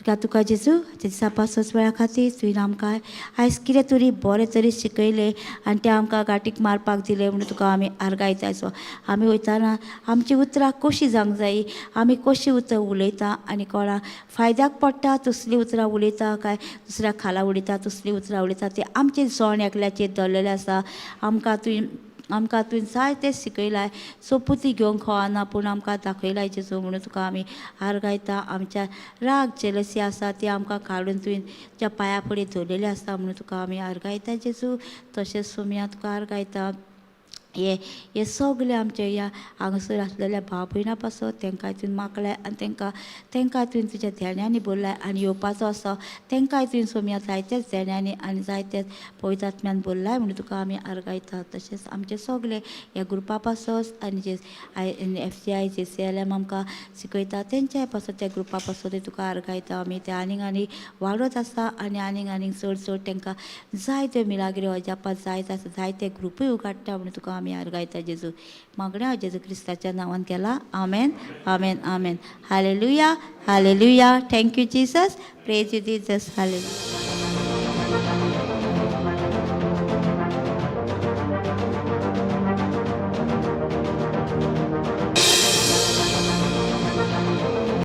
तुका जेजू दिसा पासोच वेळा खातीर तुवें आमकां आयज कितें तरी बरें तरी शिकयलें आनी तें आमकां गांठीक मारपाक दिलें म्हणून तुका आमी आर्गायतायचो. आमी वयताना आमची उतरां कशीं जावंक जायी, आमी कशीं उतर उलयता आनी कोणाक फायद्याक पडटा तसलीं उतरां उलयता काय दुसऱ्याक खाला उडयता तसलीं उतरां उलयता तें आमचें जोण एकल्याचेर दवरलेलें आसा. आमकां तुवें जायतें शिकयलां. सोपुती घेवंक कळना पूण आमकां दाखयलां जेजू म्हणून तुका आमी आर्गायता. आमच्या राग जेलसी आसा ती आमकां काडून तुवें तुज्या पांया फुडें दवरलेली आसा म्हणून तुका आमी आर्गायता जेजू. तशेंच सोम्या तुका आर्गायता. हे सगळे आमचे ह्या हांगासर आसलेल्या भाव भयणां पासत तांकांय तुवें मागलें आनी तांकांय तुवें तुज्या धेड्यांनी बोरलाय आनी येवपाचो आसा तांकांय तुवें सोम्या जायत्याच धेड्यांनी आनी जायत्याच पवित्र आत्म्यान बोरलाय म्हणून तुका आमी आर्गायता. तशेंच आमचे सगळे ह्या ग्रुपा पासत आनी जे FCI JCLM आमकां शिकयता तेंच्याय पासत त्या ग्रुपा पासत तुका आर्गायता. आमी ते आनीक वाडत आसा आनी आनीक चड तांकां जायत्यो मिलाग्री अजापात जायत आसा जायते ग्रुपूय उगाडटा म्हणून तुका आमी आर्गायता जेजू. मागण्या जेजू क्रिस्ताच्या नांवान केला. Amen, amen, amen. Hallelujah, hallelujah. Thank you Jesus, praise you Jesus. Hallelujah.